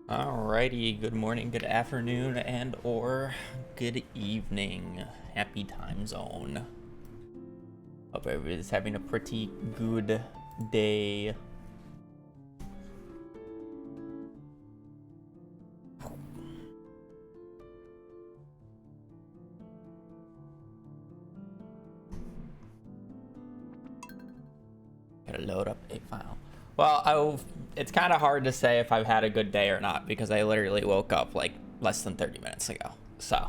Alrighty, good morning, good afternoon, and or good evening. Happy time zone. Hope everybody's having a pretty good day. Gotta load up a file. Well, it's kind of hard to say if I've had a good day or not because I literally woke up like less than 30 minutes ago. So,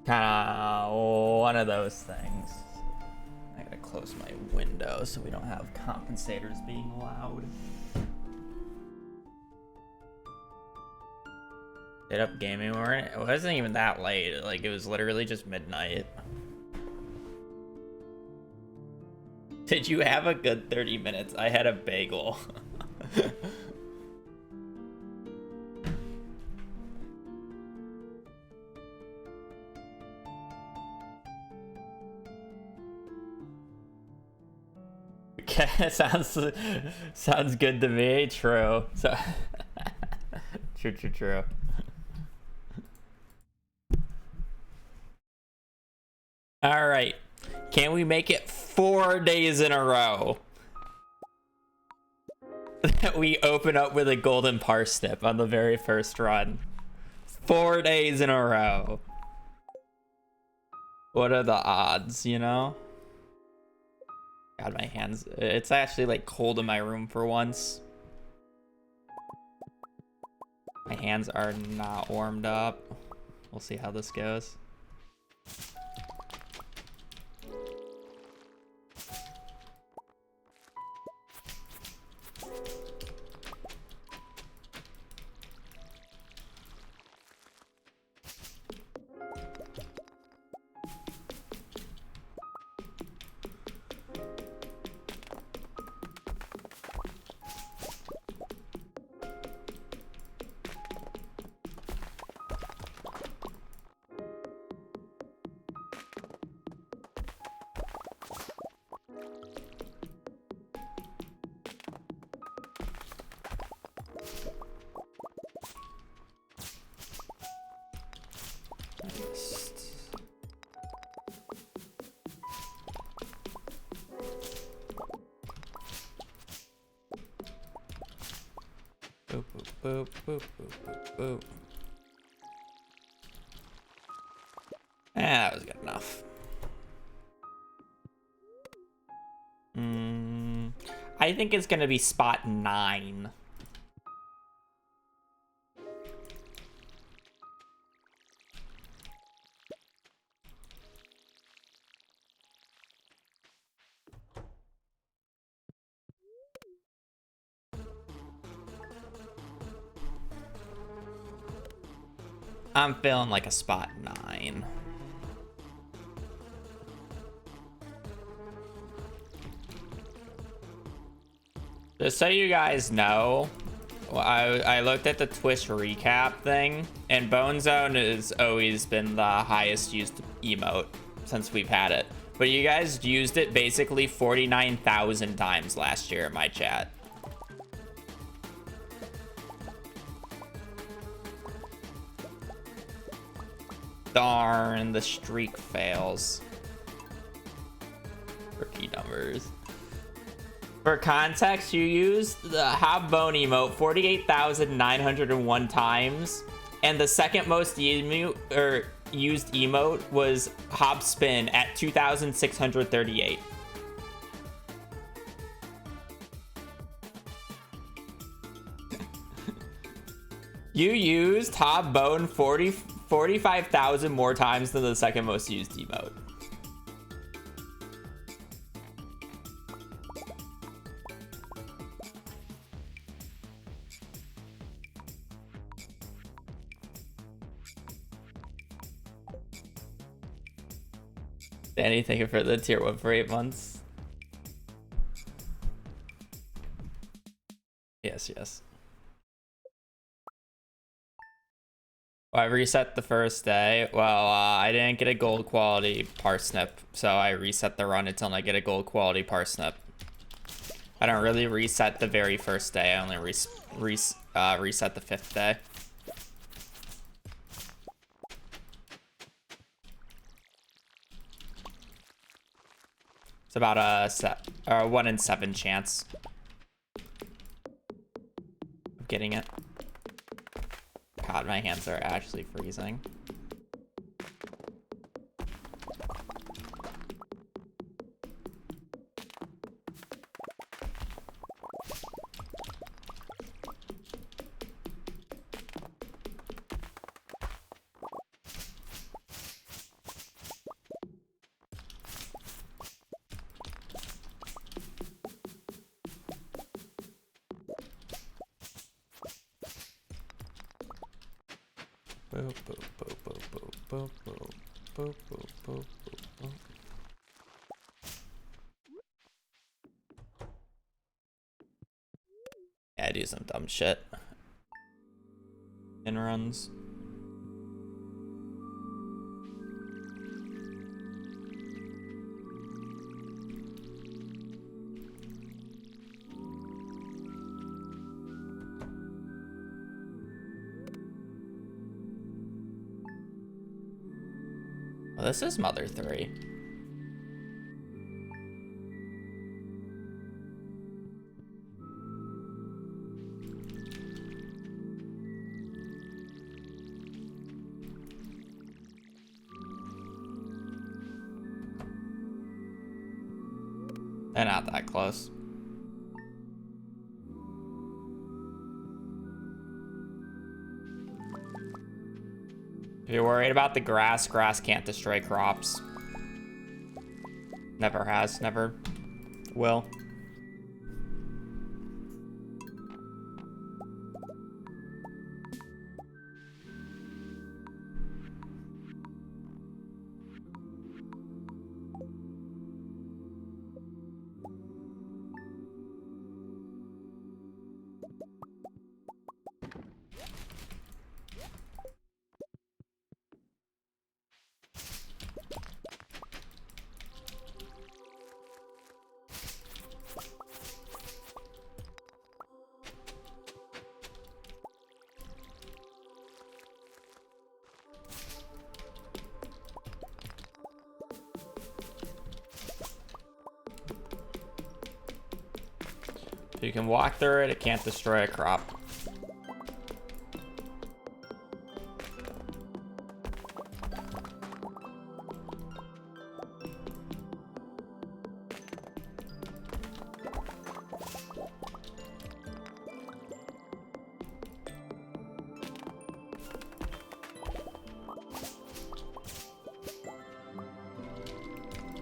kind of one of those things. I gotta close my window so we don't have compensators being loud. Stayed up gaming morning. It wasn't even that late. Like, it was literally just midnight. Did you have a good 30 minutes? I had a bagel. Okay, sounds good to me. True. So true. All right. Can we make it 4 days in a row that we open up with a golden parsnip on the very first run? 4 days in a row. What are the odds, you know? God, my hands. It's actually like cold in my room for once. My hands are not warmed up. We'll see how this goes. Boop, boop, boop, boop. That was good enough. I think it's gonna be spot 9. I'm feeling like a spot 9. Just so you guys know, I looked at the Twitch recap thing, and Bone Zone has always been the highest used emote since we've had it. But you guys used it basically 49,000 times last year in my chat. Darn, the streak fails. Rookie numbers. For context, you used the Hob Bone emote 48,901 times, and the second most used emote was Hob Spin at 2,638. You used Hob Bone 45,000 more times than the second most used emote. Anything for the tier 1 for 8 months? Yes. Well, I reset the first day. Well, I didn't get a gold quality parsnip, so I reset the run until I get a gold quality parsnip. I don't really reset the very first day. I only reset the 5th day. It's about a 1 in 7 chance of getting it. God, my hands are actually freezing. Boop, boop, boop, boop, boop, boop, boop, boop, boop, boop, boop. Yeah, I do some dumb shit. In runs. Well, this is Mother 3. They're not that close. If you're worried about the grass, grass can't destroy crops. Never has, never will. If you can walk through it, it can't destroy a crop.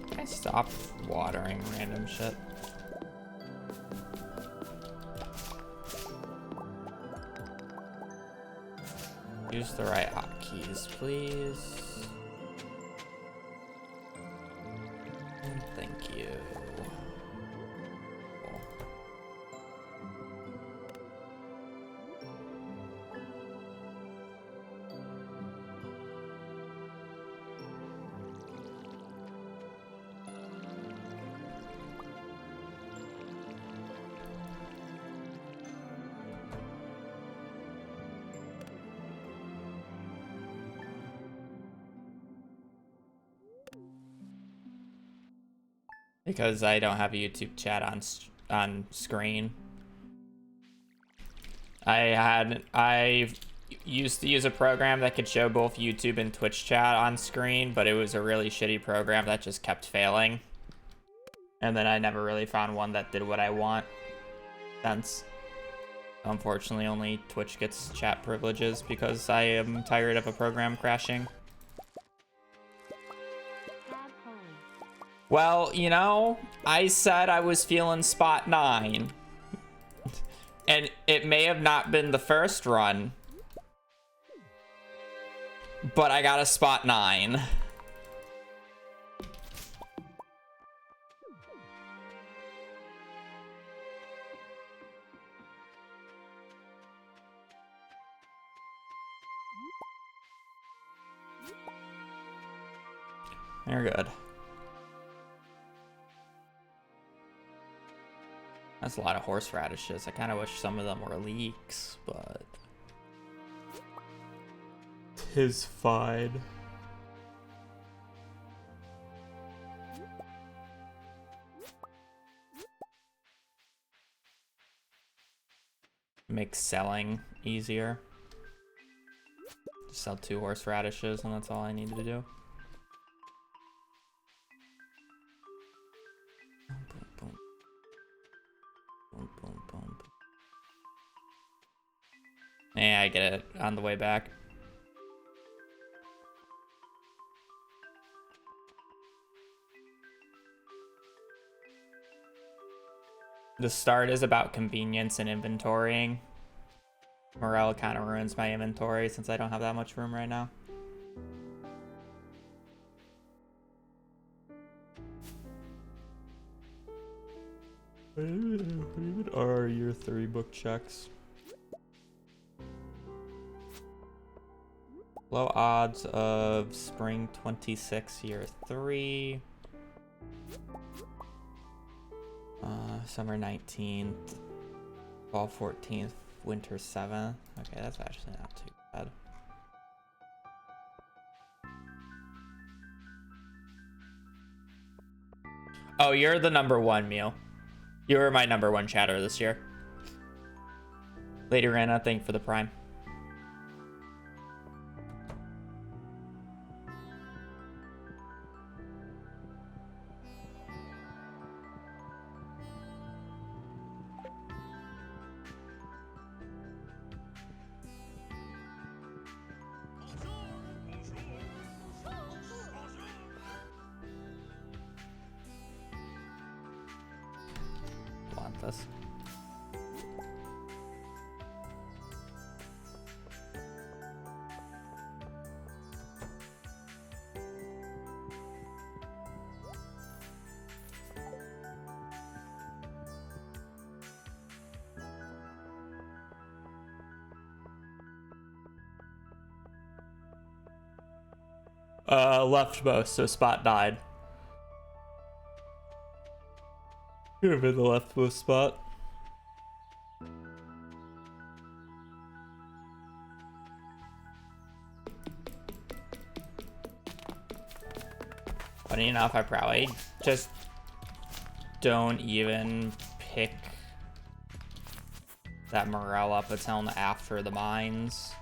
Can I stop watering random shit? Use the right hotkeys, please. And thank you. Cool. Because I don't have a YouTube chat on screen. I used to use a program that could show both YouTube and Twitch chat on screen, but it was a really shitty program that just kept failing. And then I never really found one that did what I want since. Unfortunately, only Twitch gets chat privileges because I am tired of a program crashing. Well, you know, I said I was feeling spot 9. And it may have not been the first run, but I got a spot 9. They're good. That's a lot of horseradishes. I kind of wish some of them were leeks, but 'tis fine. Makes selling easier. Just sell 2 horseradishes and that's all I need to do. Boom, boom. Boom, boom, boom. Yeah, I get it on the way back. The start is about convenience and inventorying. Morale kind of ruins my inventory since I don't have that much room right now. What are your 3 book checks? Low odds of spring 26 year 3. Summer 19th. Fall 14th. Winter 7th. Okay, that's actually not too bad. Oh, you're the #1 meal. You were my #1 chatter this year. Lady Rana, thank you for the prime. Want this. Leftmost, so Spot died. Could have been the leftmost spot. Funny enough, I probably just don't even pick that morale up until after the mines.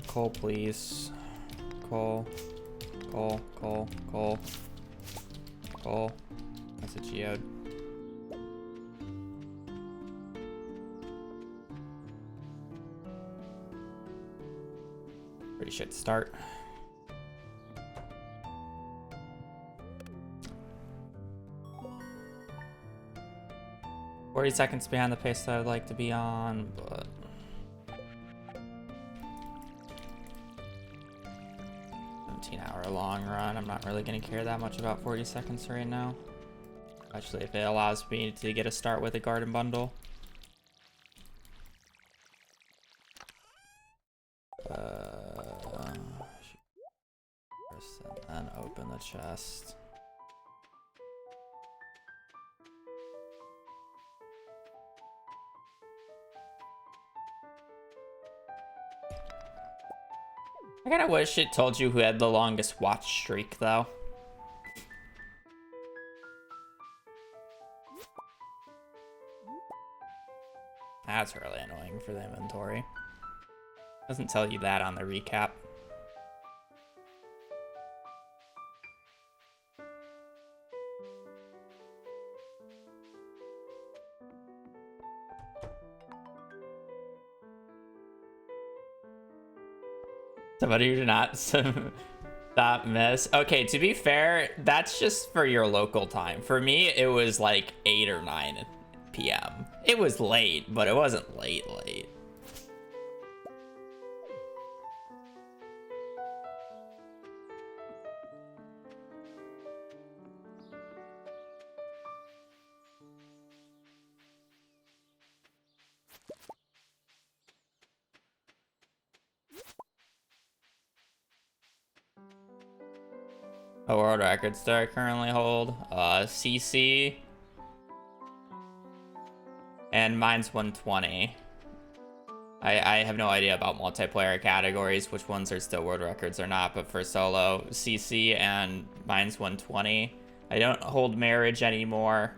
Coal, please. Coal. Coal, coal, coal. Coal. That's a geode. Pretty shit start. "40 seconds behind the pace that I'd like to be on, but 17-hour long run. I'm not really gonna care that much about 40 seconds right now. Especially if it allows me to get a start with a garden bundle. And then open the chest. I kinda wish it told you who had the longest watch streak, though. That's really annoying for the inventory. Doesn't tell you that on the recap. Somebody who did not stop miss. Okay, to be fair, that's just for your local time. For me, it was like 8 or 9 p.m. It was late, but it wasn't late. What world records do I currently hold? CC. And mine's 120. I have no idea about multiplayer categories, which ones are still world records or not, but for solo, CC and mine's 120. I don't hold marriage anymore.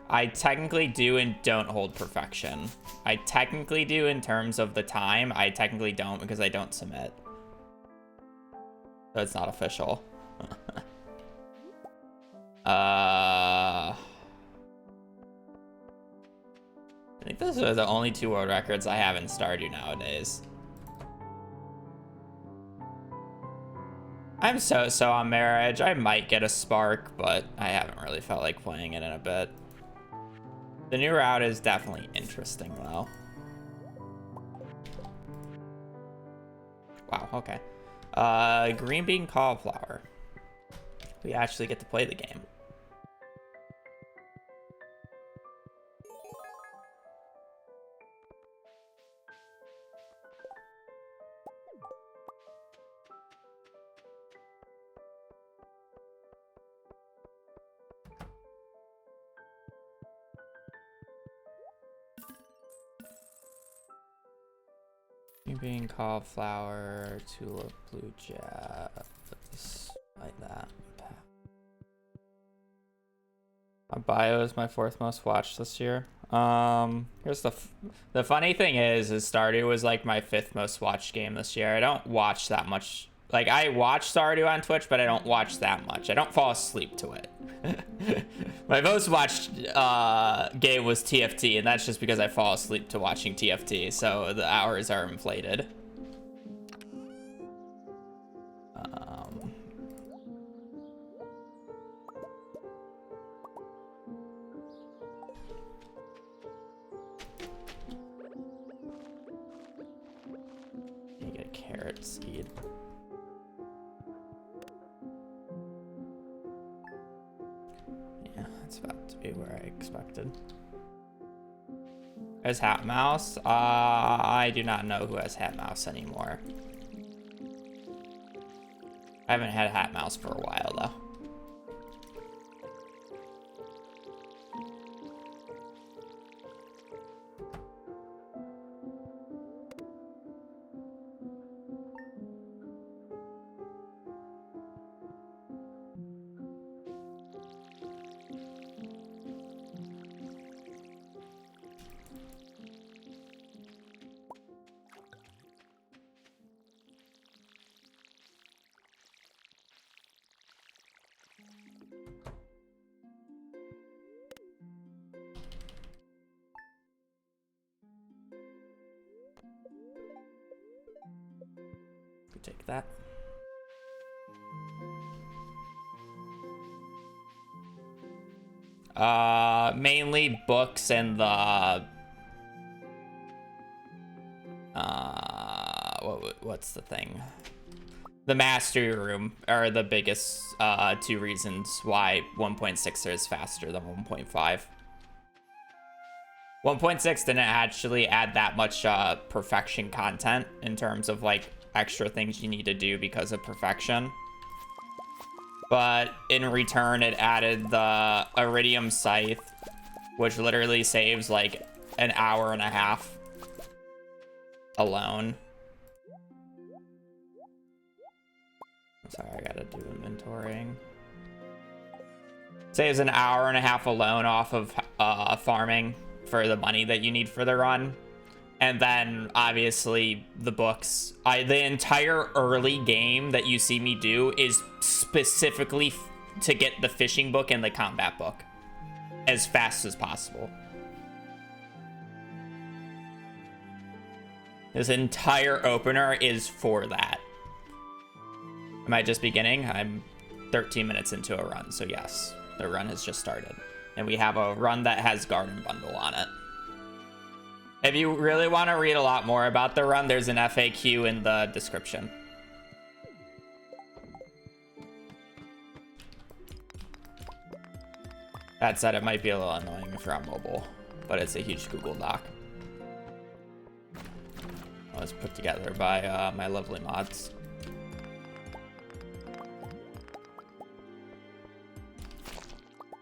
I technically do and don't hold perfection. I technically do in terms of the time. I technically don't because I don't submit. So it's not official. I think those are the only 2 world records I have in Stardew nowadays. I'm so on marriage. I might get a spark, but I haven't really felt like playing it in a bit. The new route is definitely interesting, though. Wow, okay. Green bean cauliflower. We actually get to play the game. Green bean cauliflower, tulip, blue jab, like that. My bio is my 4th most watched this year. Here's the funny thing is Stardew was like my 5th most watched game this year. I don't watch that much. Like, I watch Stardew on Twitch, but I don't watch that much. I don't fall asleep to it. My most watched game was TFT, and that's just because I fall asleep to watching TFT, so the hours are inflated. You get a carrot seed. Yeah, that's about to be where I expected. There's Hat Mouse. I do not know who has Hat Mouse anymore. I haven't had Hat Mouse for a while, though. Take that. Mainly books and the what's the thing? The mastery room are the biggest 2 reasons why 1.6 is faster than 1.5. 1.6 didn't actually add that much perfection content in terms of like extra things you need to do because of perfection. But in return, it added the Iridium Scythe, which literally saves like an hour and a half alone. Sorry, I gotta do inventorying. Saves an hour and a half alone off of farming for the money that you need for the run. And then, obviously, the books. The entire early game that you see me do is specifically to get the fishing book and the combat book as fast as possible. This entire opener is for that. Am I just beginning? I'm 13 minutes into a run, so yes, the run has just started. And we have a run that has Garden Bundle on it. If you really want to read a lot more about the run, there's an FAQ in the description. That said, it might be a little annoying if you're on mobile, but it's a huge Google Doc. It was put together by my lovely mods.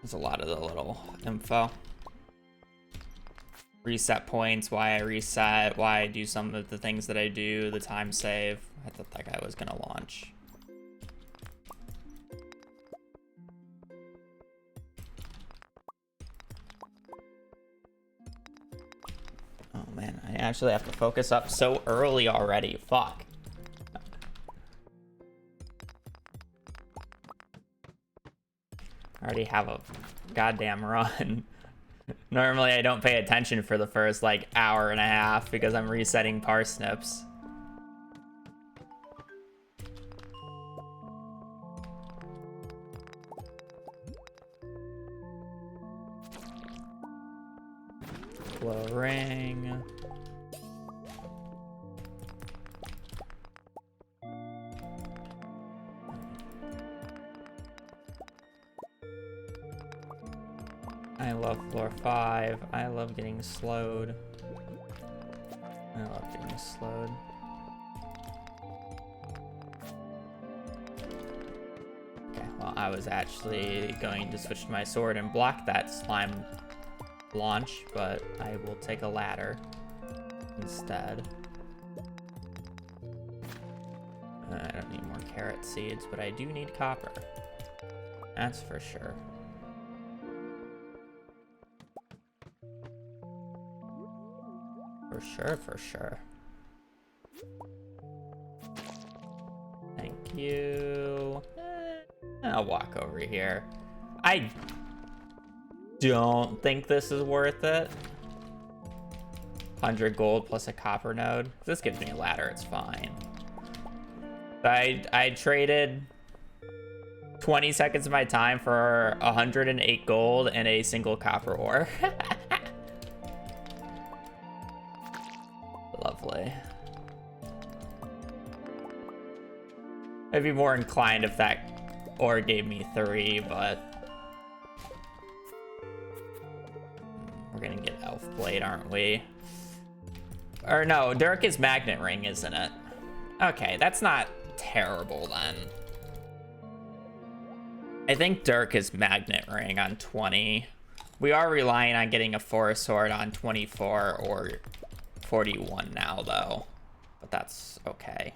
There's a lot of the little info. Reset points, why I reset, why I do some of the things that I do, the time save. I thought that guy was gonna launch. Oh man, I actually have to focus up so early already. Fuck. I already have a goddamn run. Normally I don't pay attention for the first like hour and a half because I'm resetting parsnips. Glow ring. I love floor 5. I love getting slowed. I love getting slowed. Okay, well, I was actually going to switch to my sword and block that slime launch, but I will take a ladder instead. I don't need more carrot seeds, but I do need copper. That's for sure. For sure. Thank you. I'll walk over here. I don't think this is worth it. 100 gold plus a copper node. This gives me a ladder, it's fine. I traded 20 seconds of my time for 108 gold and a single copper ore. Lovely. I'd be more inclined if that ore gave me 3, but we're gonna get Elf Blade, aren't we? Or no, Dirk is Magnet Ring, isn't it? Okay, that's not terrible then. I think Dirk is Magnet Ring on 20. We are relying on getting a Forest Sword on 24 or 41 now, though, but that's okay.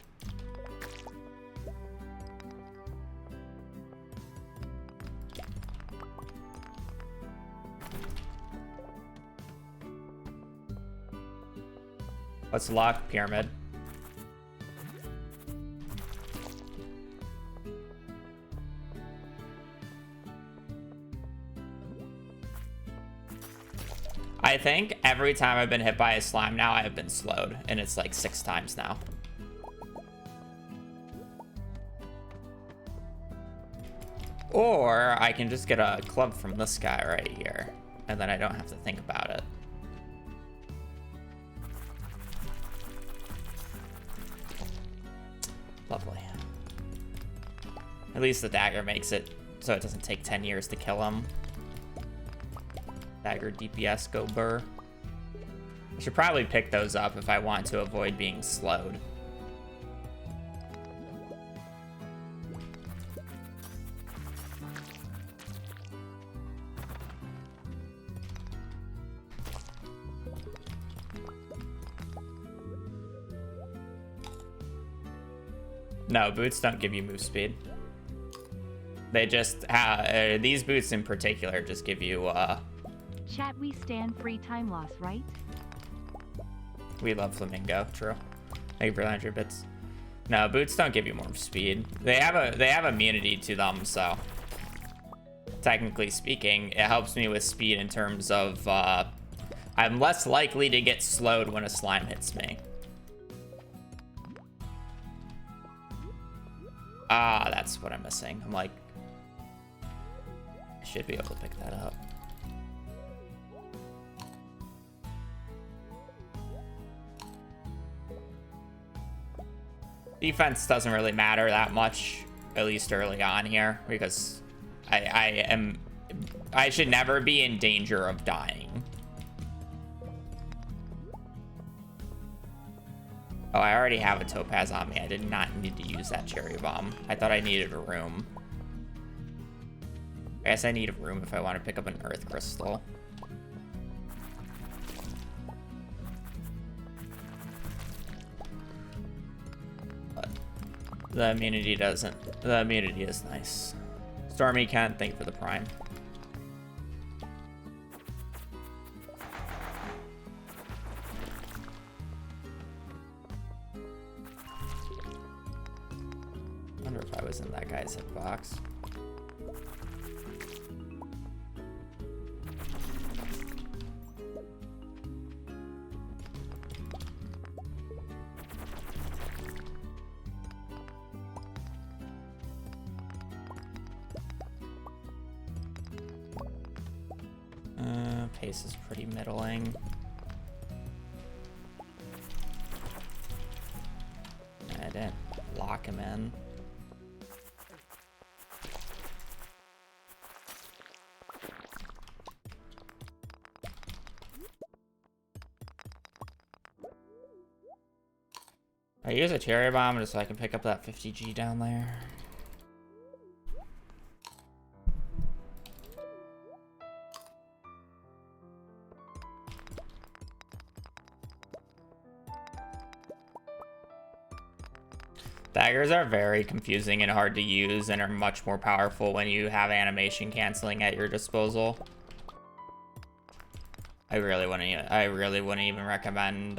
What's locked? Pyramid. I think every time I've been hit by a slime now, I have been slowed, and it's like 6 times now. Or I can just get a club from this guy right here, and then I don't have to think about it. Lovely. At least the dagger makes it so it doesn't take 10 years to kill him. Dagger DPS, go burr. I should probably pick those up if I want to avoid being slowed. No, boots don't give you move speed. They just, these boots in particular just give you, Chat, we stand free time loss, right? We love Flamingo, true. Thank you for 100 bits. No, boots don't give you more speed. They have immunity to them, so technically speaking, it helps me with speed in terms of I'm less likely to get slowed when a slime hits me. Ah, that's what I'm missing. I'm like, I should be able to pick that up. Defense doesn't really matter that much, at least early on here, because I should never be in danger of dying. Oh, I already have a topaz on me. I did not need to use that cherry bomb. I thought I needed a room. I guess I need a room if I want to pick up an earth crystal. But the immunity doesn't. The immunity is nice. Stormy Kent, thank you for the prime. Wonder if I was in that guy's hitbox. Pace is pretty middling. I didn't lock him in. I use a cherry bomb just so I can pick up that 50G down there. Daggers are very confusing and hard to use and are much more powerful when you have animation canceling at your disposal. I really wouldn't even recommend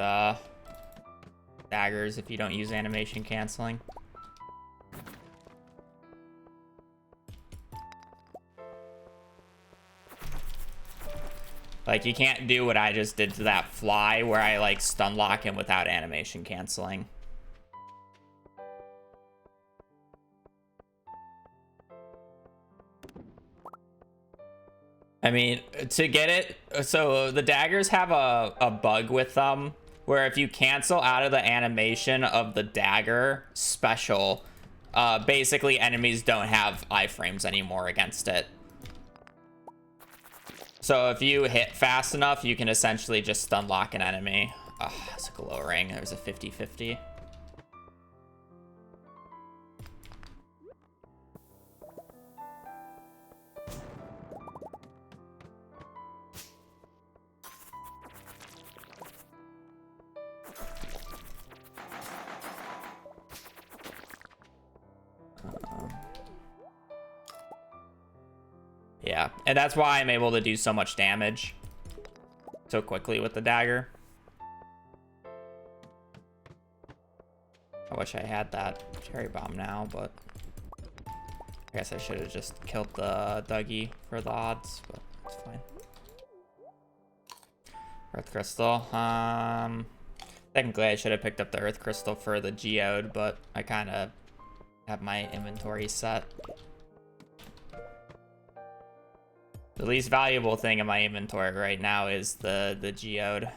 daggers if you don't use animation canceling. Like, you can't do what I just did to that fly where I like stun lock him without animation canceling. I mean, to get it, so the daggers have a bug with them where if you cancel out of the animation of the dagger special, basically enemies don't have iframes anymore against it. So if you hit fast enough, you can essentially just stun lock an enemy. Oh, it's a glow ring. There's a 50-50. Yeah, and that's why I'm able to do so much damage so quickly with the dagger. I wish I had that cherry bomb now, but I guess I should have just killed the Dougie for the odds, but it's fine. Earth crystal. Technically I should have picked up the earth crystal for the geode, but I kind of have my inventory set. The least valuable thing in my inventory right now is the geode.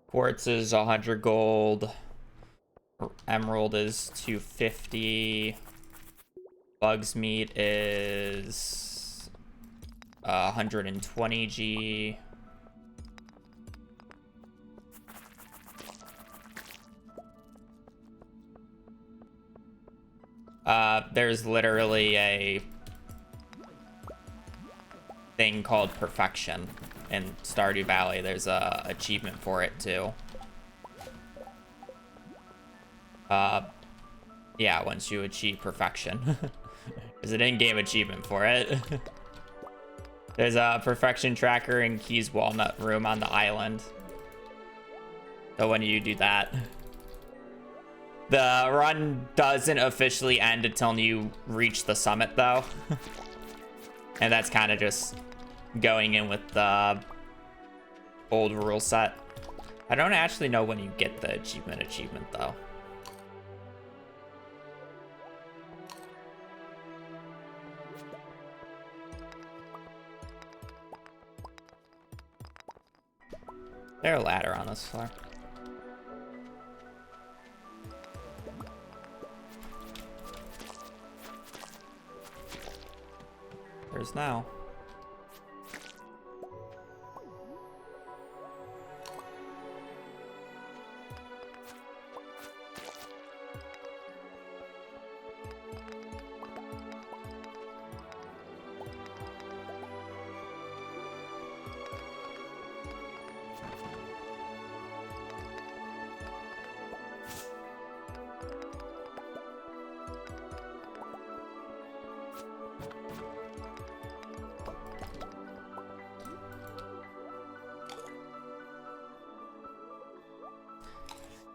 Quartz is 100 gold. Emerald is 250. Bug's meat is 120 G. There's literally a thing called perfection in Stardew Valley. There's a achievement for it too. Yeah, once you achieve perfection. There's an in-game achievement for it. There's a perfection tracker in Key's Walnut Room on the island. So when you do that, the run doesn't officially end until you reach the summit, though. And that's kind of just going in with the old rule set. I don't actually know when you get the achievement though. There's a ladder on this floor. There's now.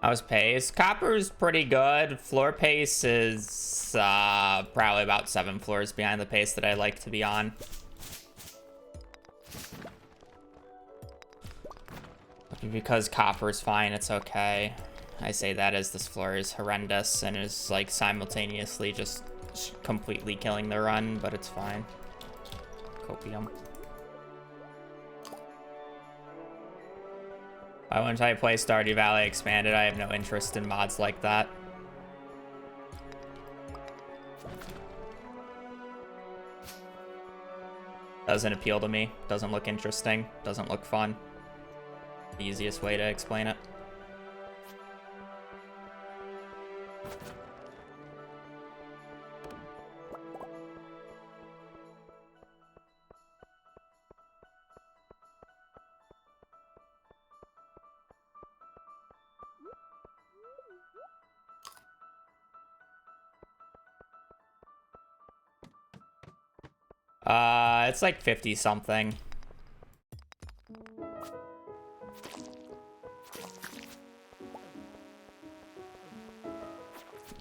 How's pace? Copper's pretty good. Floor pace is probably about 7 floors behind the pace that I like to be on. Because copper's fine, it's okay. I say that as this floor is horrendous and is like simultaneously just completely killing the run, but it's fine. Copium. Why wouldn't I play Stardew Valley Expanded? I have no interest in mods like that. Doesn't appeal to me. Doesn't look interesting. Doesn't look fun. The easiest way to explain it. It's like 50 something.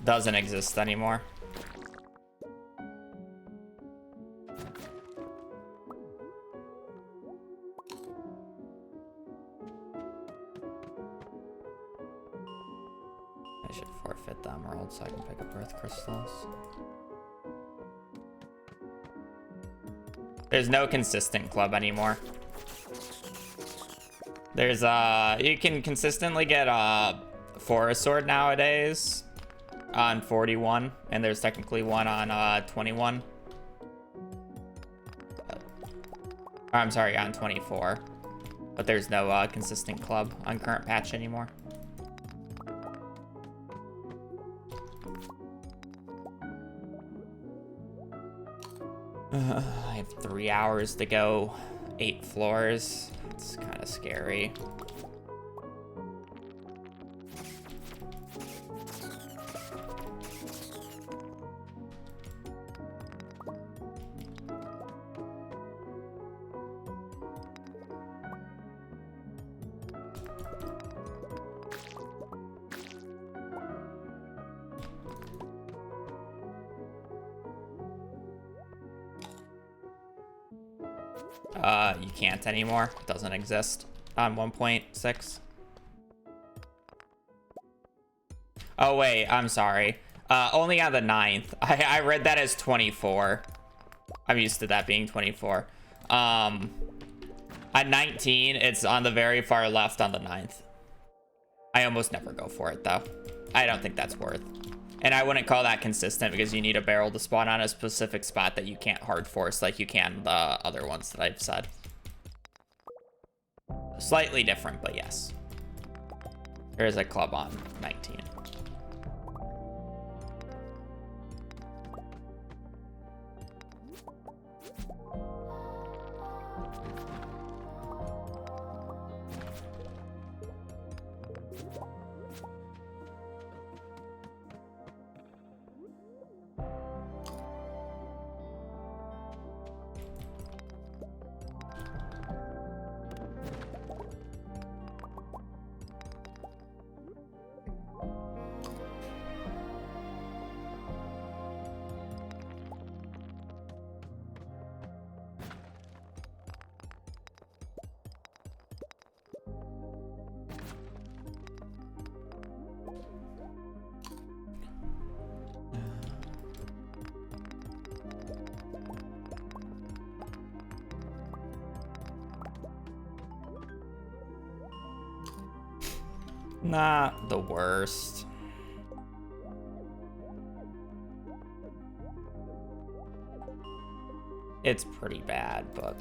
Doesn't exist anymore. I should forfeit the emerald so I can pick up earth crystals. There's no consistent club anymore. There's you can consistently get a forest sword nowadays on 41, and there's technically one on 21. I'm sorry, on 24. But there's no consistent club on current patch anymore. I have 3 hours to go, 8 floors. It's kind of scary. You can't anymore. It doesn't exist on 1.6. Oh, wait. I'm sorry. Only on the 9th. I read that as 24. I'm used to that being 24. At 19, it's on the very far left on the 9th. I almost never go for it, though. I don't think that's worth. And I wouldn't call that consistent because you need a barrel to spawn on a specific spot that you can't hard force like you can the other ones that I've said. Slightly different, but yes. There is a club on 19. Not the worst. It's pretty bad, but...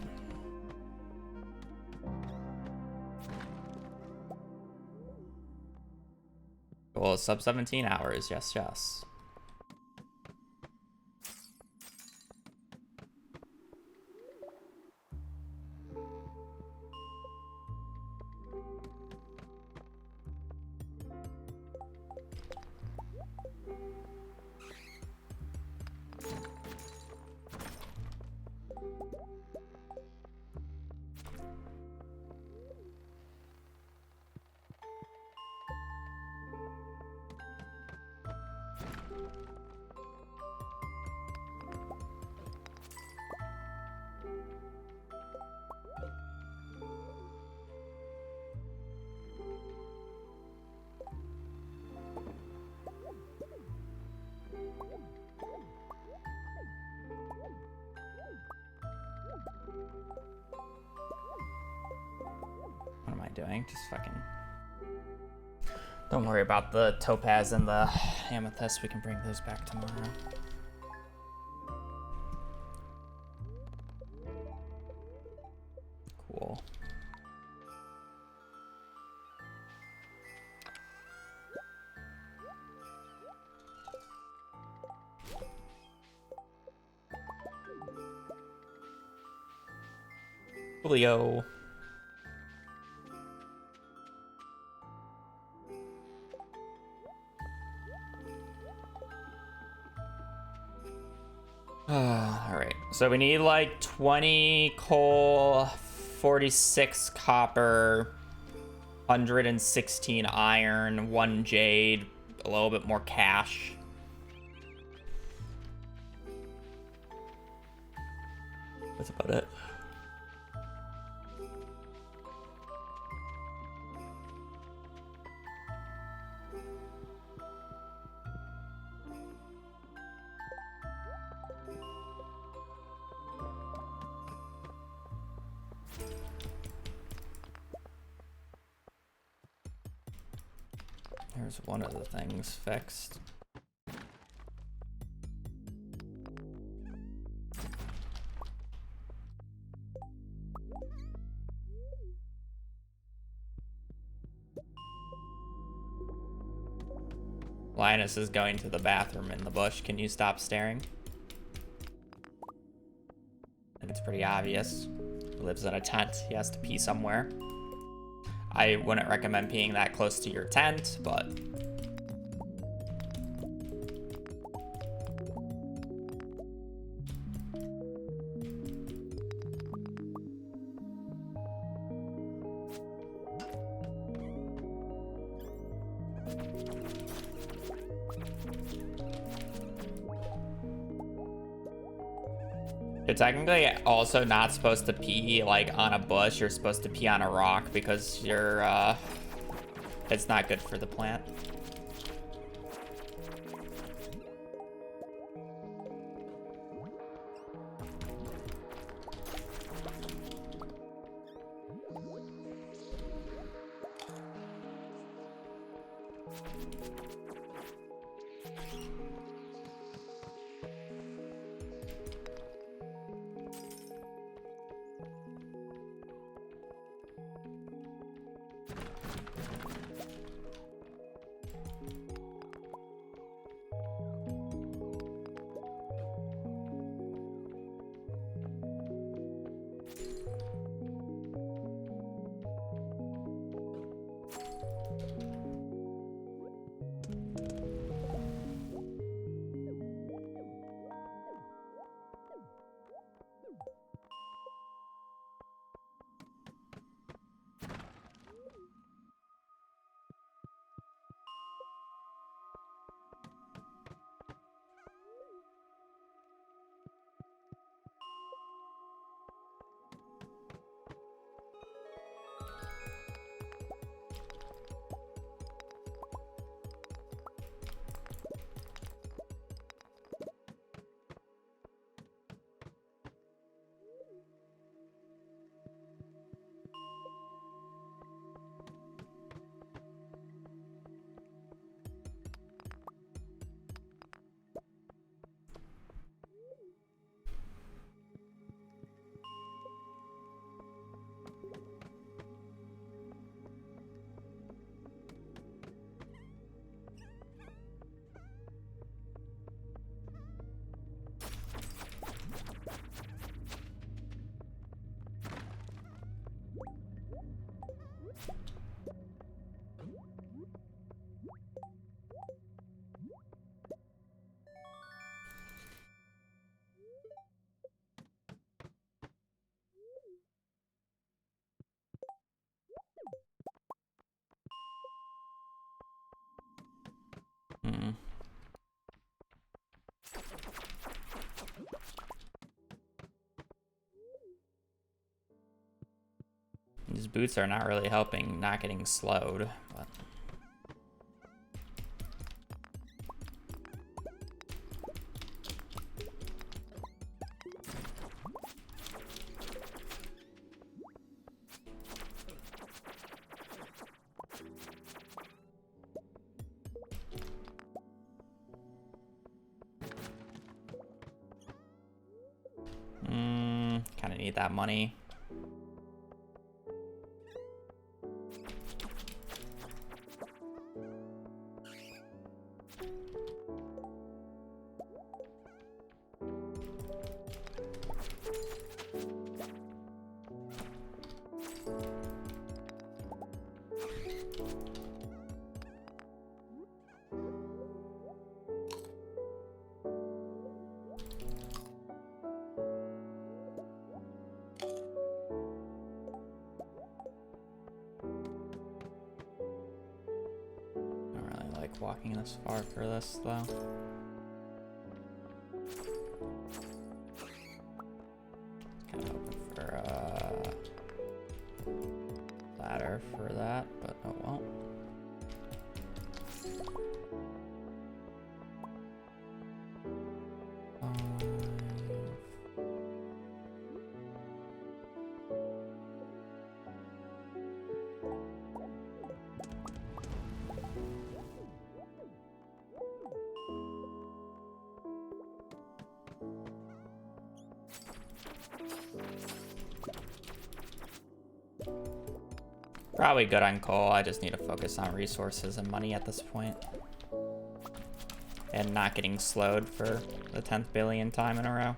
Well, sub 17 hours, yes, yes. What am I doing? Just fucking... Don't worry about the topaz and the amethyst. We can bring those back tomorrow. Cool. Julio. All right, so we need like 20 coal, 46 copper, 116 iron, 1 jade, a little bit more cash. That's about it. There's one of the things fixed. Linus is going to the bathroom in the bush. Can you stop staring? I think it's pretty obvious. He lives in a tent. He has to pee somewhere. I wouldn't recommend peeing that close to your tent, but... You're technically also not supposed to pee like on a bush. You're supposed to pee on a rock because you're it's not good for the plant. These boots are not really helping not getting slowed, but... kind of need that money. Walking this far for this though. Kind of hoping for a ladder for that, but oh well. Probably good on coal. I just need to focus on resources and money at this point. And not getting slowed for the 10th billion time in a row.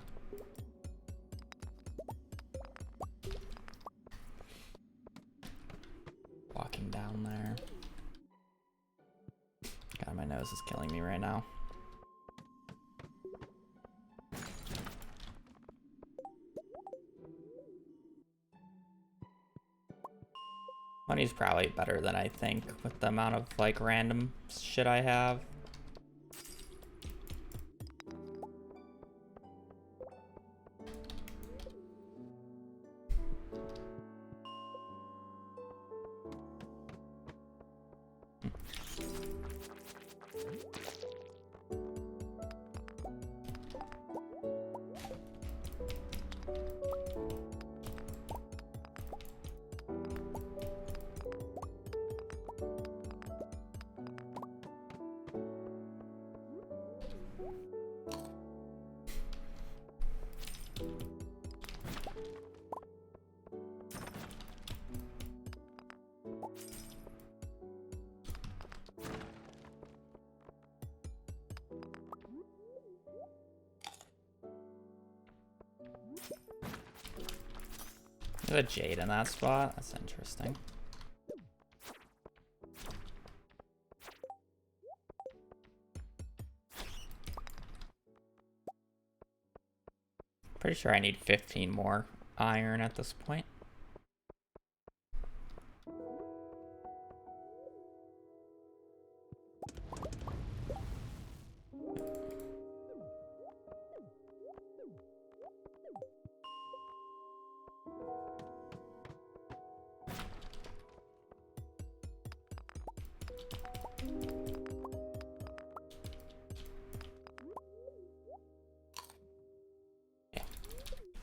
Walking down there. God, my nose is killing me right now. Money's probably better than I think with the amount of like random shit I have. There's a jade in that spot. That's interesting. Pretty sure I need 15 more iron at this point.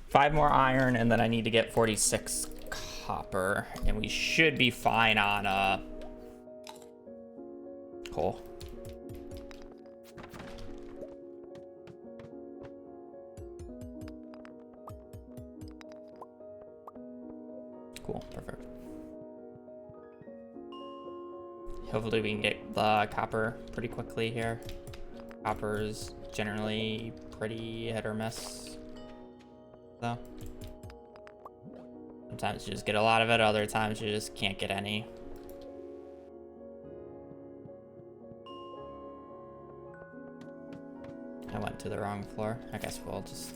Five more iron, and then I need to get 46 copper, and we should be fine on coal. Cool, perfect. Hopefully we can get the copper pretty quickly here. Copper's generally pretty hit or miss. Though. Sometimes Sometimes you just get a lot of it, other times you just can't get any. I went to the wrong floor. I guess we'll just...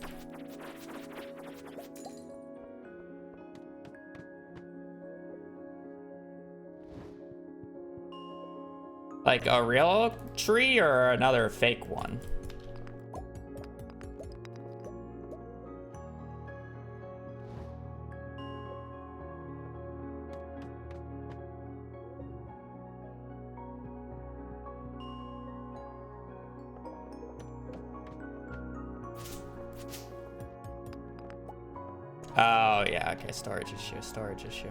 Like a real tree or another fake one? Oh, yeah, okay, storage issue, storage issue.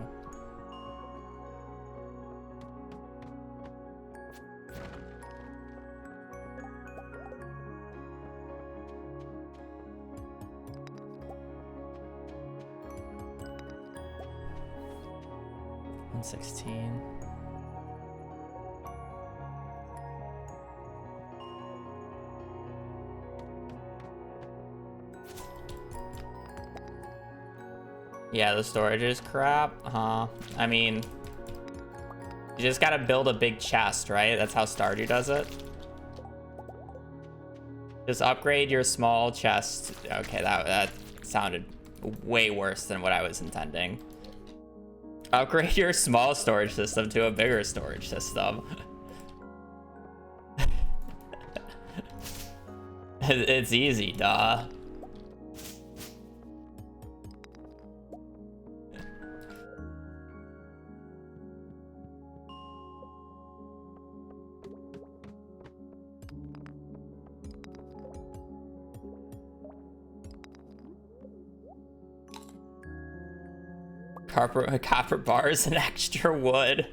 $116. Yeah, the storage is crap, huh? I mean, you just gotta build a big chest, right? That's how Stardew does it. Just upgrade your small chest. Okay, that sounded way worse than what I was intending. Upgrade your small storage system to a bigger storage system. It's easy, duh. Copper bars and extra wood.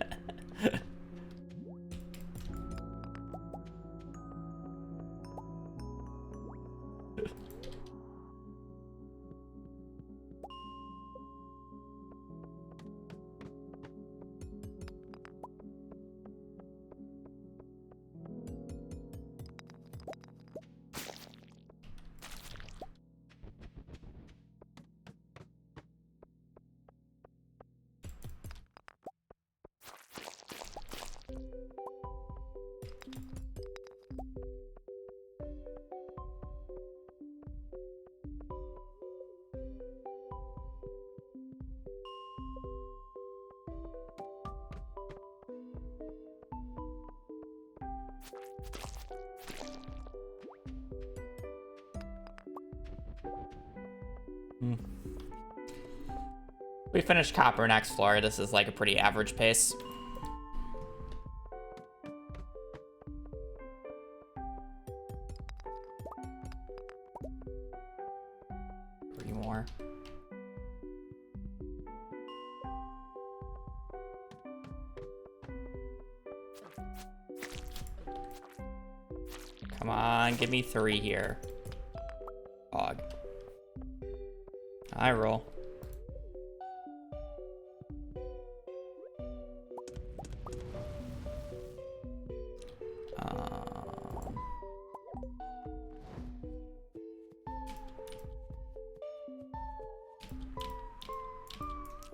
We finished copper next floor. This is like a pretty average pace. Three more. Come on, give me 3 here. Hog. I roll.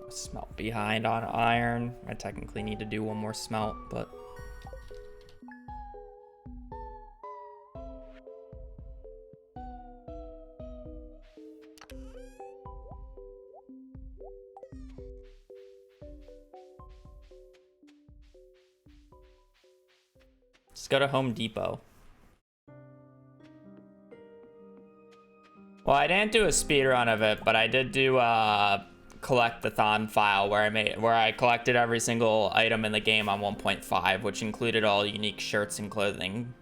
Smelt behind on iron. I technically need to do one more smelt, but let's go to Home Depot. Well, I didn't do a speedrun of it, but I did do collect-a-thon file where I collected every single item in the game on 1.5, which included all unique shirts and clothing.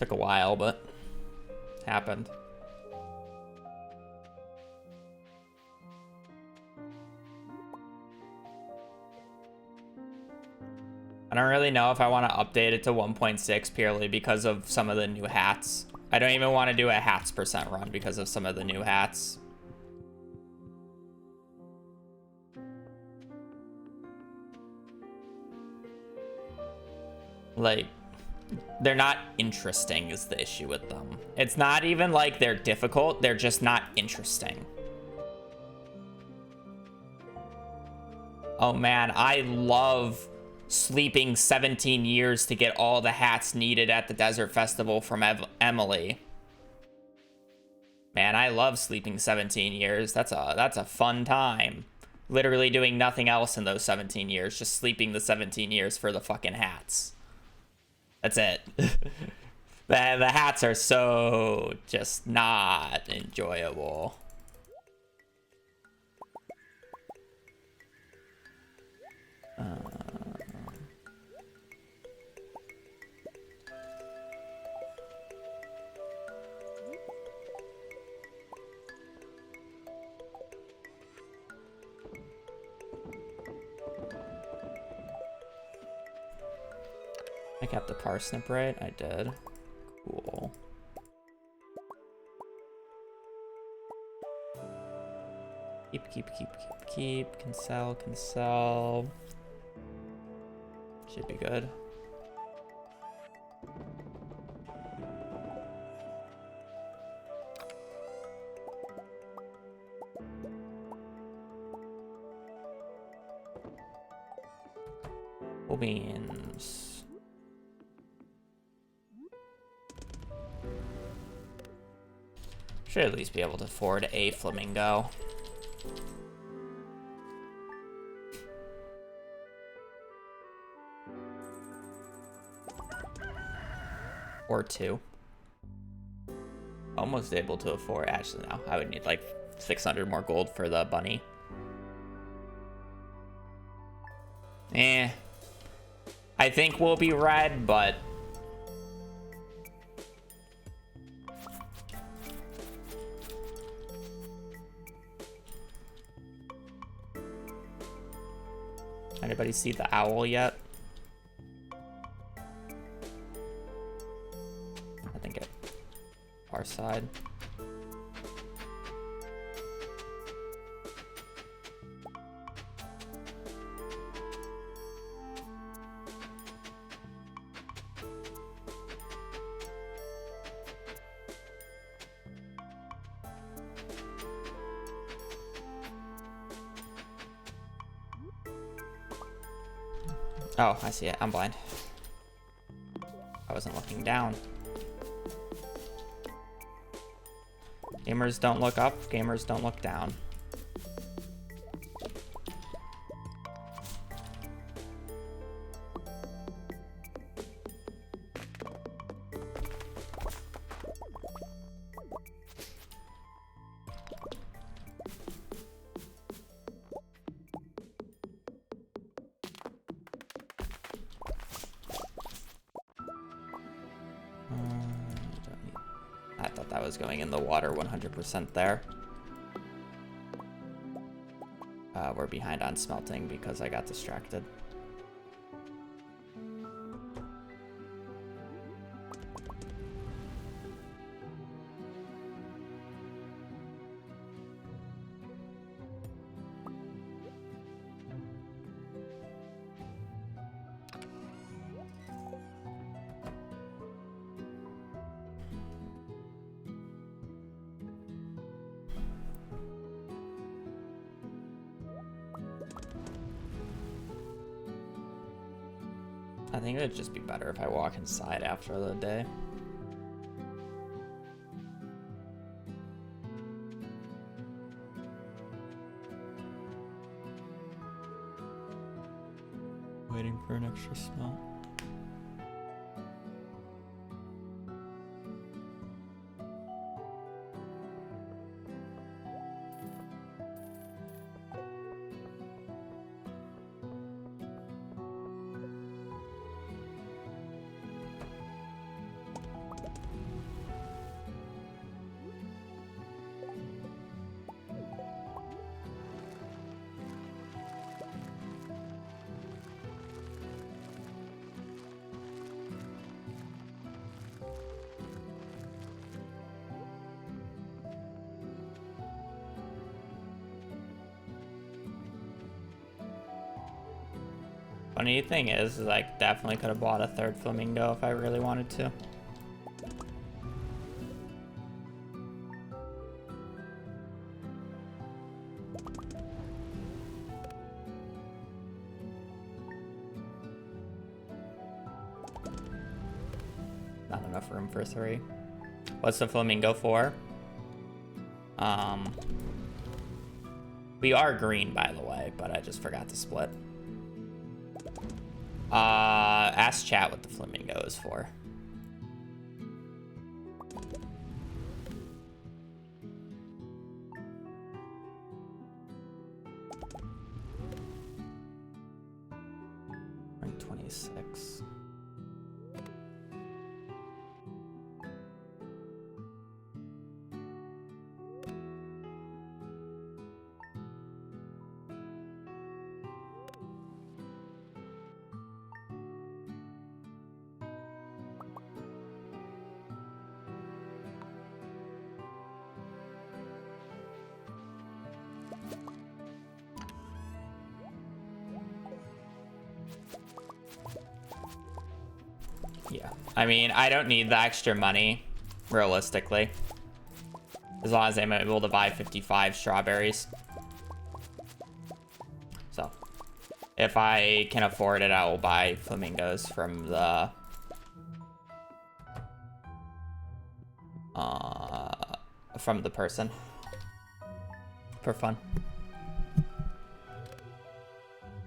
Took a while, but happened. I don't really know if I want to update it to 1.6 purely because of some of the new hats. I don't even want to do a hats percent run because of some of the new hats. Like, they're not interesting is the issue with them. It's not even like they're difficult, they're just not interesting. Oh man, I love sleeping 17 years to get all the hats needed at the Desert Festival from Emily. Man, I love sleeping 17 years. That's a fun time. Literally doing nothing else in those 17 years, just sleeping the 17 years for the fucking hats. That's it. The hats are so just not enjoyable. I got the parsnip right? I did. Cool. Keep. Can sell. Should be good. Cool beans. Should at least be able to afford a flamingo. Or two. Almost able to afford. Actually, no. I would need like 600 more gold for the bunny. I think we'll be red, but anybody see the owl yet? I think at our side. Oh, I see it. I'm blind. I wasn't looking down. Gamers don't look up. Gamers don't look down. I thought that was going in the water 100% there. We're behind on smelting because I got distracted. I think it would just be better if I walk inside after the day. Waiting for an extra smell. Funny thing is I definitely could have bought a third flamingo if I really wanted to. Not enough room for 3. What's the flamingo for? We are green, by the way, but I just forgot to split. Ask chat what the flamingo is for. Rank 26. Yeah, I mean, I don't need the extra money, realistically. As long as I'm able to buy 55 strawberries. So, if I can afford it, I will buy flamingos from the... person. For fun.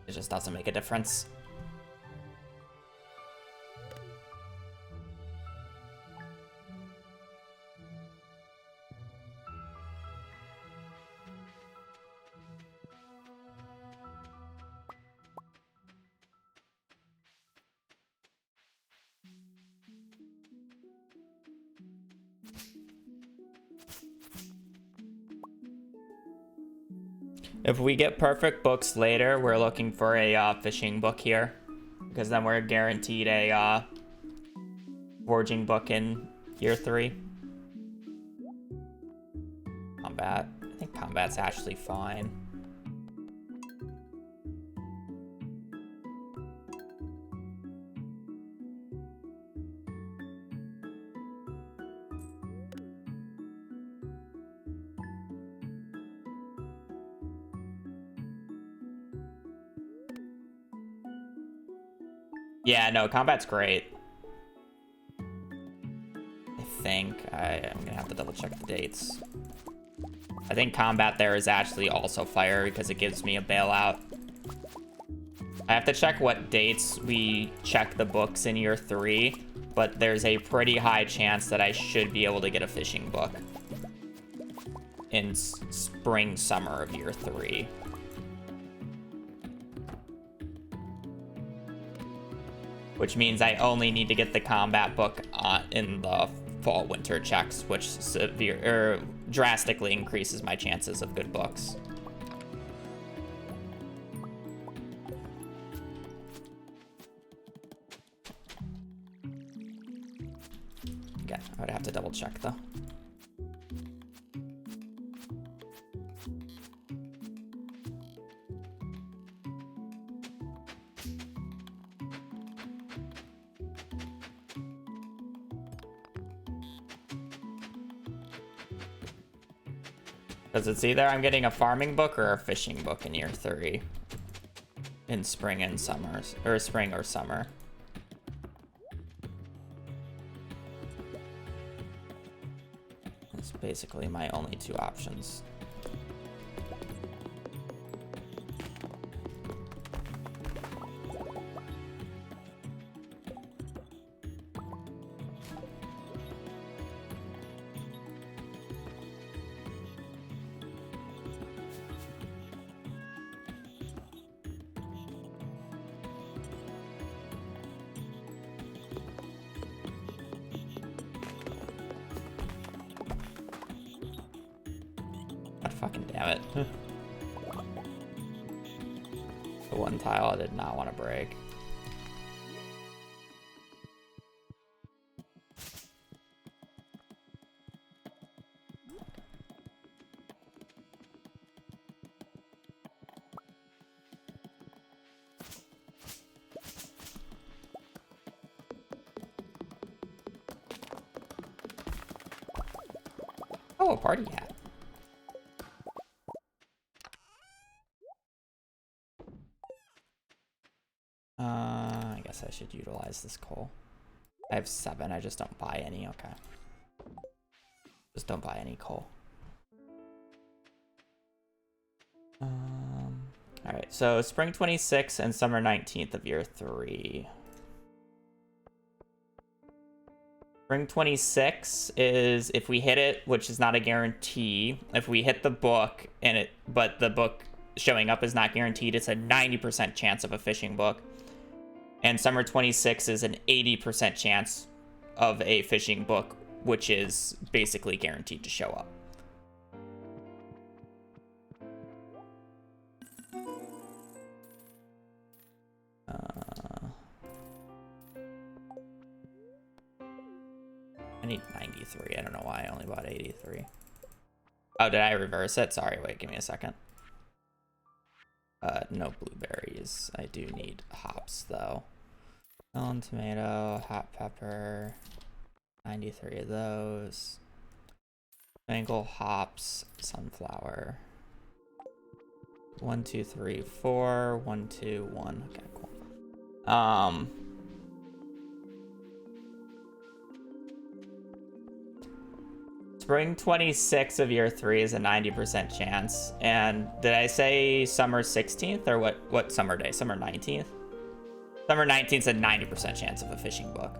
It just doesn't make a difference. If we get perfect books later, we're looking for a fishing book here. Because then we're guaranteed a forging book in year 3. Combat. I think combat's actually fine. Yeah, no, combat's great. I think I'm gonna have to double check the dates. I think combat there is actually also fire because it gives me a bailout. I have to check what dates we check the books in year 3, but there's a pretty high chance that I should be able to get a fishing book in spring, summer of year 3. Which means I only need to get the combat book in the fall winter checks, which drastically increases my chances of good books. Again, I would have to double check though. Because it's either I'm getting a farming book or a fishing book in year 3. In spring and summers, or spring or summer. That's basically my only 2 options. Fucking damn it. The one tile I did not want to break. Oh, a party hat. I guess I should utilize this coal. I have 7. I just don't buy any. Okay. Just don't buy any coal. All right. So spring 26 and summer 19th of year 3. Spring 26 is if we hit it, which is not a guarantee. If we hit the book but the book showing up is not guaranteed, it's a 90% chance of a fishing book. And summer 26 is an 80% chance of a fishing book, which is basically guaranteed to show up. I need 93. I don't know why I only bought 83. Oh, did I reverse it? Sorry, wait, give me a second. No blueberries. I do need hops, though. Melon, tomato, hot pepper. 93 of those. Mango, hops, sunflower. 1, 2, 3, 4. 1, 2, 1. Okay, cool. Spring 26 of year 3 is a 90% chance. And did I say summer 16th or what summer day? Summer 19th? Summer 19th is a 90% chance of a fishing book.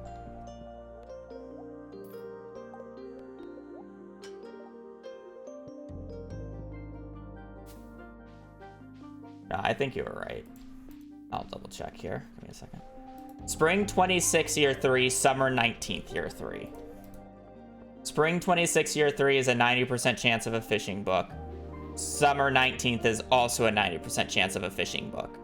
No, I think you were right. I'll double check here. Give me a second. Spring 26 year 3, summer 19th year 3. Spring 26 year 3 is a 90% chance of a fishing book. Summer 19th is also a 90% chance of a fishing book.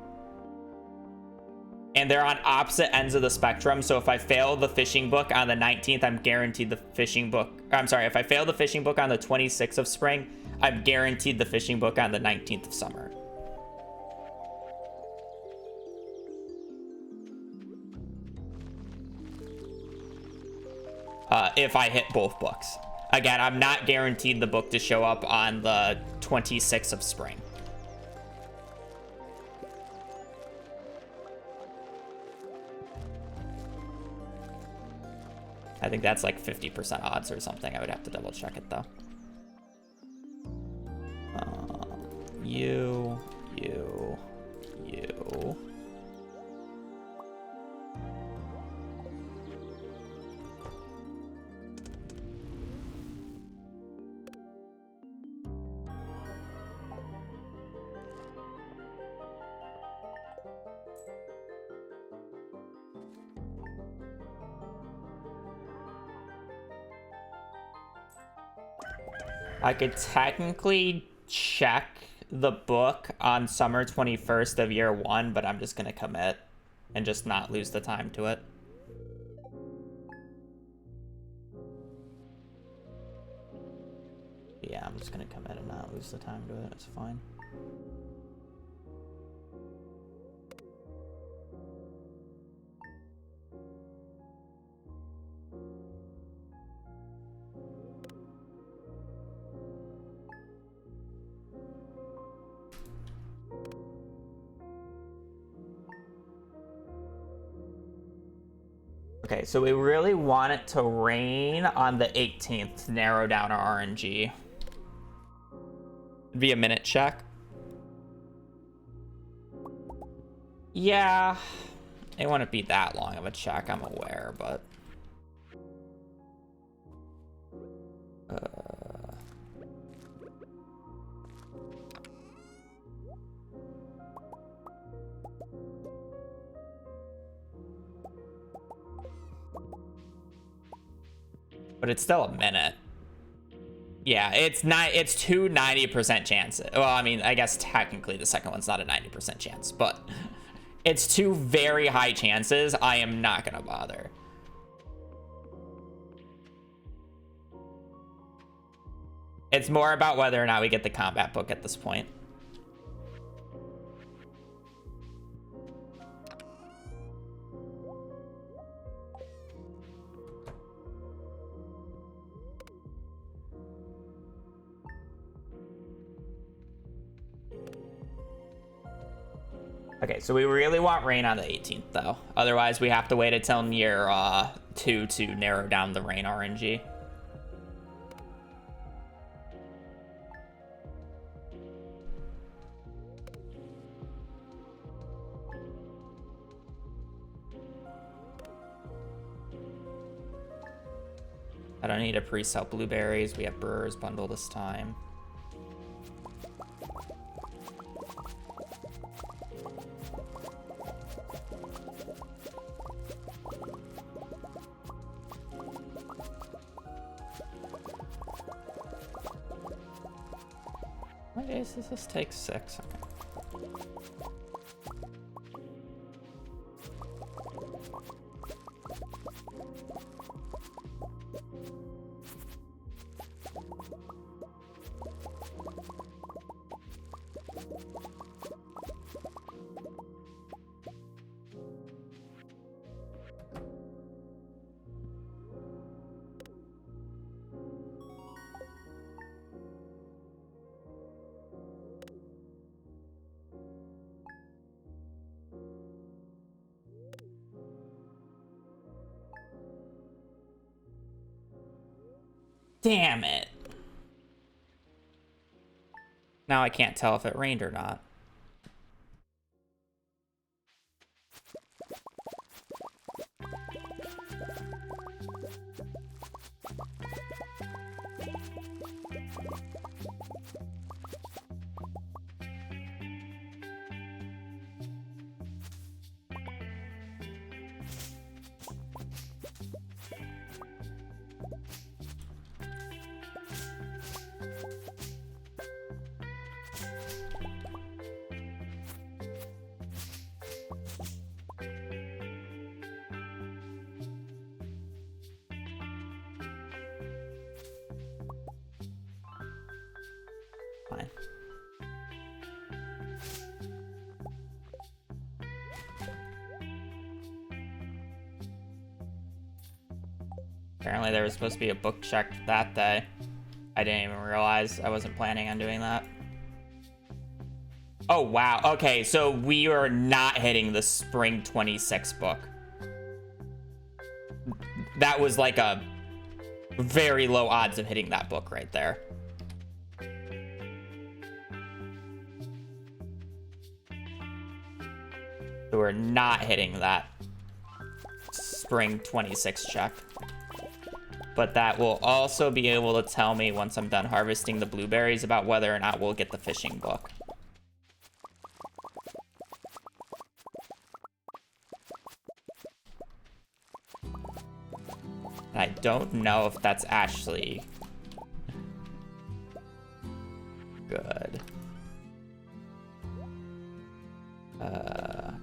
And they're on opposite ends of the spectrum, so if I fail the fishing book on the 19th, I'm guaranteed the fishing book. I'm sorry, if I fail the fishing book on the 26th of spring, I'm guaranteed the fishing book on the 19th of summer. If I hit both books. Again, I'm not guaranteed the book to show up on the 26th of spring. I think that's like 50% odds or something. I would have to double check it though. You. I could technically check the book on summer 21st of year 1, but I'm just gonna commit and just not lose the time to it. Yeah, I'm just gonna commit and not lose the time to it. It's fine. Okay, so we really want it to rain on the 18th to narrow down our RNG. It'd be a minute check. Yeah, it wouldn't be that long of a check, I'm aware, but... But it's still a minute. Yeah, it's 2 90% chances. Well, I mean, I guess technically the second one's not a 90% chance, but it's 2 very high chances. I am not gonna bother. It's more about whether or not we get the combat book at this point. Okay, so we really want rain on the 18th, though. Otherwise, we have to wait until near 2 to narrow down the rain RNG. I don't need to pre-sell blueberries. We have Brewer's Bundle this time. What days does this take? 6. Damn it. Now I can't tell if it rained or not. Fine. Apparently there was supposed to be a book check that day. I didn't even realize. I wasn't planning on doing that. Oh, wow. Okay, so we are not hitting the Spring 26 book. That was like a very low odds of hitting that book right there. So we're not hitting that Spring 26 check. But that will also be able to tell me once I'm done harvesting the blueberries about whether or not we'll get the fishing book. And I don't know if that's actually good. Okay.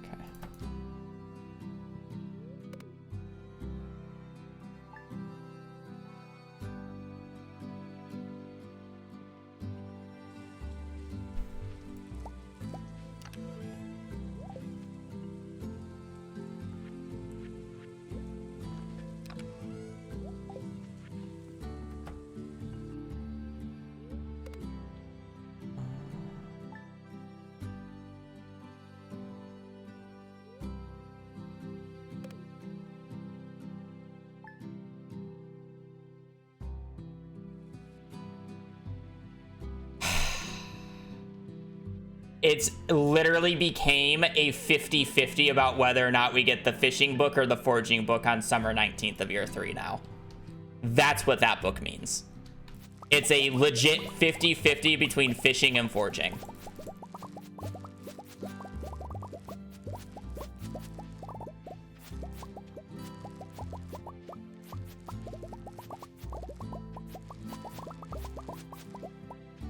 It's literally became a 50-50 about whether or not we get the fishing book or the foraging book on summer 19th of year 3 now. That's what that book means. It's a legit 50-50 between fishing and foraging.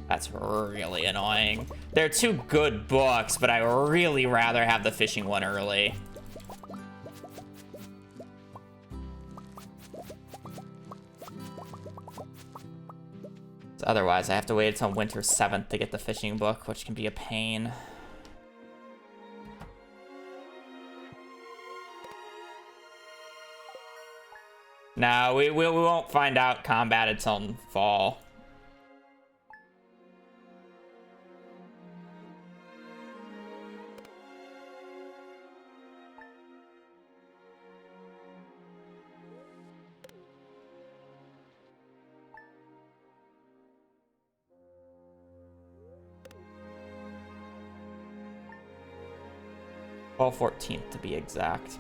That's really annoying. They're two good books, but I would really rather have the fishing one early. Otherwise, I have to wait until winter 7th to get the fishing book, which can be a pain. No, we won't find out combat until fall. Fall 14th to be exact.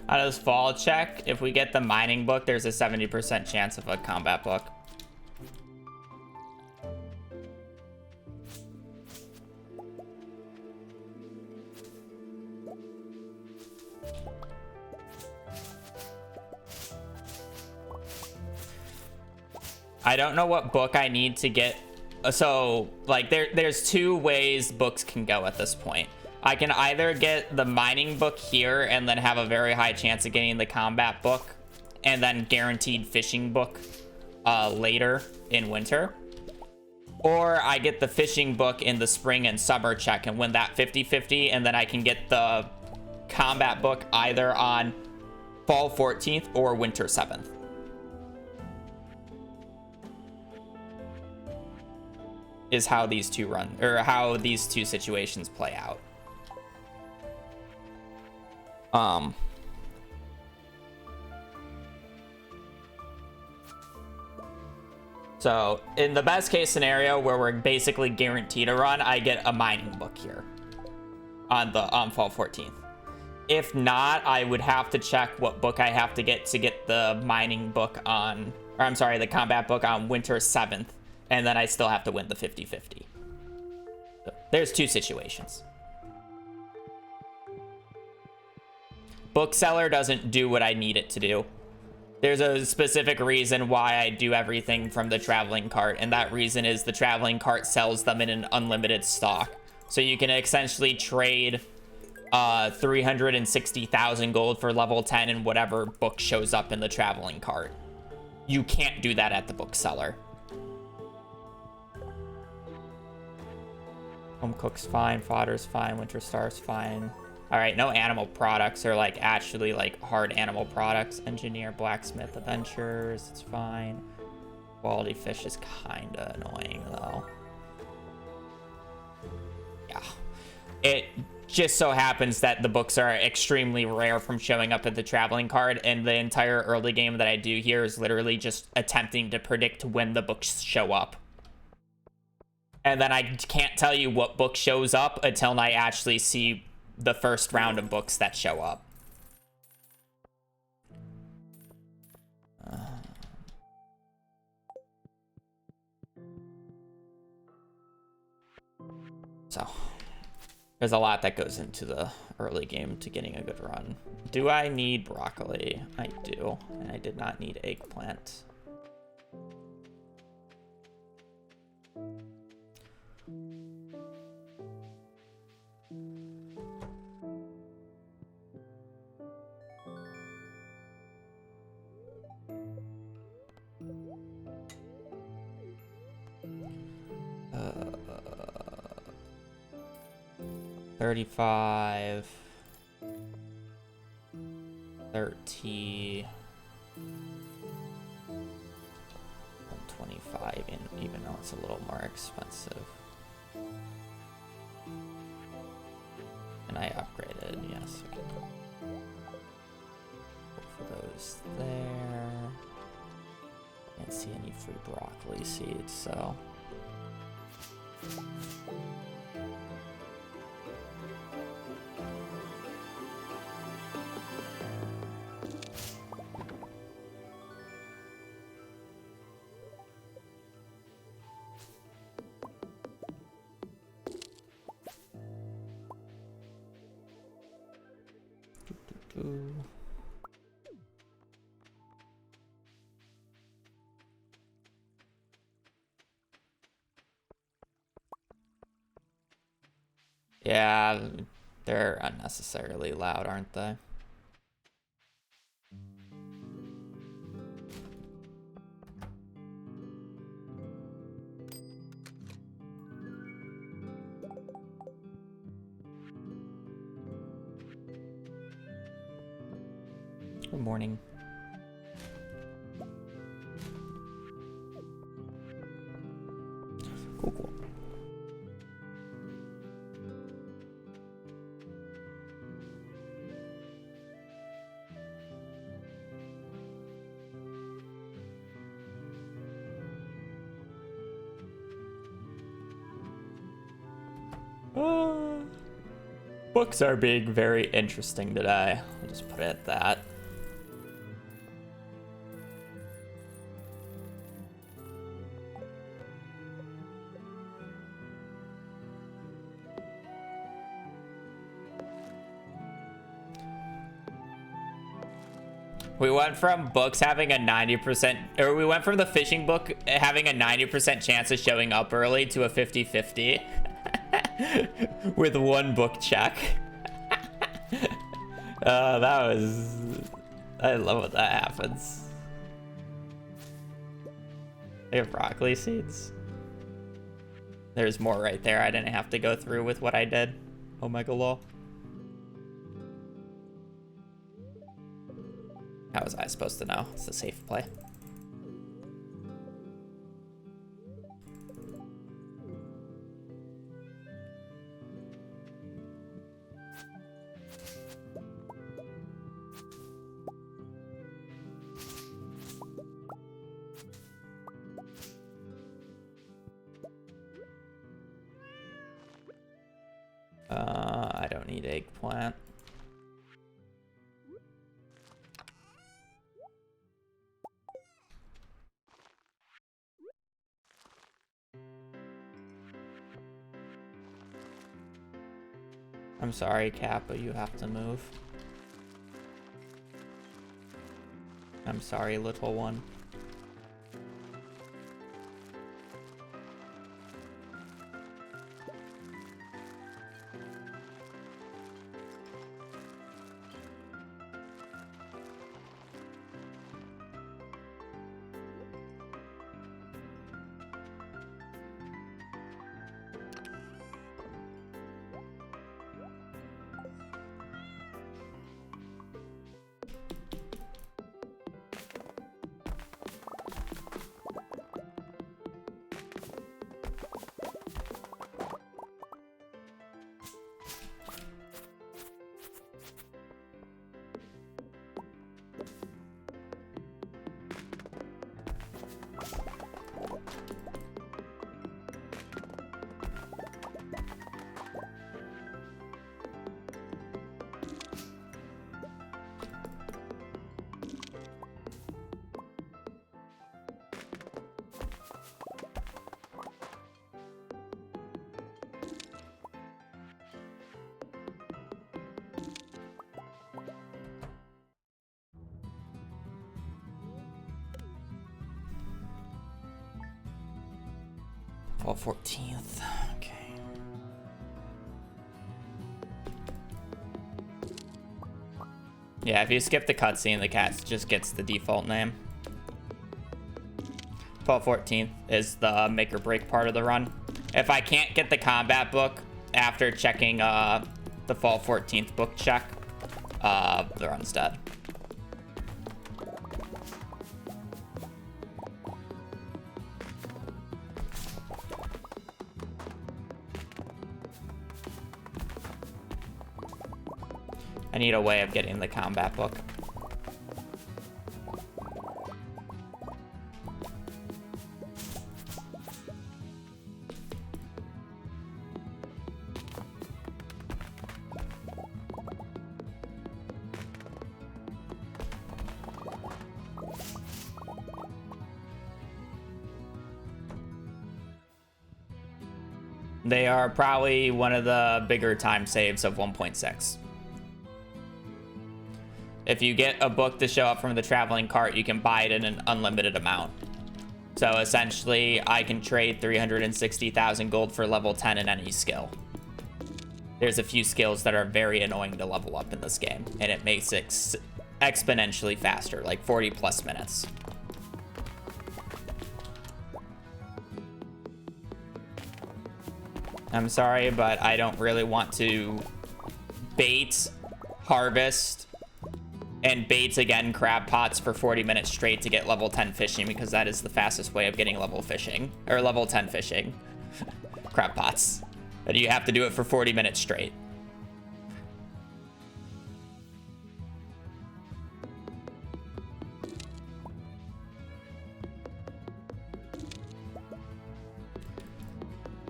How does fall check? If we get the mining book, there's a 70% chance of a combat book. I don't know what book I need to get. So, like, there's two ways books can go at this point. I can either get the mining book here and then have a very high chance of getting the combat book and then guaranteed fishing book later in winter. Or I get the fishing book in the spring and summer check and win that 50-50, and then I can get the combat book either on fall 14th or winter 7th. Is how these two run, or how these two situations play out. So in the best case scenario where we're basically guaranteed a run, I get a mining book here on fall 14th. If not, I would have to check what book I have to get the mining book on, or I'm sorry, the combat book on winter 7th, and then I still have to win the 50-50. So there's two situations. Bookseller doesn't do what I need it to do. There's a specific reason why I do everything from the traveling cart, and that reason is the traveling cart sells them in an unlimited stock. So you can essentially trade 360,000 gold for level 10 and whatever book shows up in the traveling cart. You can't do that at the bookseller. Home cook's fine, fodder's fine, winter star's fine. All right, no animal products or like actually like hard animal products. Engineer, blacksmith, adventures, it's fine. Quality fish is kind of annoying though. Yeah. It just so happens that the books are extremely rare from showing up at the traveling card, and the entire early game that I do here is literally just attempting to predict when the books show up. And then I can't tell you what book shows up until I actually see the first round of books that show up. So there's a lot that goes into the early game to getting a good run. Do I need broccoli? I do, and I did not need eggplant. Uh, 35, 30, 125, and even though it's a little more expensive. And I upgraded, yes. Okay, cool. Go for those there. Can't see any free broccoli seeds, so. Yeah, they're unnecessarily loud, aren't they? Good morning. Cool. Books are being very interesting today. I'll just put it at that. We went from books having a 90%, or we went from the fishing book having a 90% chance of showing up early to a 50-50 with one book check. That was, I love when that happens. They have broccoli seeds. There's more right there. I didn't have to go through with what I did. Omega lol. How was I supposed to know? It's a safe play. I don't need eggplant. I'm sorry, Kappa, you have to move. I'm sorry, little one. Fall 14th. Okay. Yeah, if you skip the cutscene, the cat just gets the default name. Fall 14th is the make or break part of the run. If I can't get the combat book after checking the Fall 14th book check, the run's dead. I need a way of getting the combat book. They are probably one of the bigger time saves of 1.6. If you get a book to show up from the traveling cart, you can buy it in an unlimited amount. So essentially, I can trade 360,000 gold for level 10 in any skill. There's a few skills that are very annoying to level up in this game, and it makes it exponentially faster, like 40 plus minutes. I'm sorry, but I don't really want to bait, harvest, and bait again crab pots for 40 minutes straight to get level 10 fishing, because that is the fastest way of getting level fishing, or level 10 fishing. Crab pots. But you have to do it for 40 minutes straight.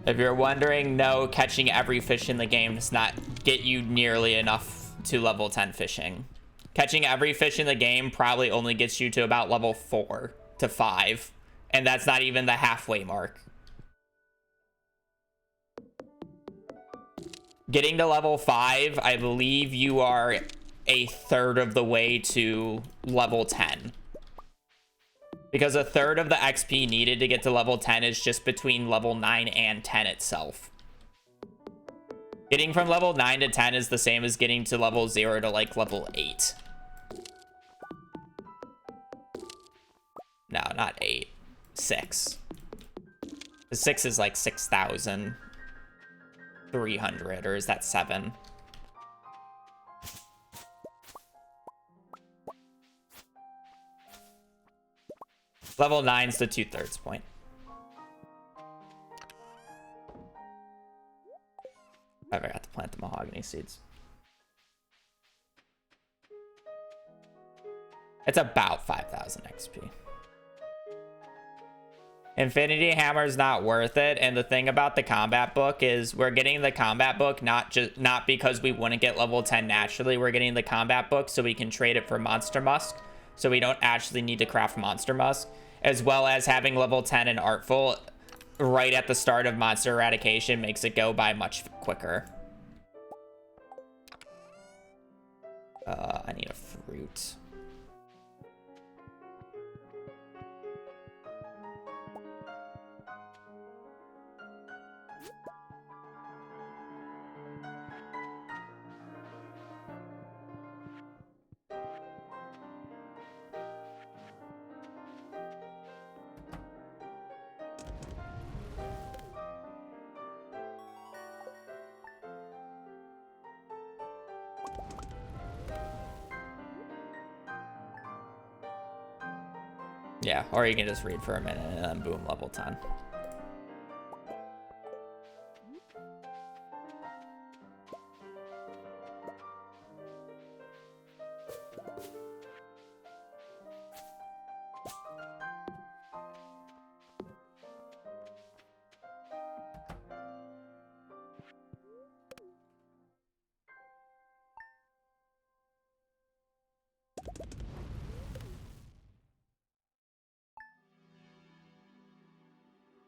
If you're wondering, no, catching every fish in the game does not get you nearly enough to level 10 fishing. Catching every fish in the game probably only gets you to about level 4 to 5. And that's not even the halfway mark. Getting to level 5, I believe you are a third of the way to level 10. Because a third of the XP needed to get to level 10 is just between level 9 and 10 itself. Getting from level 9 to 10 is the same as getting to level 0 to like level 8. No, not 8. 6. The 6 is like 6,300, or is that 7? Level 9's the 2/3 point. I forgot to plant the mahogany seeds. It's about 5,000 XP. Infinity Hammer is not worth it, and the thing about the combat book is we're getting the combat book not because we wouldn't get level 10 naturally. We're getting the combat book so we can trade it for Monster Musk, so we don't actually need to craft Monster Musk, as well as having level 10 and Artful right at the start of Monster Eradication makes it go by much quicker. I need a fruit. Yeah, or you can just read for a minute and then boom, level 10.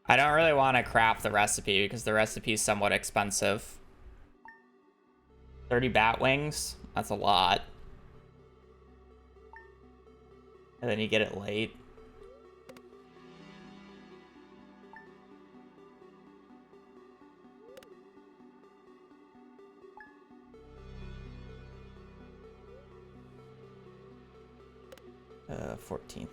I don't really want to craft the recipe because the recipe is somewhat expensive. 30 bat wings? That's a lot. And then you get it late. Uh, 14th.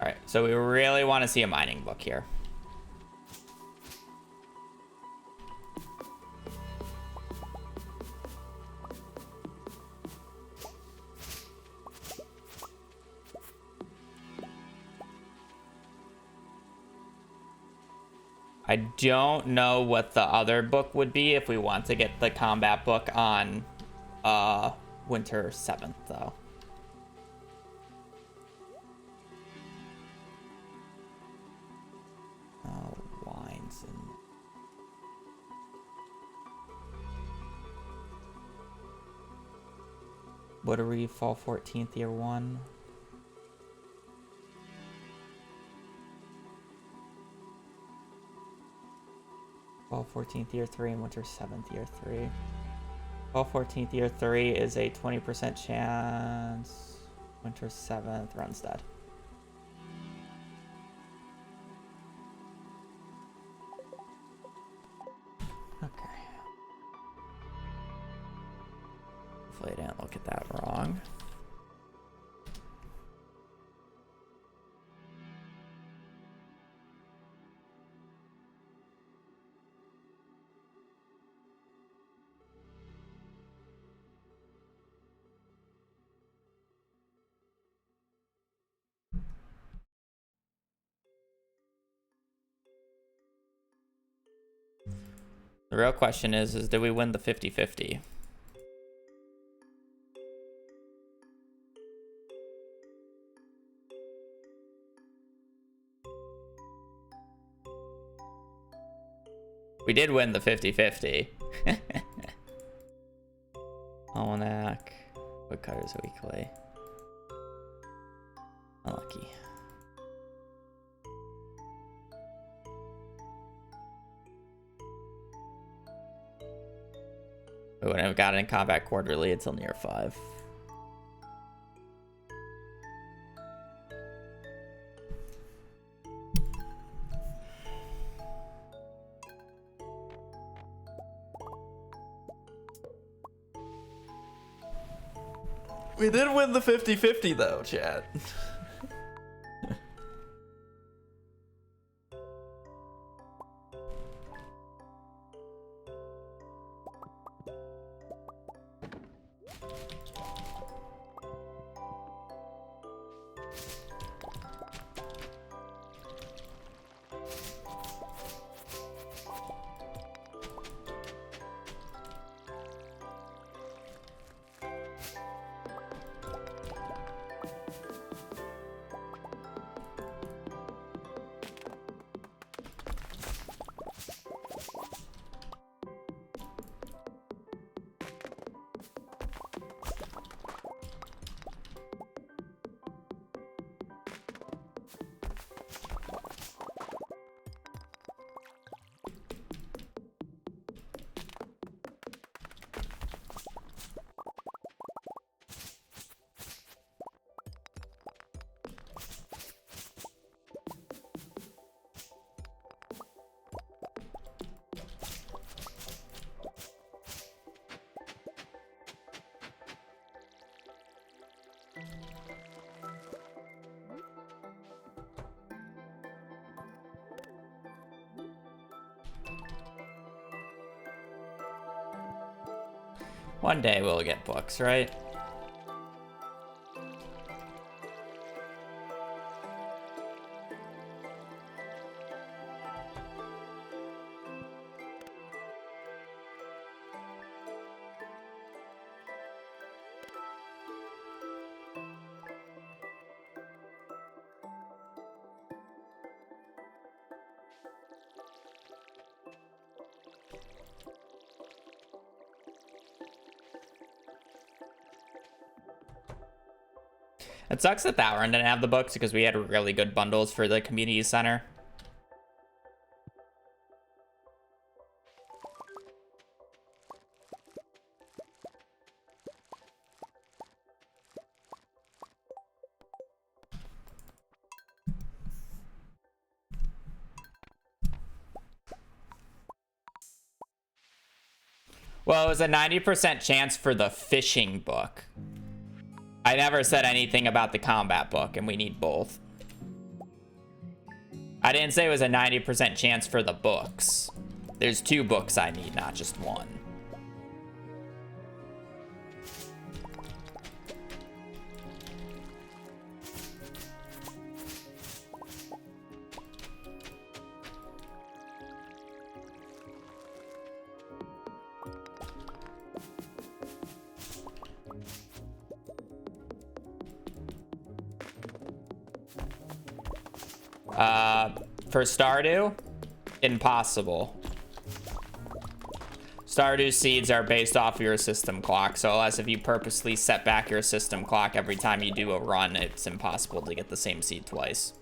All right, so we really want to see a mining book here. I don't know what the other book would be if we want to get the combat book on Winter 7th, though. Wines and... What are we? Fall 14th, year 1. Fall 14th, year 3, and winter 7th, year 3. Fall 14th, year 3 is a 20% chance. Winter 7th, runs dead. Okay. Hopefully I didn't look at that wrong. The real question is did we win the 50-50? We did win the 50-50. Almanac. Woodcutters Weekly. Unlucky. We wouldn't have gotten in combat quarterly until near 5. We did win the 50-50 though, chat. One day we'll get books, right? It sucks that that run didn't have the books because we had really good bundles for the community center. Well, it was a 90% chance for the fishing book. I never said anything about the combat book, and we need both. I didn't say it was a 90% chance for the books. There's 2 books I need, not just 1. For Stardew, impossible. Stardew seeds are based off of your system clock, so unless if you purposely set back your system clock every time you do a run, it's impossible to get the same seed twice.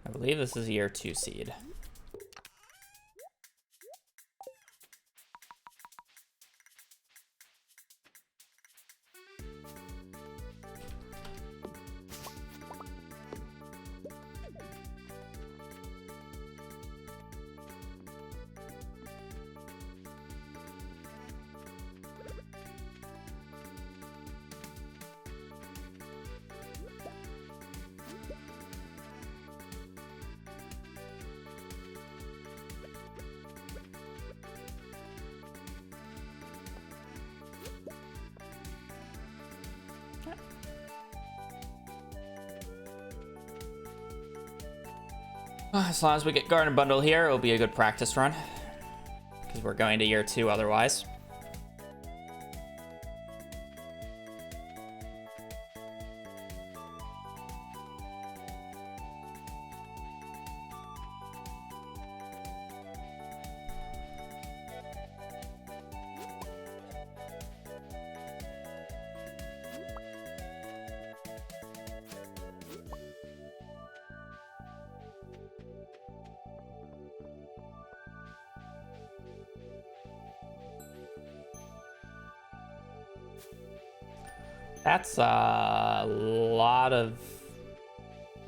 I believe this is a year 2 seed. As long as we get Garden Bundle here, it'll be a good practice run. Because we're going to year 2 otherwise. That's a lot of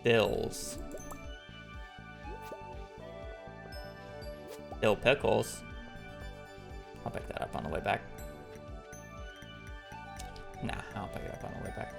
bills. Dill pickles. I'll pick that up on the way back. Nah, I'll pick it up on the way back.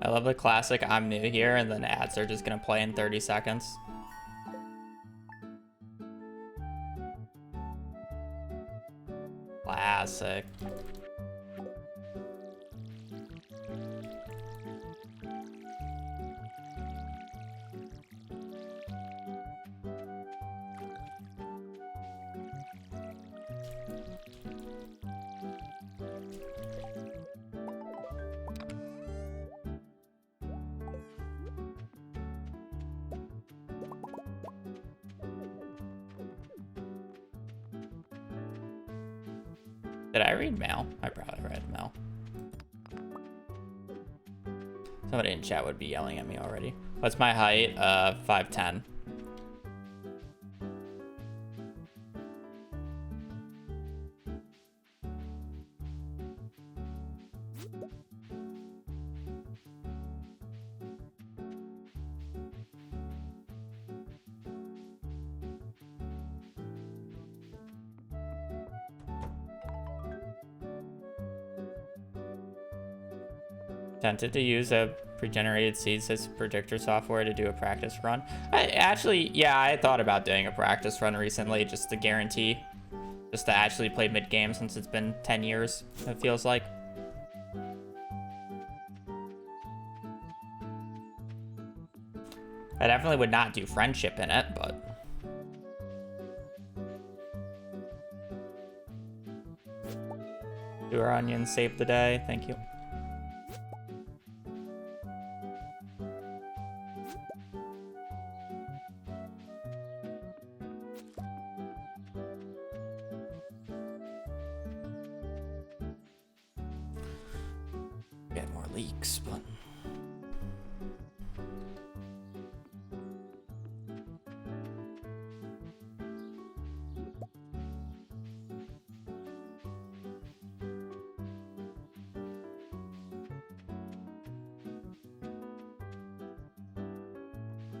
I love the classic I'm new here and then ads are just gonna play in 30 seconds. Classic. Did I read mail? I probably read mail. Somebody in chat would be yelling at me already. What's my height? 5'10". Tempted to use a pre-generated seeds as predictor software to do a practice run. Yeah, I thought about doing a practice run recently just to guarantee, just to actually play mid-game since it's been 10 years, it feels like. I definitely would not do friendship in it, but... Sewer onion saved the day, thank you. Get more leaks, but...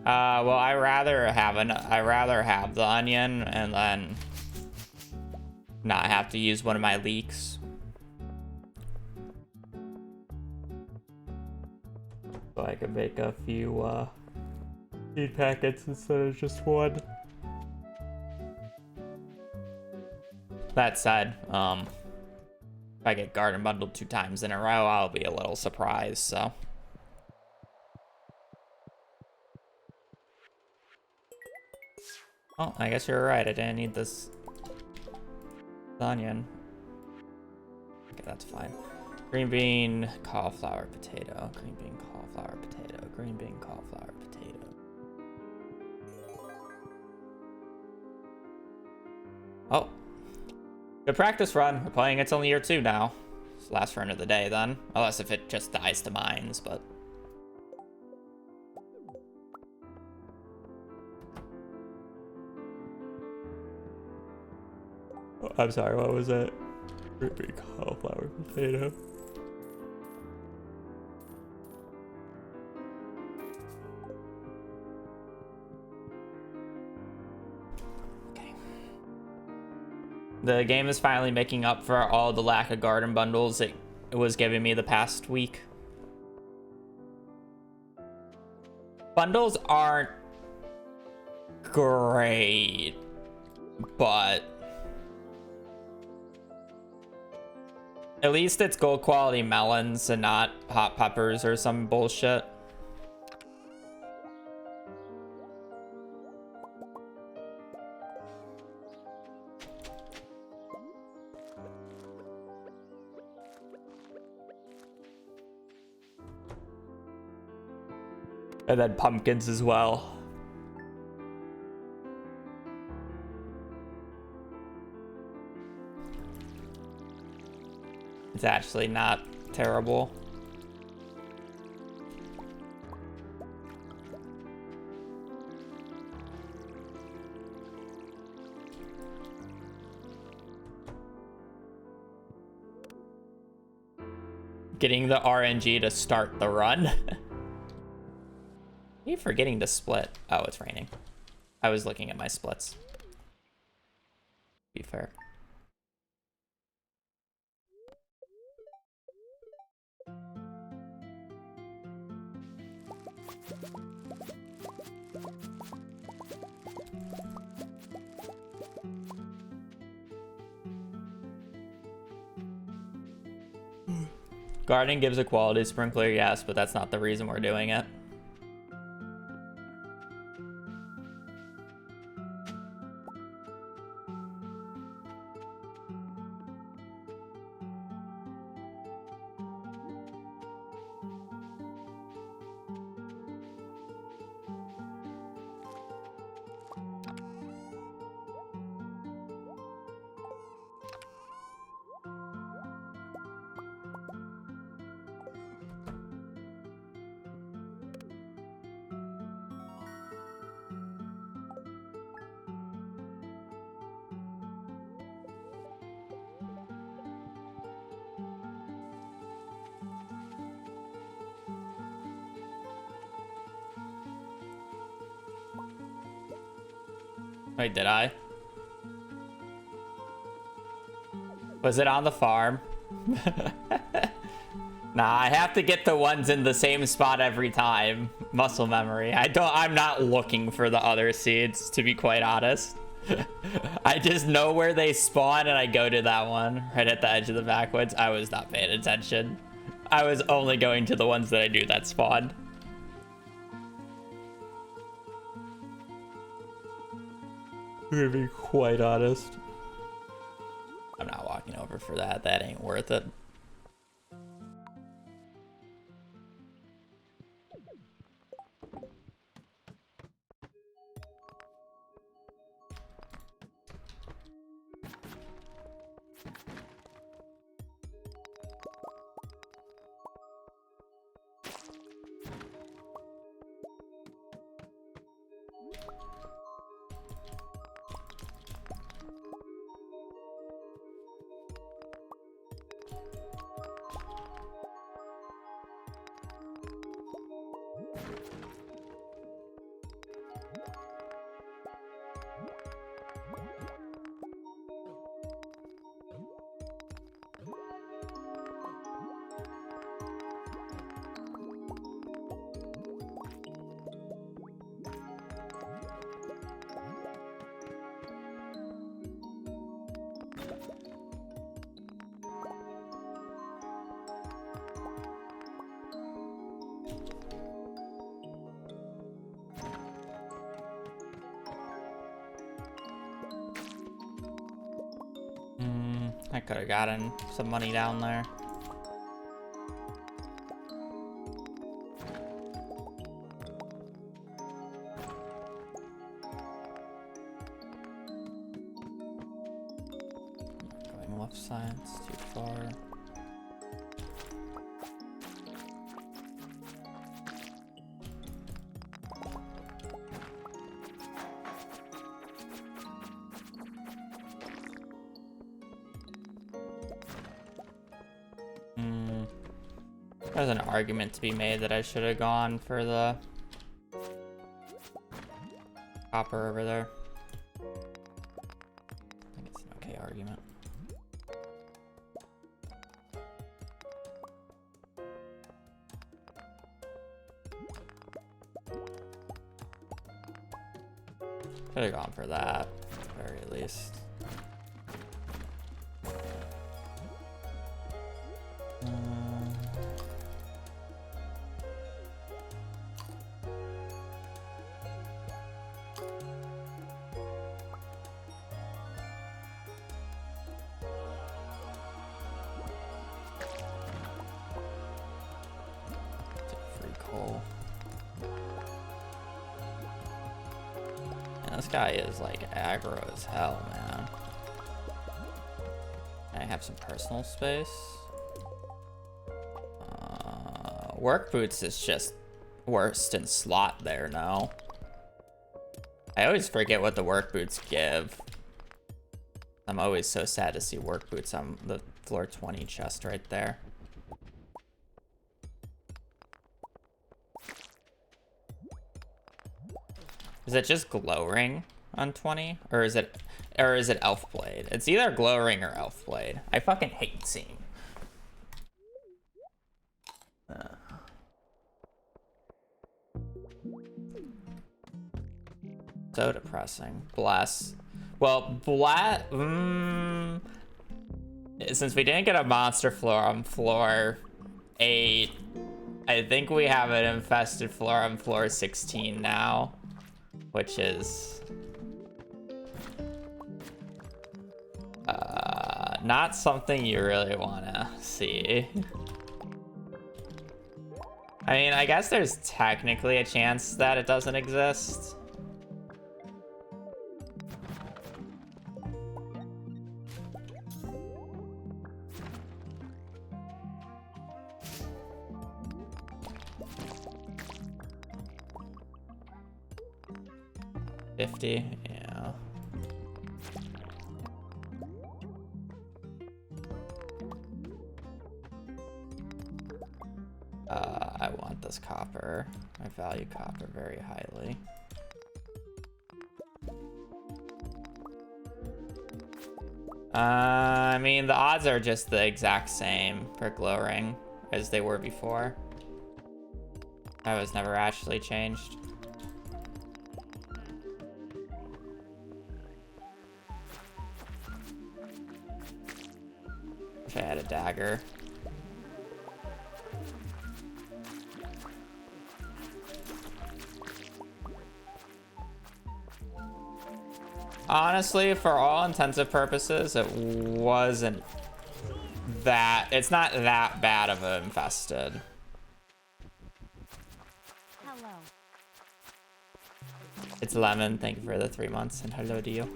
well, I rather have the onion and then not have to use one of my leeks. So I could make a few seed packets instead of just one. That said, if I get garden bundled 2 times in a row, I'll be a little surprised, so. Oh, I guess you're right. I didn't need this onion. Okay, that's fine. Green bean, cauliflower, potato. Green bean, cauliflower, potato. Green bean, cauliflower, potato. Oh. Good practice run. We're playing It's Only Year 2 now. It's the last run of the day then. Unless if it just dies to mines, but... I'm sorry, what was it? Green bean, cauliflower, potato. Okay. The game is finally making up for all the lack of garden bundles it was giving me the past week. Bundles aren't great, but at least it's gold quality melons and not hot peppers or some bullshit. And then pumpkins as well. It's actually not terrible. Getting the RNG to start the run. Are you forgetting to split? Oh, it's raining. I was looking at my splits. Be fair. Gardening gives a quality sprinkler, yes, but that's not the reason we're doing it. Wait, did I? Was it on the farm? Nah, I have to get the ones in the same spot every time. Muscle memory. I'm not looking for the other seeds, to be quite honest. I just know where they spawn and I go to that one right at the edge of the backwoods. I was not paying attention. I was only going to the ones that I knew that spawned. To be quite honest. I'm not walking over for that. That ain't worth it. I could have gotten some money down there. Going left side, it's too far. There's an argument to be made that I should have gone for the copper over there. I think it's an okay argument. Should have gone for that, at the very least. This guy is like aggro as hell, man. Can I have some personal space? Work boots is just worst in slot there now. I always forget what the work boots give. I'm always so sad to see work boots on the floor 20 chest right there. Is it just glow ring on 20? Or is it elf blade? It's either glow ring or elf blade. I fucking hate seeing. So depressing. Bless. Well, since we didn't get a monster floor on floor 8, I think we have an infested floor on floor 16 now, which is not something you really want to see. I mean, I guess there's technically a chance that it doesn't exist. Yeah. I want this copper. I value copper very highly. I mean, the odds are just the exact same for glow ring as they were before. That was never actually changed. Wish I had a dagger. Honestly, for all intensive purposes, it wasn't that... It's not that bad of an infested. Hello. It's Lemon. Thank you for the 3 months, and hello to you.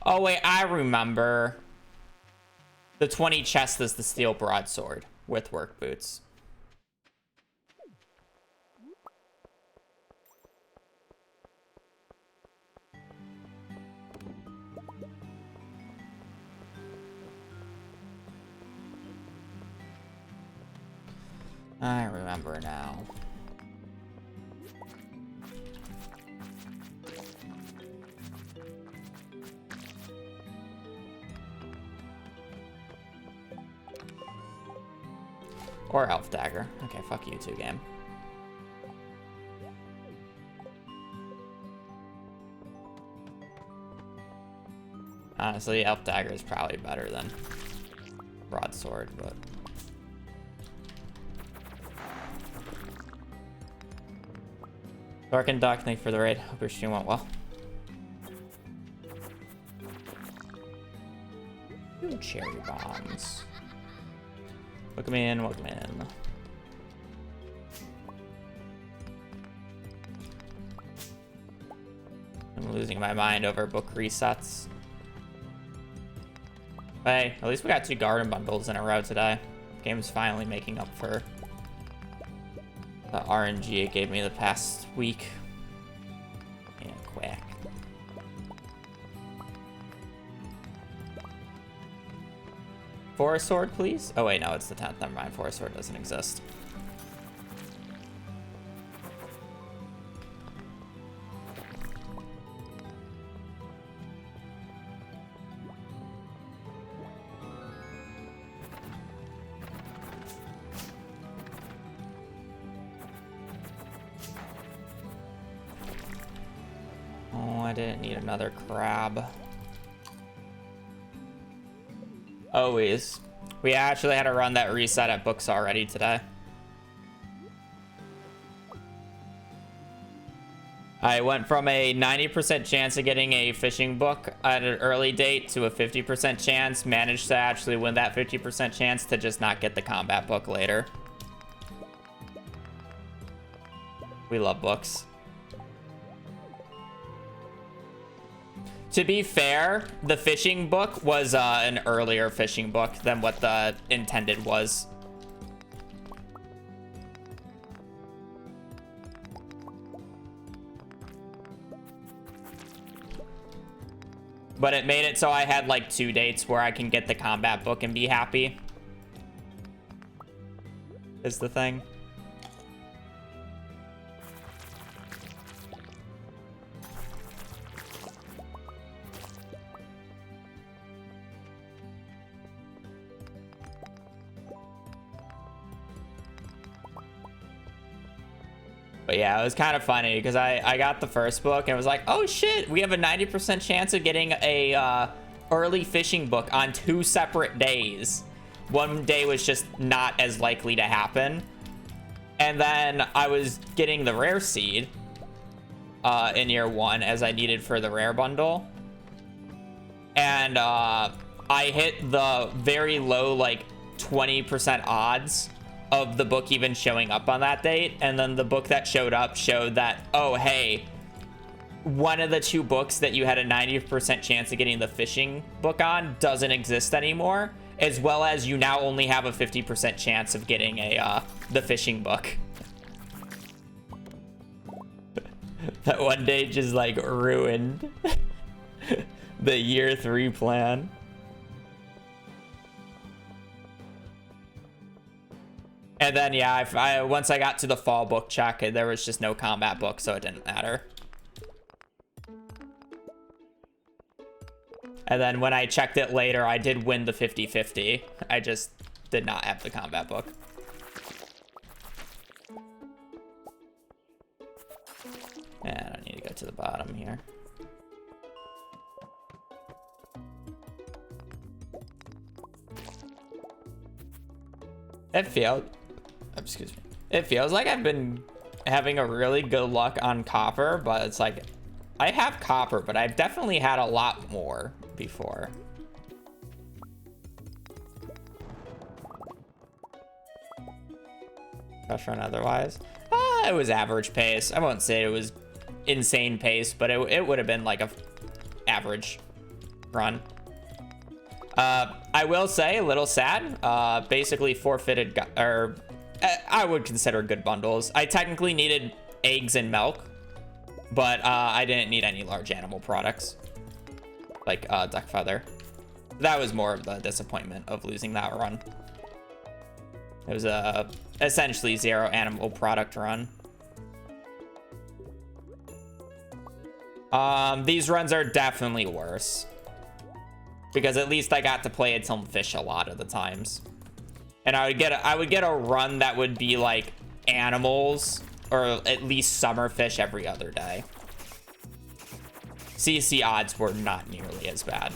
Oh wait, I remember. The 20 chest is the steel broadsword with work boots. I remember now. Or elf dagger. Okay, fuck you too, game. Honestly, elf dagger is probably better than broadsword, but... Dark and Duck, thank you for the raid. Hope your stream went well. Ooh, cherry bombs. Welcome in, welcome in. I'm losing my mind over book resets. Hey, at least we got 2 garden bundles in a row today. Game's finally making up for the RNG it gave me the past week. And quack. Forest Sword, please. Oh wait, no, it's the 10th. Never mind. Forest Sword doesn't exist. Oh, I didn't need another crab. Always. We actually had to run that reset at books already today. I went from a 90% chance of getting a fishing book at an early date to a 50% chance, managed to actually win that 50% chance to just not get the combat book later. We love books. To be fair, the fishing book was an earlier fishing book than what the intended was. But it made it so I had like 2 dates where I can get the combat book and be happy. Is the thing. But yeah, it was kind of funny because I got the first book and it was like, oh shit, we have a 90% chance of getting a early fishing book on 2 separate days. One day was just not as likely to happen. And then I was getting the rare seed in year 1 as I needed for the rare bundle. And I hit the very low, like 20% odds of the book even showing up on that date, and then the book that showed up showed that, oh hey, one of the 2 books that you had a 90% chance of getting the fishing book on doesn't exist anymore, as well as you now only have a 50% chance of getting a the fishing book. That one day just like ruined the year 3 plan. And then, yeah, once I got to the fall book check, there was just no combat book, so it didn't matter. And then when I checked it later, I did win the 50-50. I just did not have the combat book. And I don't need to go to the bottom here. It failed. Excuse me. It feels like I've been having a really good luck on copper, but it's like I have copper, but I've definitely had a lot more before. Pressure run otherwise. It was average pace. I won't say it was insane pace, but it would have been like a average run. I will say a little sad. Basically forfeited, or I would consider good bundles. I technically needed eggs and milk, but I didn't need any large animal products like duck feather. That was more of the disappointment of losing that run. It was a essentially 0 animal product run. These runs are definitely worse because at least I got to play it some fish a lot of the times. And I would get a run that would be like animals or at least summer fish every other day. CC odds were not nearly as bad.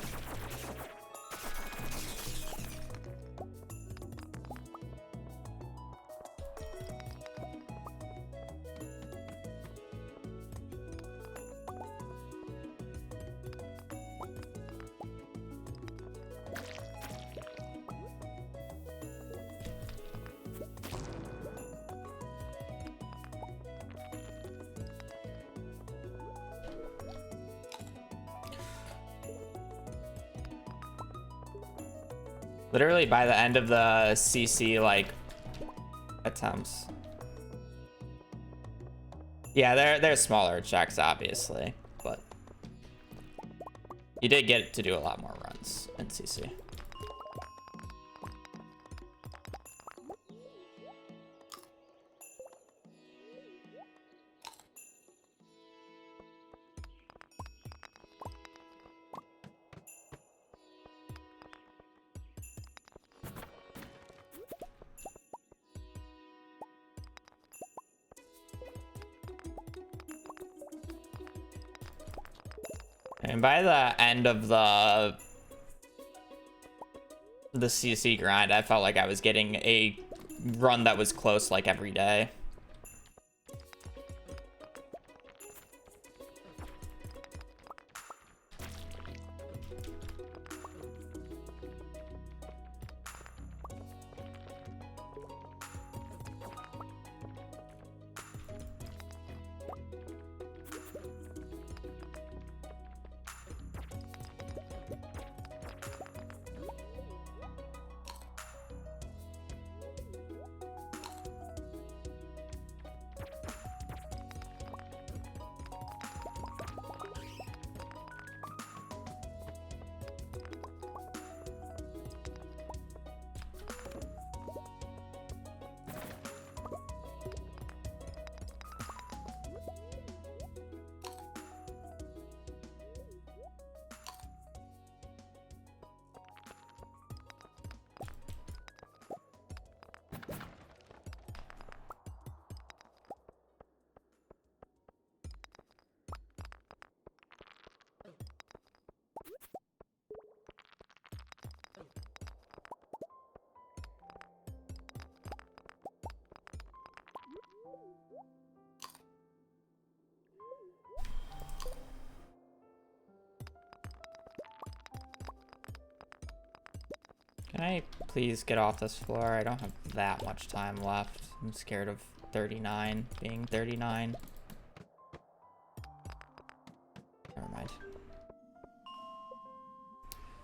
Literally by the end of the CC like attempts. Yeah, they're smaller checks obviously, but you did get to do a lot more runs in CC. And by the end of the CC grind, I felt like I was getting a run that was close like every day. Can I please get off this floor? I don't have that much time left. I'm scared of 39 being 39. Never mind.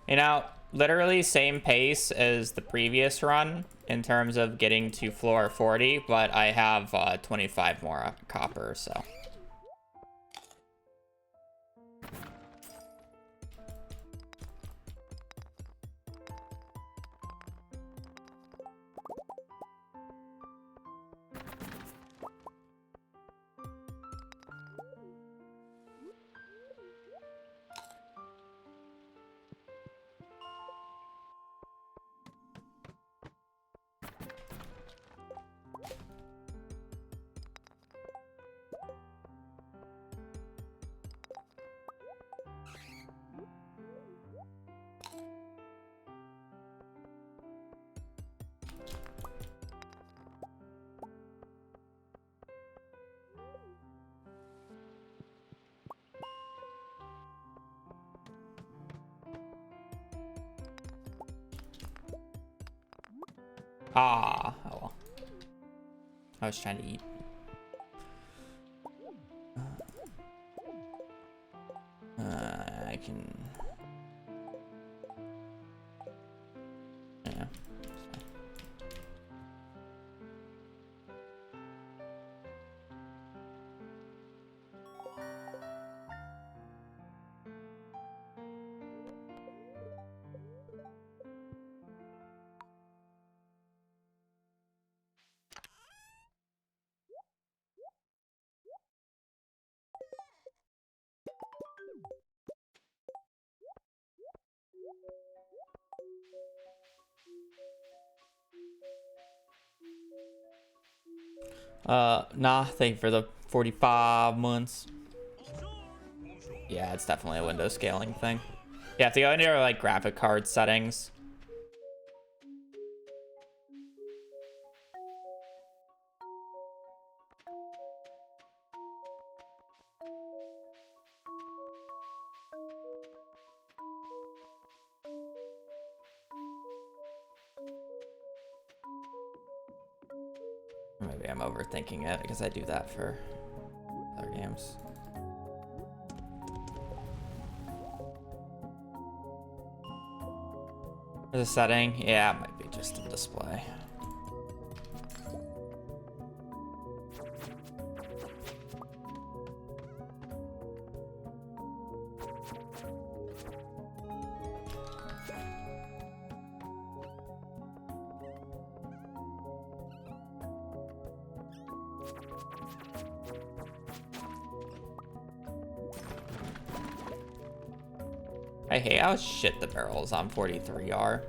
You know, literally same pace as the previous run in terms of getting to floor 40, but I have 25 more copper, so. Ah, oh well. I was trying to eat. I can. Yeah. Nah, thank you for the 45 months. Yeah, it's definitely a window scaling thing. You have to go into your like graphic card settings. Maybe I'm overthinking it because I do that for other games. There's a setting. Yeah, it might be just a display. I hate how shit the barrels on 43 are.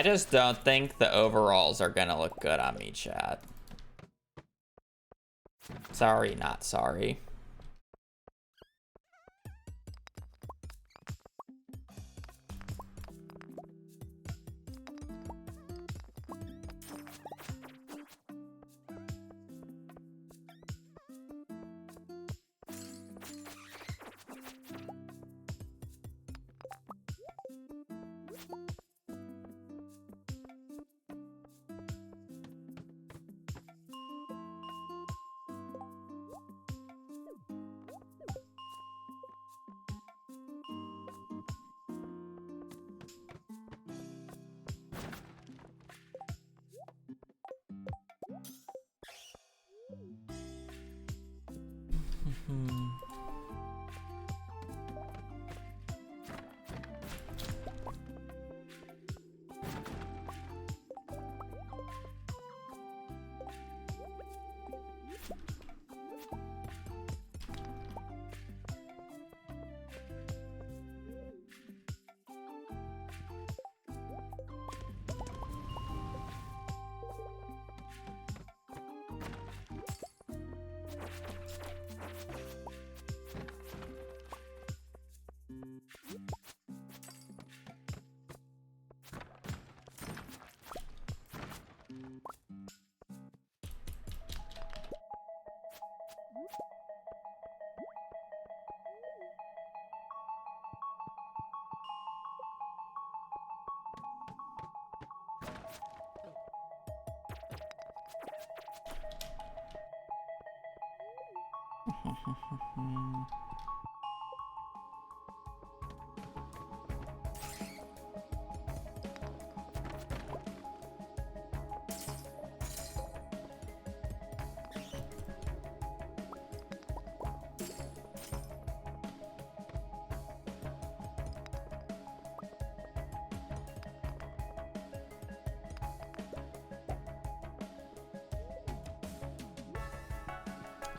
I just don't think the overalls are gonna look good on me, chat. Sorry, not sorry.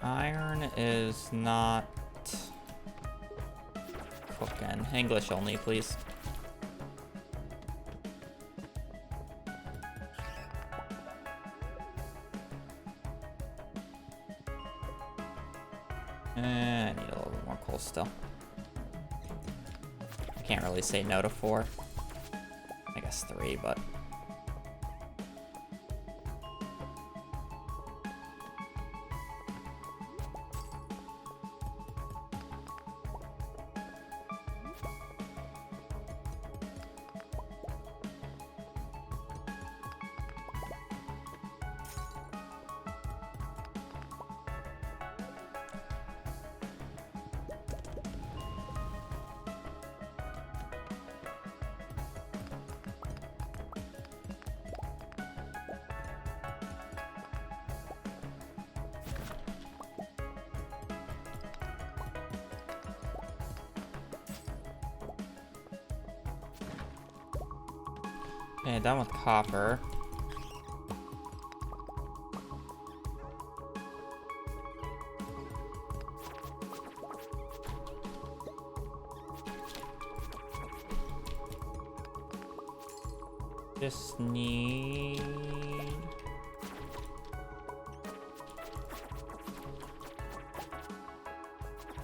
Iron is not cooking. English only, please. I need a little bit more coal still. I can't really say no to 4. I guess 3, but... Okay, done with copper. Just need...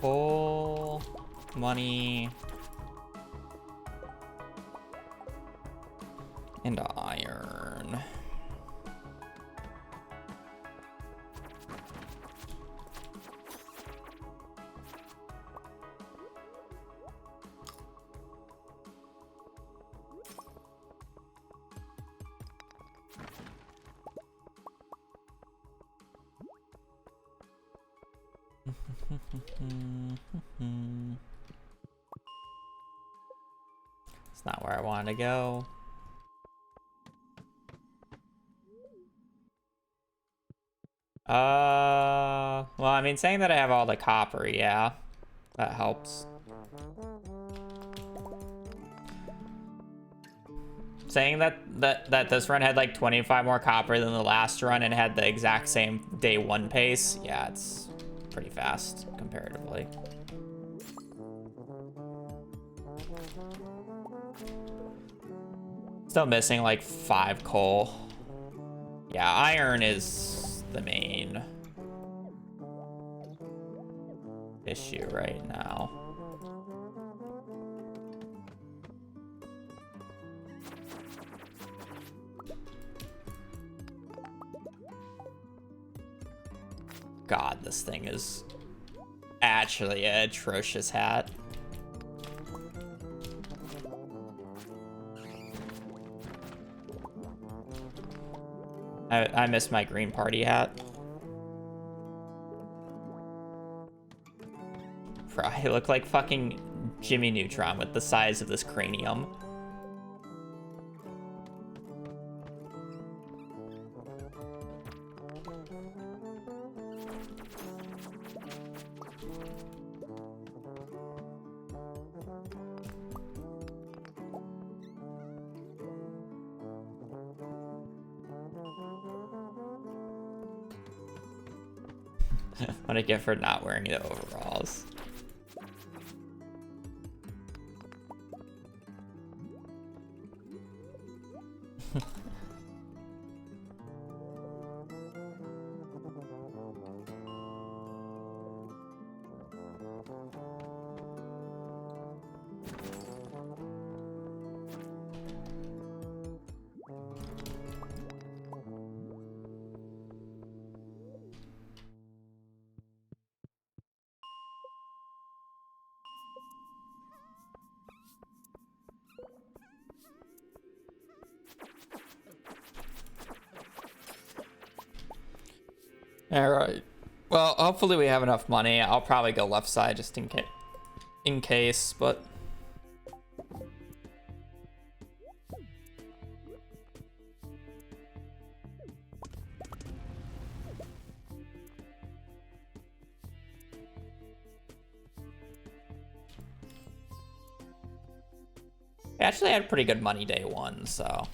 coal, money, and iron. It's not where I wanted to go. Well, I mean, saying that I have all the copper, yeah, that helps. Saying that this run had like 25 more copper than the last run and had the exact same day 1 pace, yeah, it's pretty fast comparatively. Still missing like 5 coal. Yeah, iron is the main issue right now. God, this thing is actually an atrocious hat. I miss my green party hat. Bro, I look like fucking Jimmy Neutron with the size of this cranium. What I get for not wearing the overalls. All right. Well, hopefully we have enough money. I'll probably go left side just in case, but I actually had pretty good money day one, so.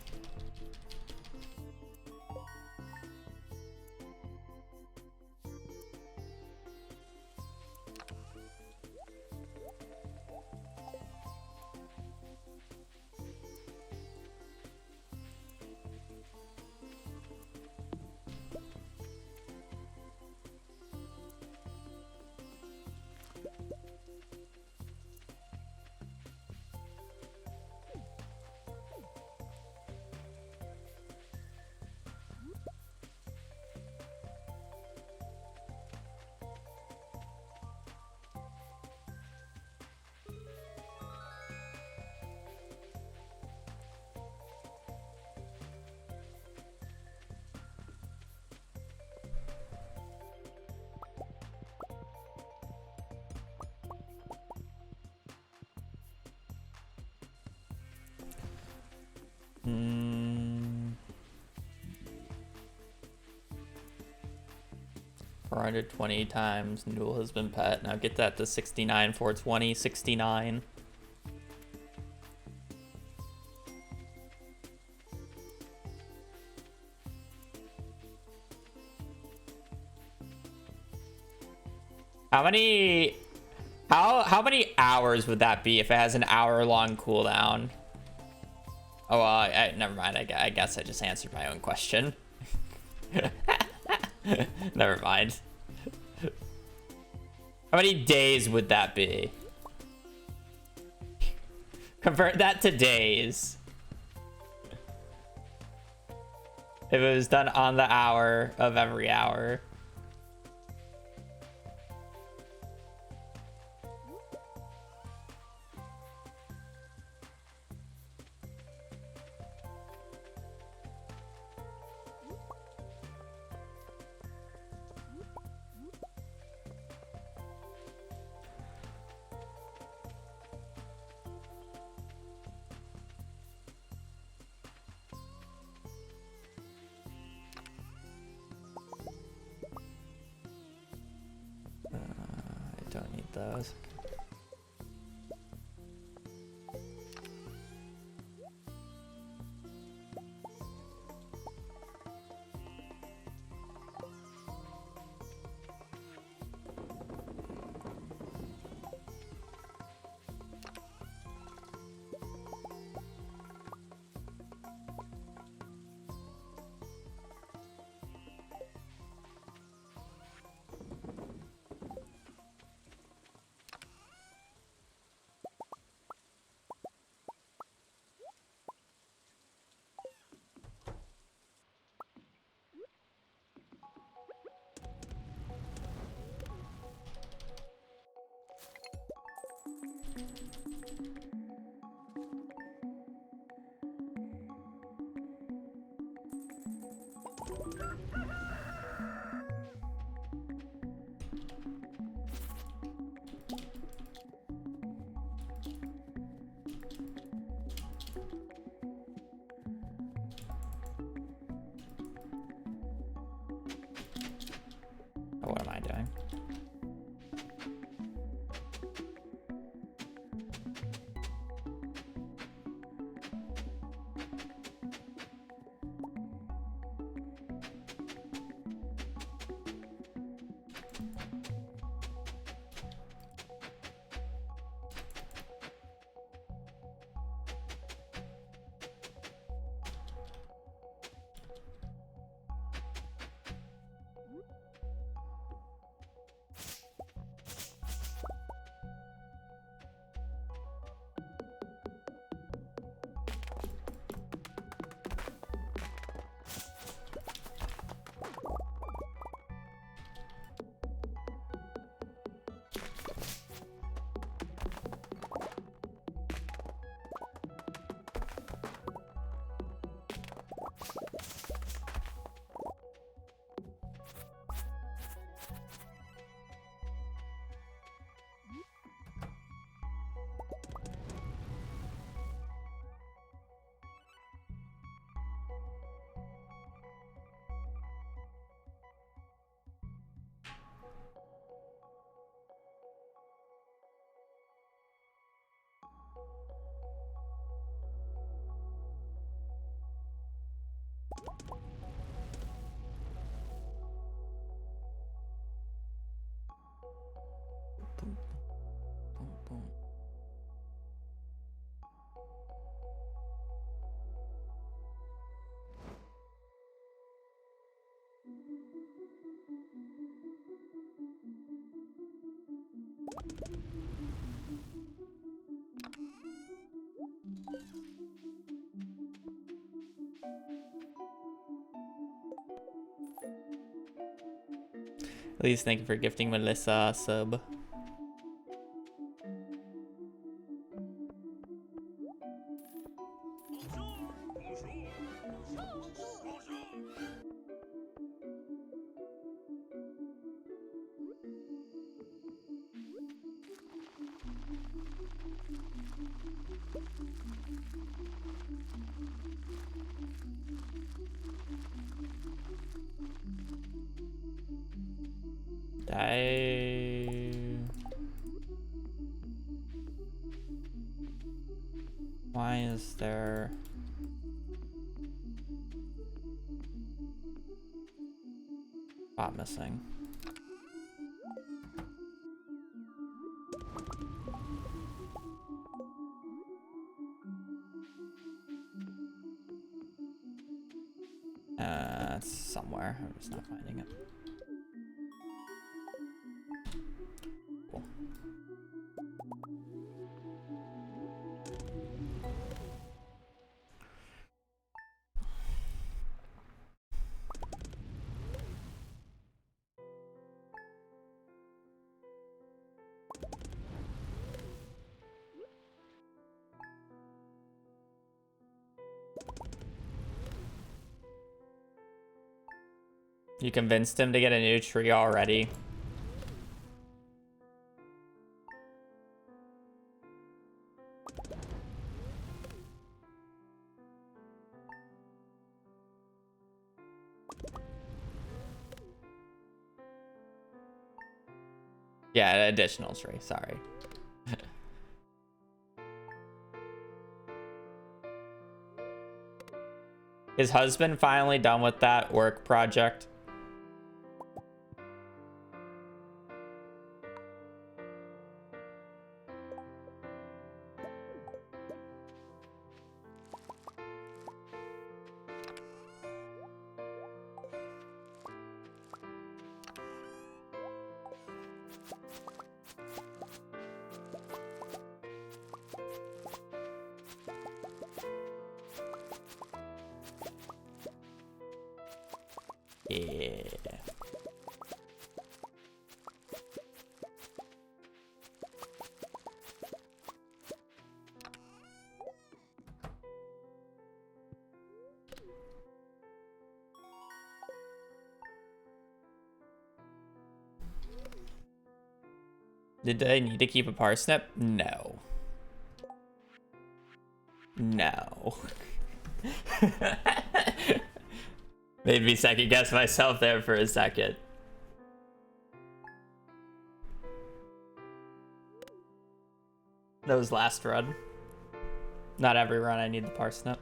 Hmm. 420 times Newell has been pet. Now get that to 69, 420, 69. How many hours would that be if it has an hour-long cooldown? Oh, well, never mind. I guess I just answered my own question. Never mind. How many days would that be? Convert that to days. If it was done on the hour of every hour. Don't need those. Please, thank you for gifting Melissa a sub. Why is there spot missing? It's somewhere. I'm just not finding it. Cool. You convinced him to get a new tree already? Yeah, an additional tree, sorry. Is husband finally done with that work project? Yeah. Did I need to keep a parsnip? No. No. Made me second guess myself there for a second. That was last run. Not every run I need the parsnip.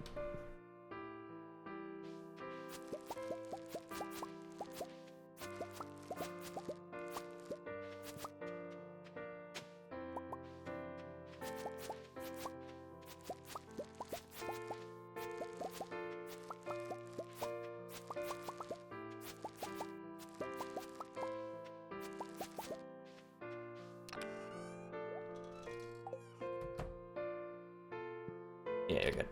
Yeah, you're good.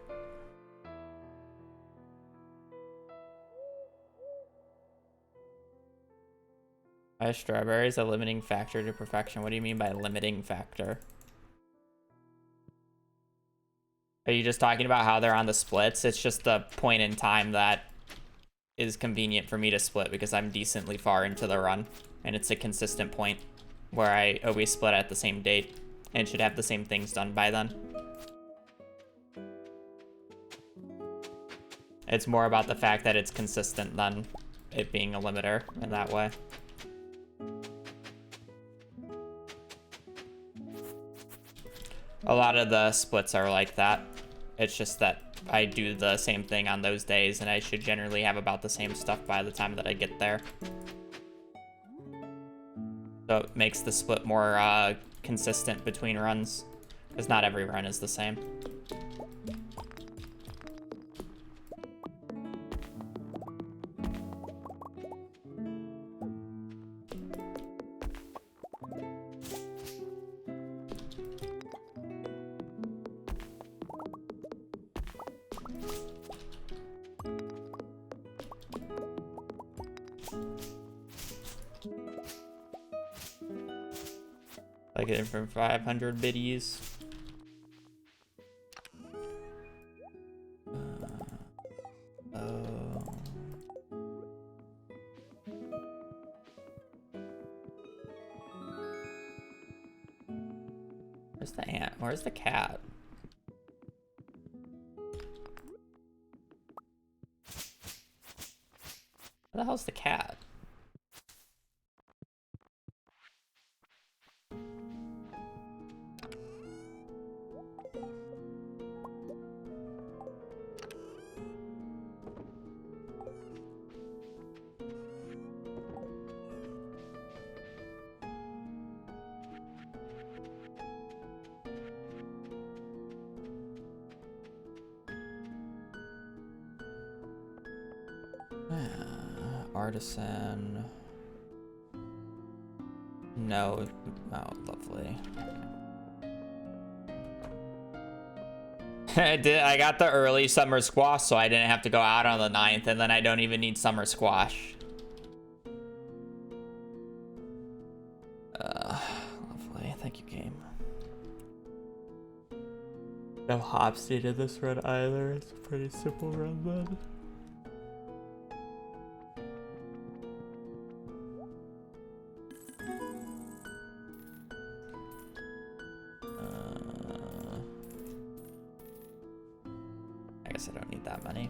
Are strawberries a limiting factor to perfection? What do you mean by limiting factor? Are you just talking about how they're on the splits? It's just the point in time that is convenient for me to split because I'm decently far into the run. And it's a consistent point where I always split at the same date and should have the same things done by then. It's more about the fact that it's consistent than it being a limiter in that way. A lot of the splits are like that. It's just that I do the same thing on those days and I should generally have about the same stuff by the time that I get there. So it makes the split more consistent between runs, because not every run is the same. Like it for 500 biddies. Oh. Where's the ant? Where's the cat? Where the hell's the cat? Artisan. No. Oh, lovely. I got the early summer squash, so I didn't have to go out on the 9th, and then I don't even need summer squash. Lovely. Thank you, game. No hops needed this run either. It's a pretty simple run then. I guess I don't need that many.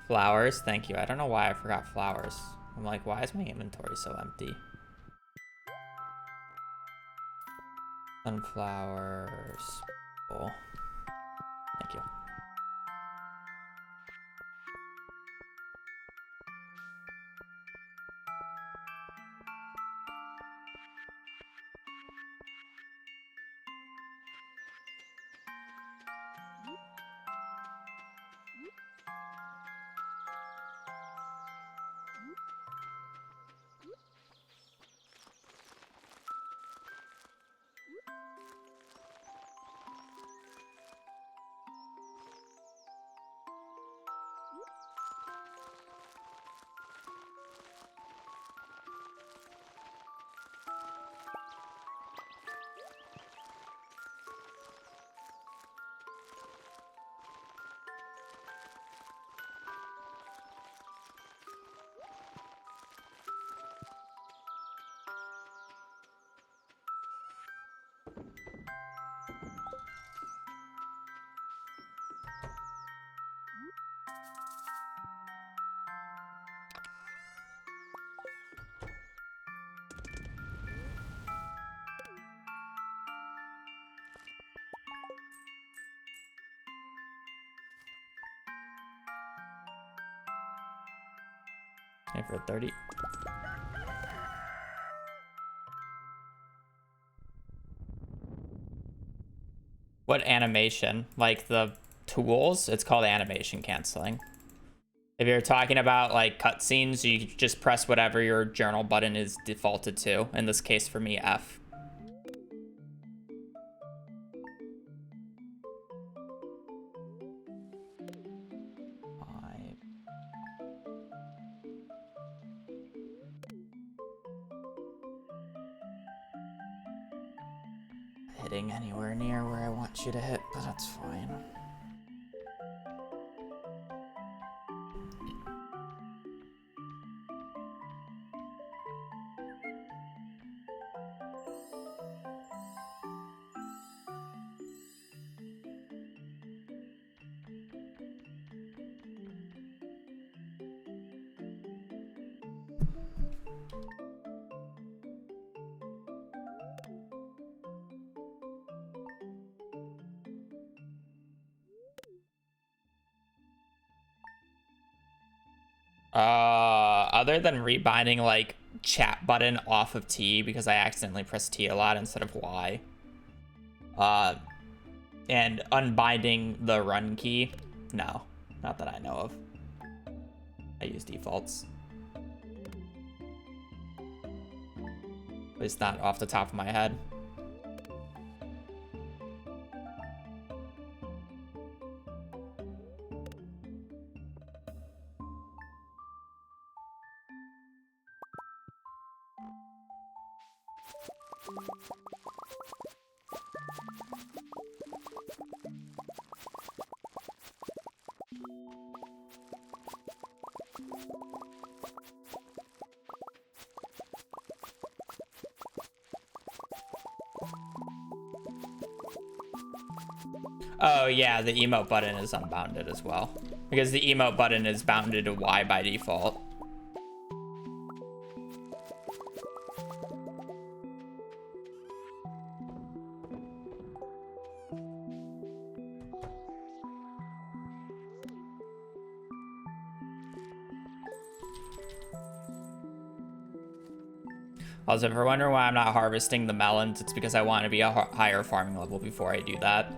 Flowers, thank you. I don't know why I forgot flowers. I'm like, why is my inventory so empty? Sunflowers. Cool. Thank you. And for 30. What animation? Like the tools? It's called animation canceling. If you're talking about like cutscenes, you just press whatever your journal button is defaulted to. In this case, for me, F. Hitting anywhere near where I want you to hit, but that's fine. Other than rebinding like chat button off of T because I accidentally pressed T a lot instead of Y. And unbinding the run key. No, not that I know of. I use defaults. At least not off the top of my head. Oh yeah, the emote button is unbounded as well. Because the emote button is bounded to Y by default. Also, if you're wondering why I'm not harvesting the melons, it's because I want to be a higher farming level before I do that.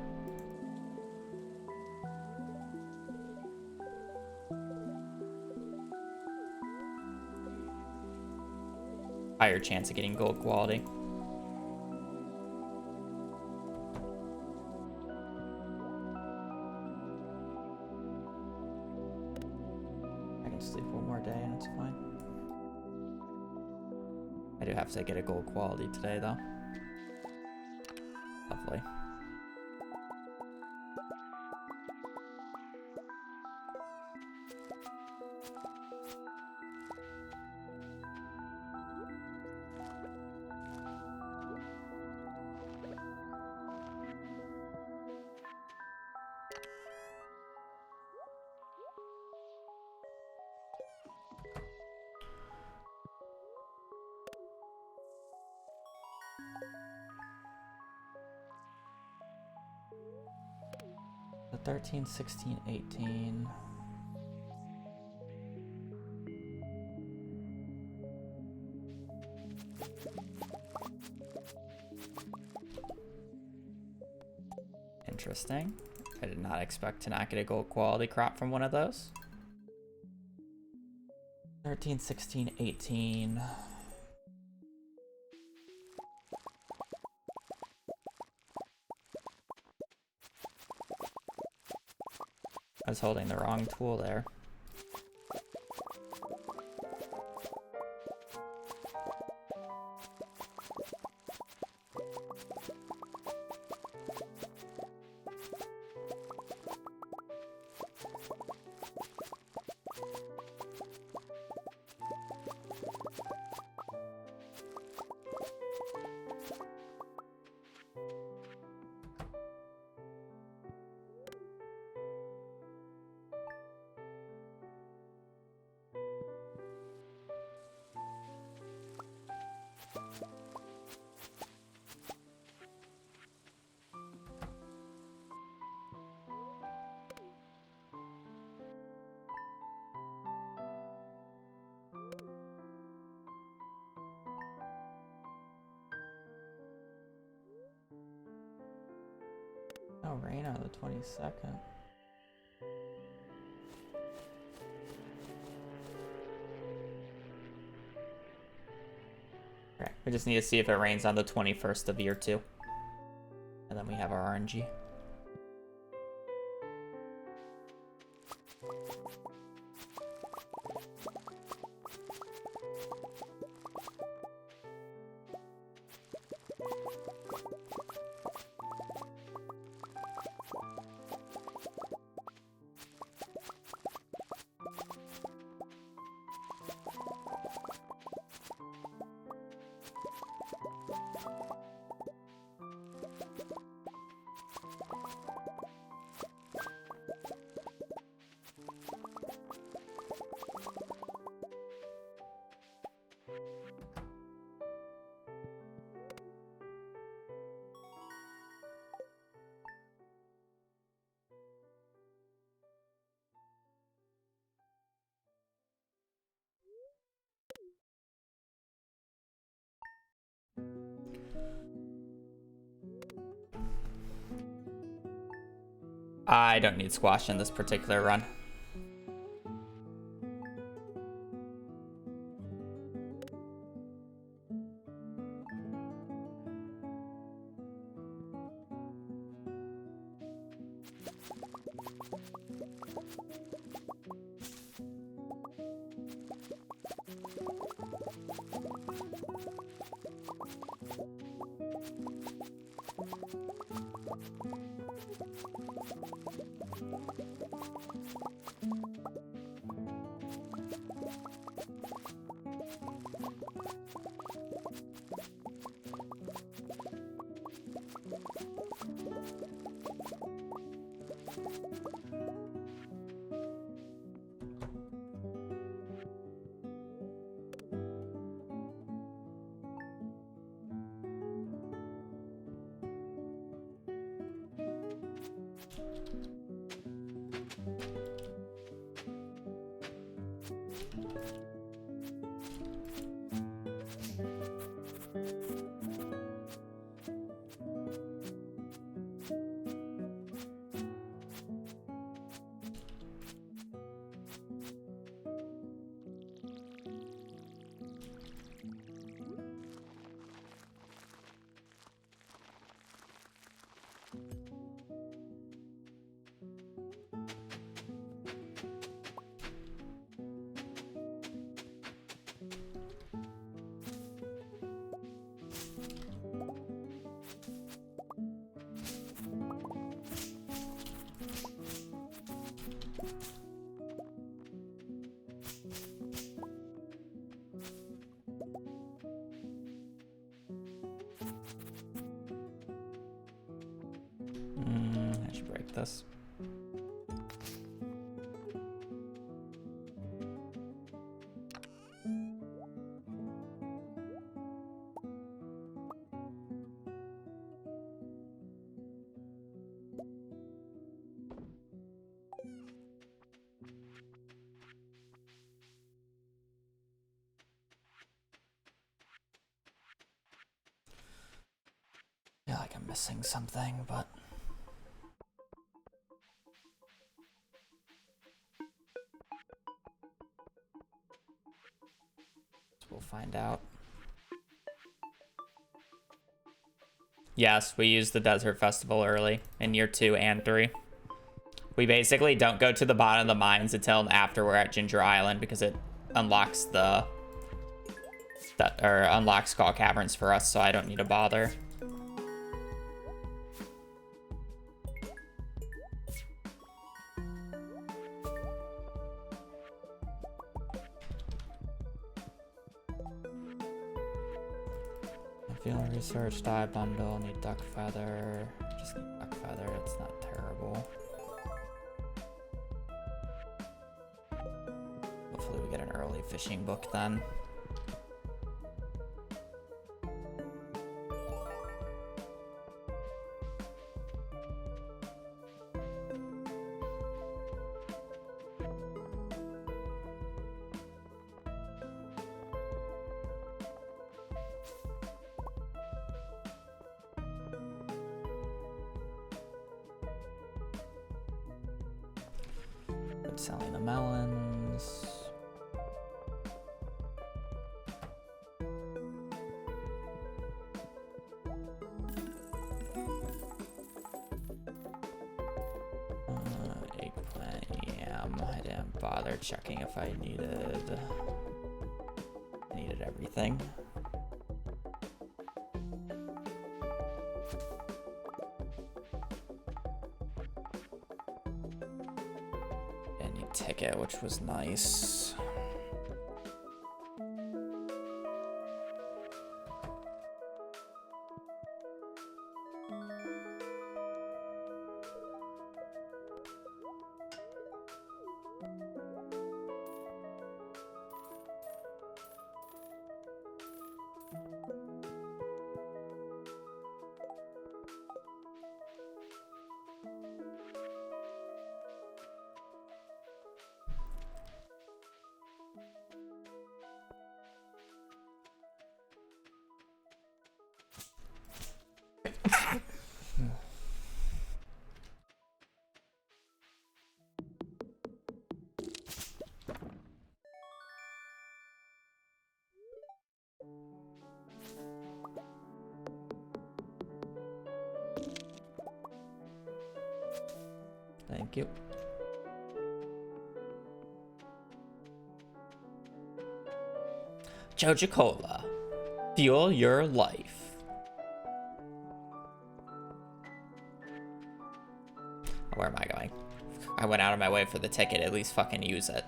Higher chance of getting gold quality. I can sleep one more day and it's fine. I do have to get a gold quality today though. Lovely. The 13, 16, 18. Interesting. I did not expect to not get a gold quality crop from one of those. 13, 16, 18. I was holding the wrong tool there. No rain on the 22nd. Okay, we just need to see if it rains on the 21st of year 2. And then we have our RNG. I don't need squash in this particular run. I should break this. I feel like I'm missing something, but we'll find out. Yes, we used the Desert Festival early in year 2 and 3. We basically don't go to the bottom of the mines until after we're at Ginger Island because it unlocks unlocks Skull Caverns for us, so I don't need to bother. Feeling research, dye bundle, need duck feather. Just need duck feather, it's not terrible. Hopefully we get an early fishing book then. Selling the melons. Eggplant, yam. I didn't bother checking if I needed everything. Ticket, which was nice. Thank you. Joja Cola. Fuel your life. Where am I going? I went out of my way for the ticket. At least fucking use it.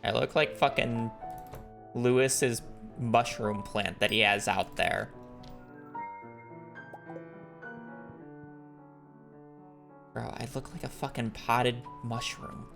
I look like fucking Lewis's mushroom plant that he has out there. Bro, I look like a fucking potted mushroom.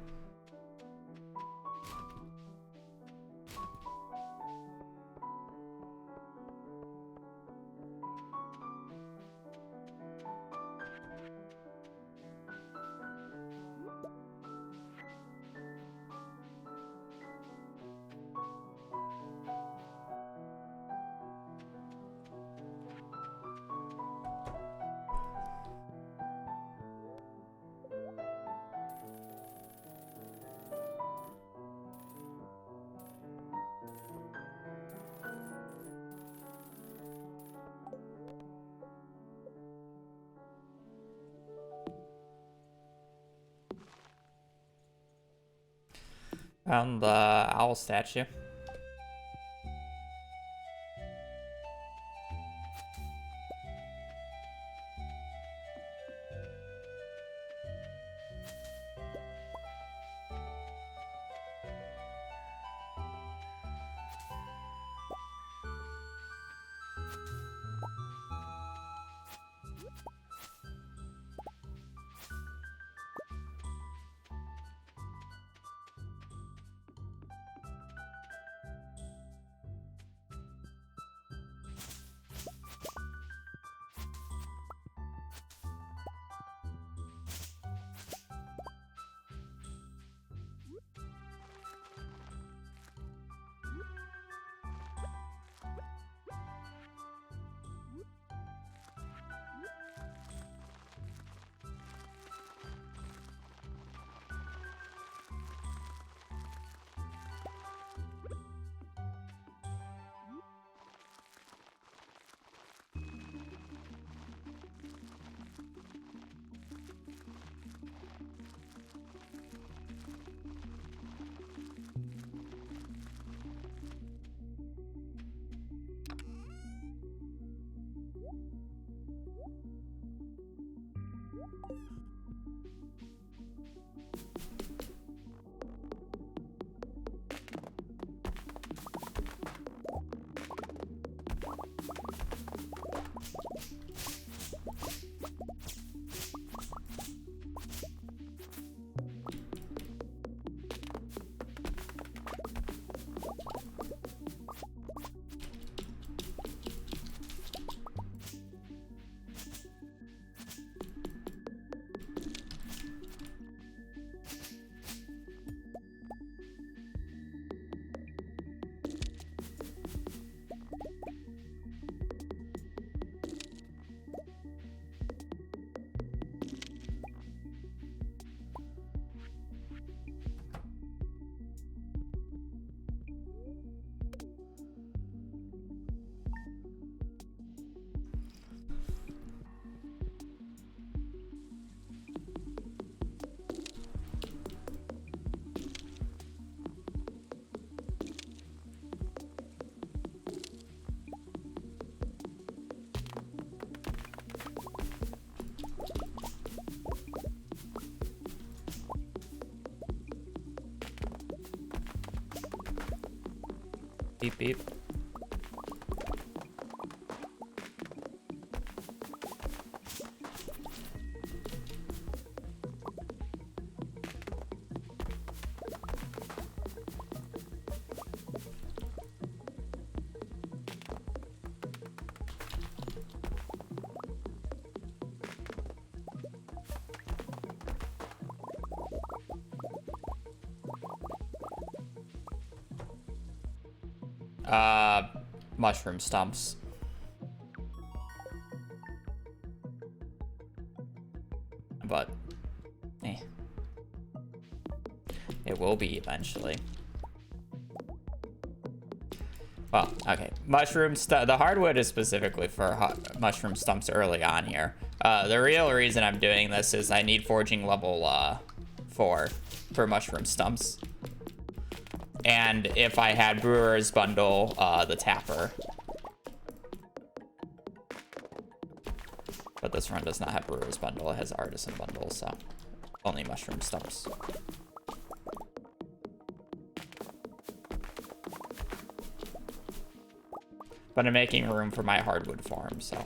Found the owl statue. Beep beep. Mushroom stumps. But, it will be eventually. Well, okay. The hardwood is specifically for mushroom stumps early on here. The real reason I'm doing this is I need forging level 4 for mushroom stumps. And if I had brewer's bundle, the tapper. But this run does not have brewer's bundle, it has artisan bundle, so only mushroom stumps. But I'm making room for my hardwood farm, so.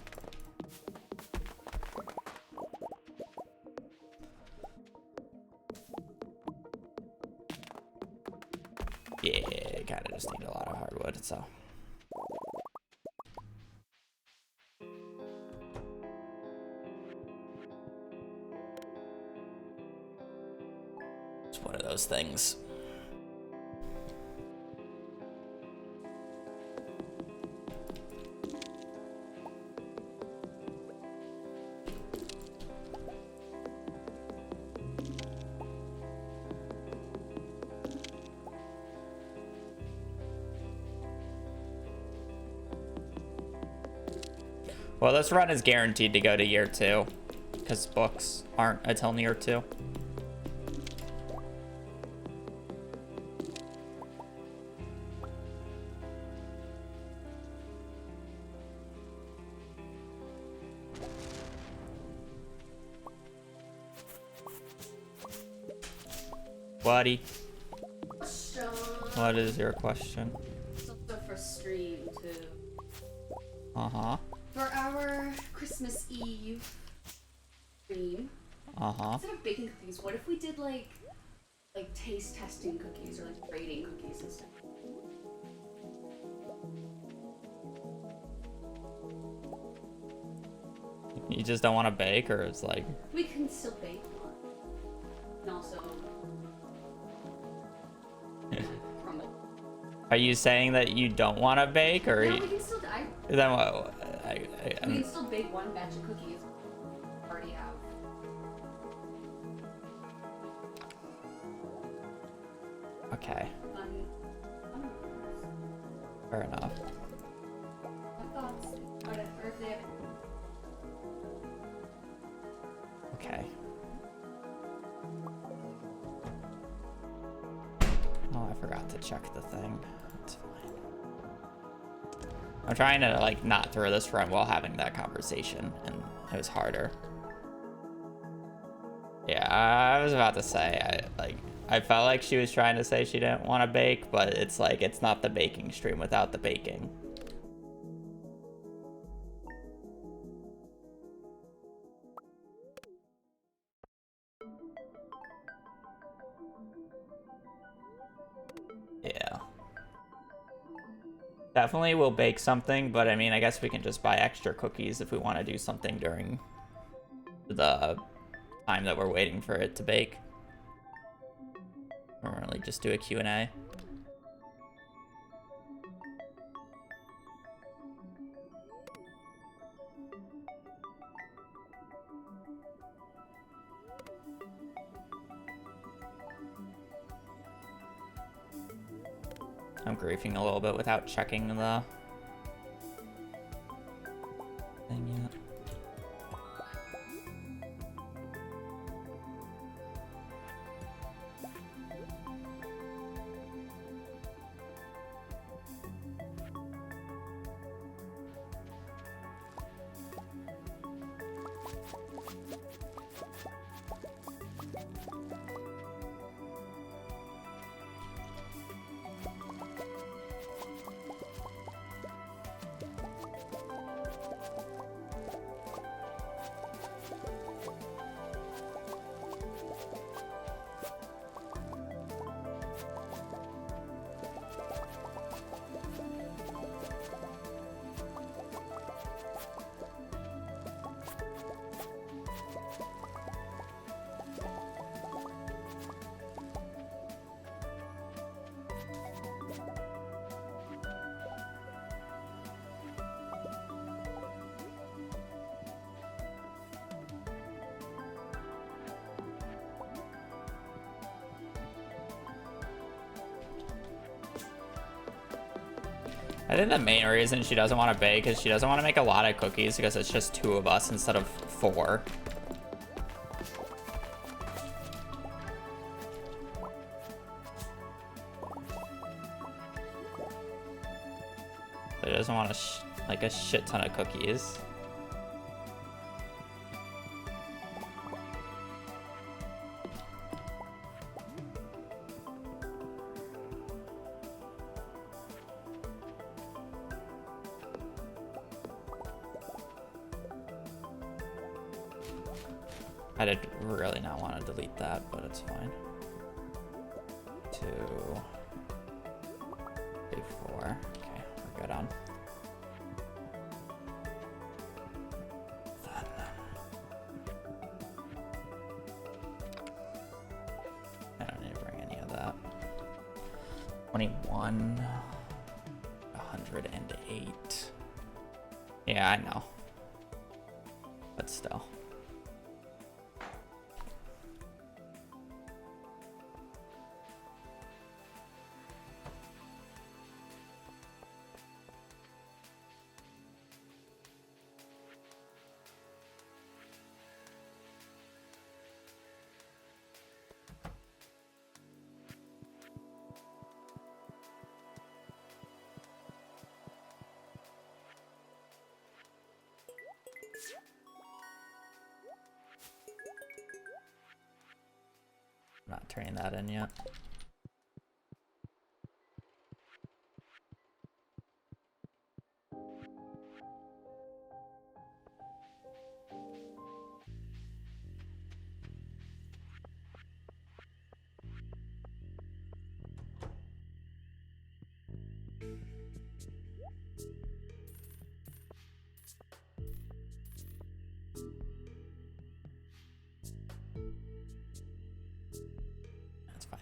Yeah, kinda just need a lot of hardwood, so. It's one of those things. Well, this run is guaranteed to go to year 2, because books aren't until year 2. Buddy, what is your question? It's also for stream too. Uh-huh. For our Christmas Eve stream, instead of baking cookies, what if we did like taste testing cookies or like rating cookies and stuff? You just don't want to bake, or it's like... We can still bake one. And also... crumble. Are you saying that you don't want to bake, or... No, we can still... Then what? We can still bake one batch of cookies. We already have. Okay. Fair enough. My thoughts. Or if they have... Okay. Oh, I forgot to check the thing. That's fine. I'm trying to, like, not throw this run while having that conversation, and it was harder. Yeah, I was about to say, I felt like she was trying to say she didn't want to bake, but it's like, it's not the baking stream without the baking. Yeah. Definitely will bake something, but I mean, I guess we can just buy extra cookies if we want to do something during the time that we're waiting for it to bake. Or really just do a Q&A. I'm griefing a little bit without checking the thing yet. I think the main reason she doesn't want to bake is she doesn't want to make a lot of cookies because it's just 2 of us instead of 4. She doesn't want like a shit ton of cookies. I did really not want to delete that, but it's fine. 2, 3, 4. Okay, we're good on. I don't need to bring any of that. 21, 108. Yeah, I know. But still. I'm not turning that in yet. That's fine.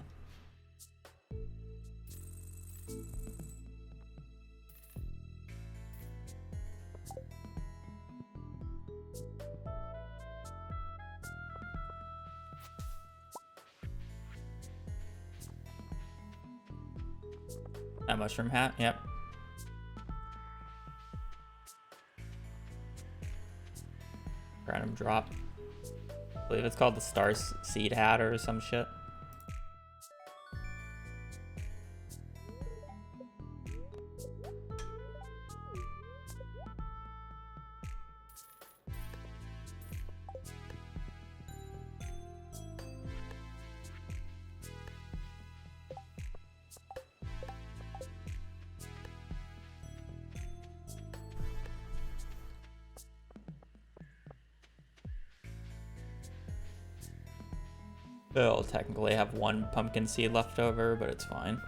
That mushroom hat, yep. Random drop. I believe it's called the Star Seed hat or some shit. It'll technically have 1 pumpkin seed left over, but it's fine.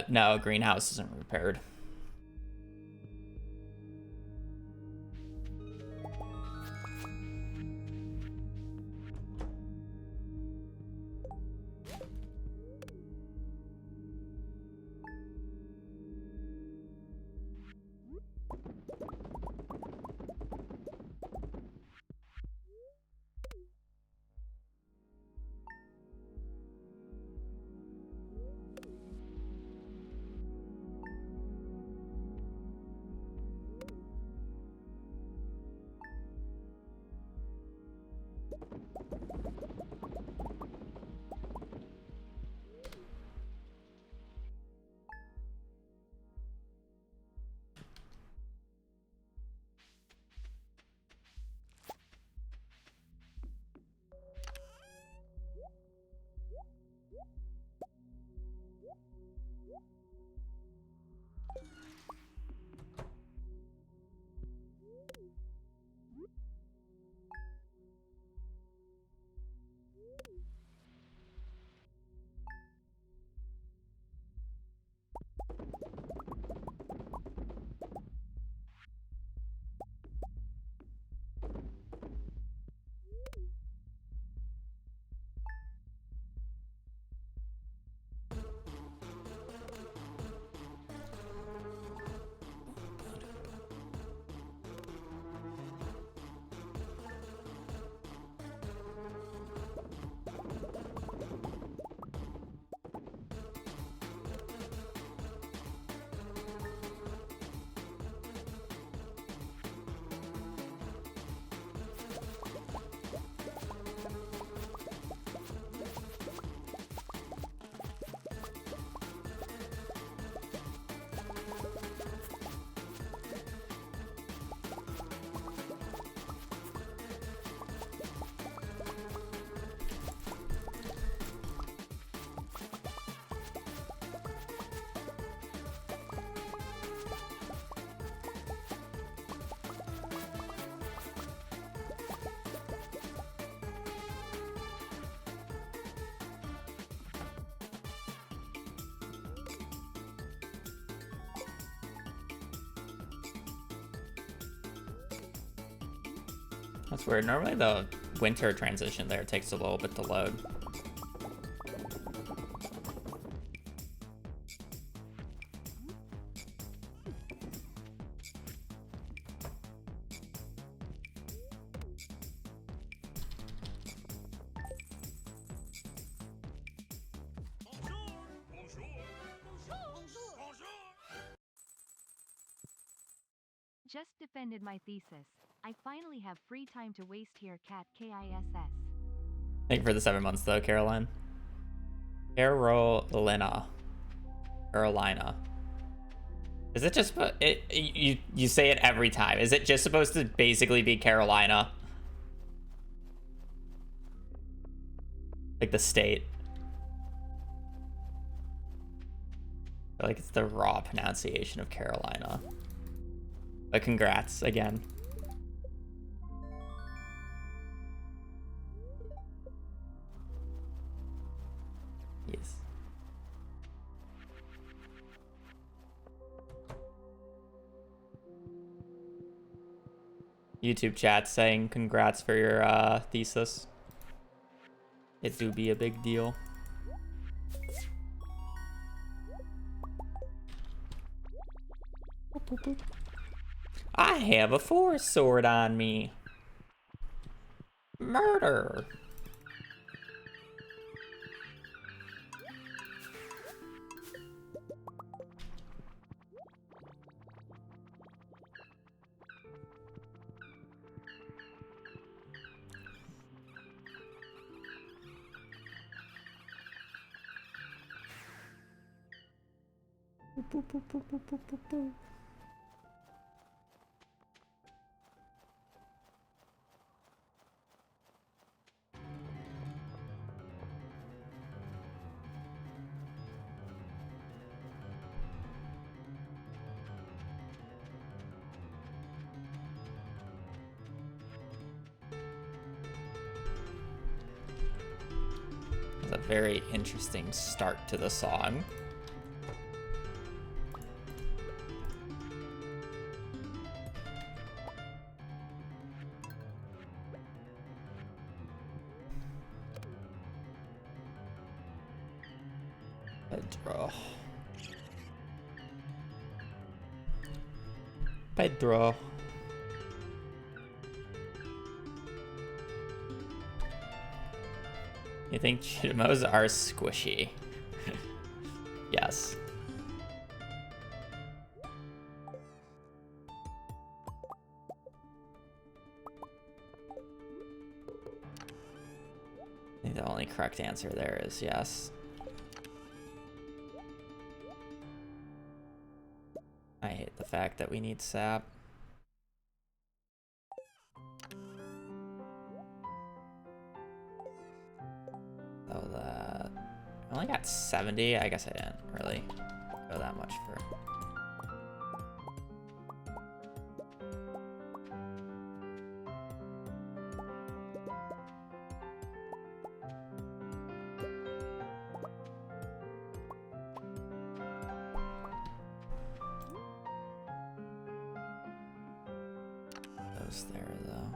No, greenhouse isn't repaired. That's weird. Normally the winter transition there takes a little bit to load. Just defended my thesis. I finally have free time to waste here, cat KISS. Thank you for the 7 months though, Caroline. Carolina. Is it just you say it every time? Is it just supposed to basically be Carolina? Like the state? I feel like it's the raw pronunciation of Carolina. But congrats again. Yes. YouTube chat saying congrats for your thesis. It do be a big deal. Boop, boop, boop. I have a forest sword on me. Murder. Boop, boop, boop, boop, boop, boop, boop. It's a very interesting start to the song. Pedro. Pedro. You think Chimos are squishy? Yes. I think the only correct answer there is yes. I hate the fact that we need sap. So that I only got 70. I guess I didn't really go that much for. Those there though.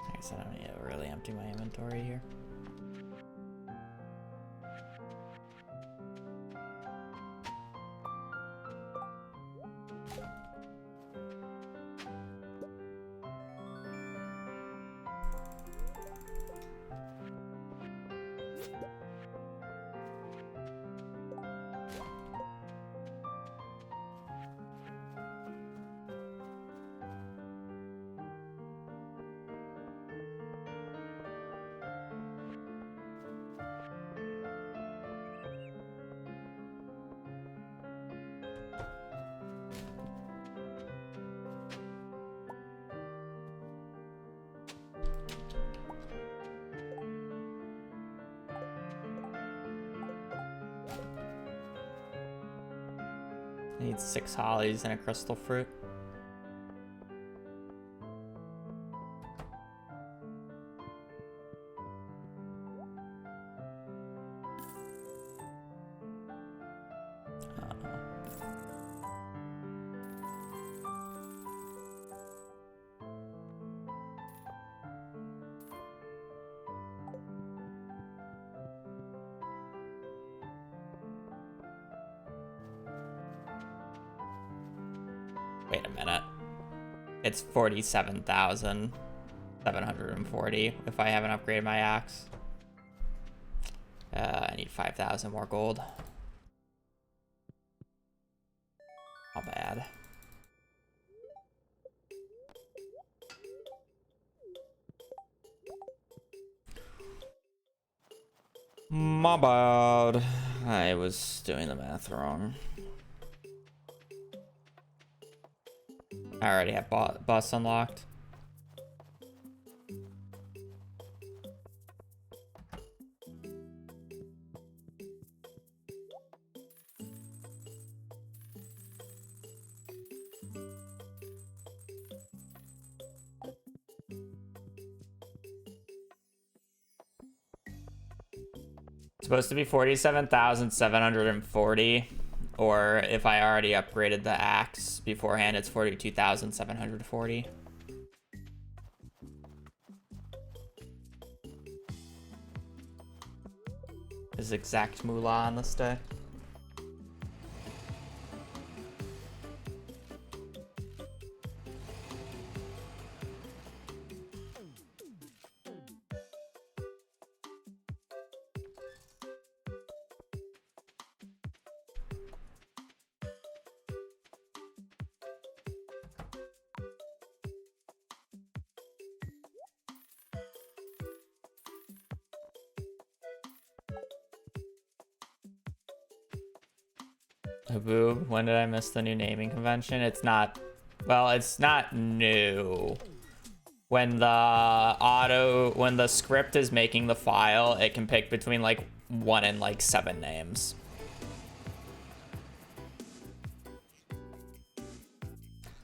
I guess I don't need to really empty my inventory here. I need 6 hollies and a crystal fruit. Wait a minute. It's 47,740 if I haven't upgraded my axe. I need 5,000 more gold. Not bad. My bad. I was doing the math wrong. I already have bus unlocked. It's supposed to be 47,740, or if I already upgraded the axe beforehand, it's 42,740. Is exact moolah on this day. Haboob, when did I miss the new naming convention? It's not, well, it's not new. When the script is making the file, it can pick between like 1 and like 7 names.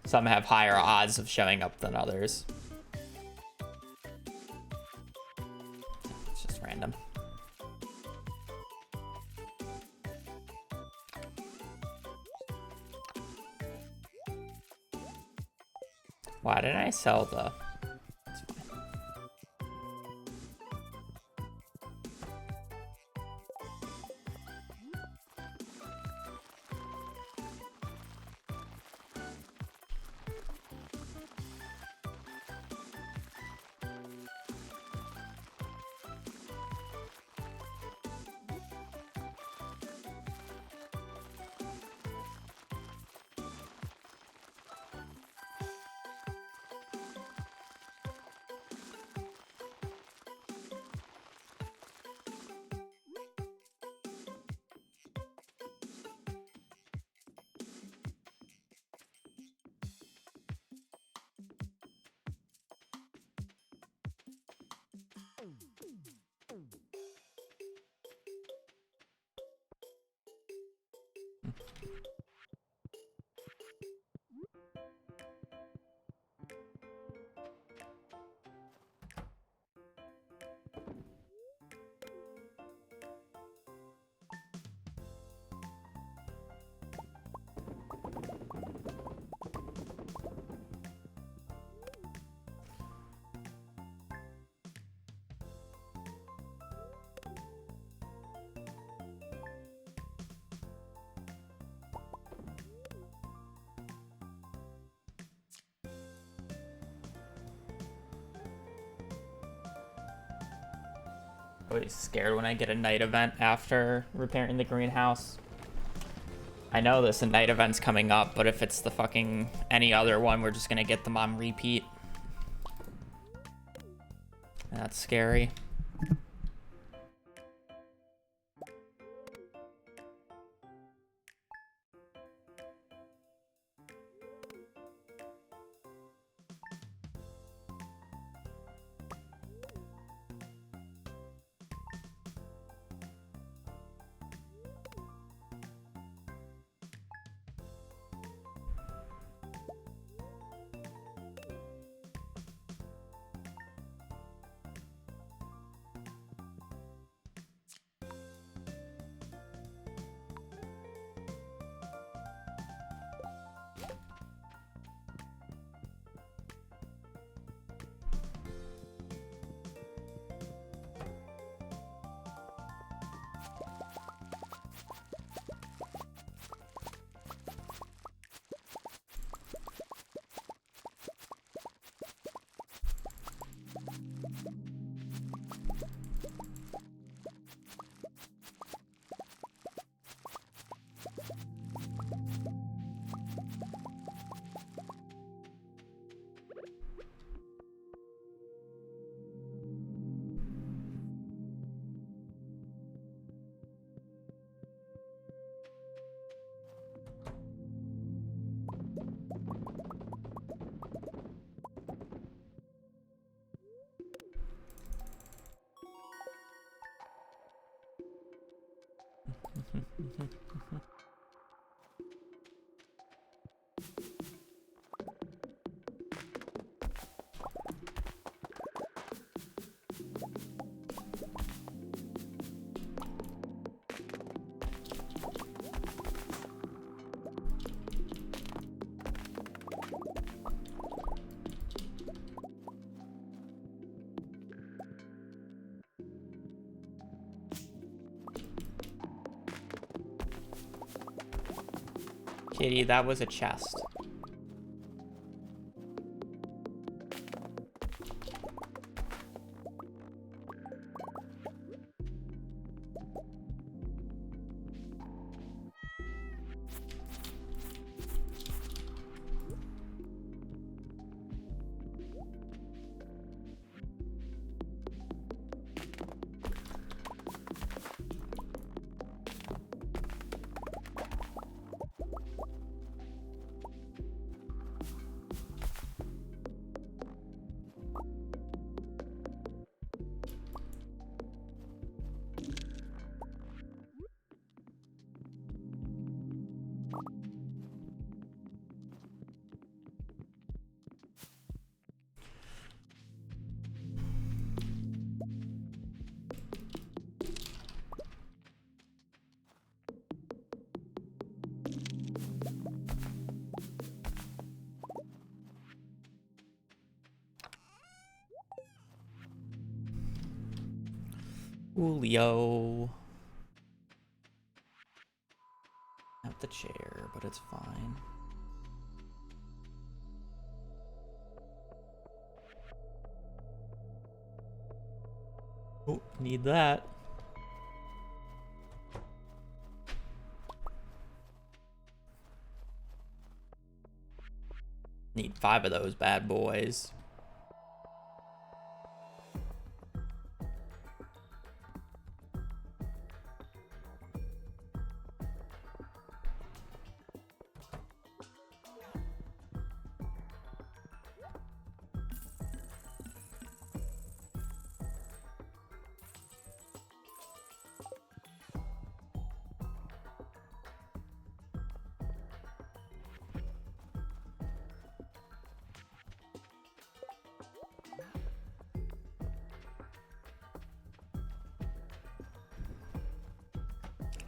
Some have higher odds of showing up than others. It's just random. Why didn't I sell the... Always scared when I get a night event after repairing the greenhouse. I know this night event's coming up, but if it's the fucking any other one, we're just gonna get them on repeat. That's scary. Kitty, that was a chest. Julio. Not the chair, but it's fine. Oh, need that. Need 5 of those bad boys.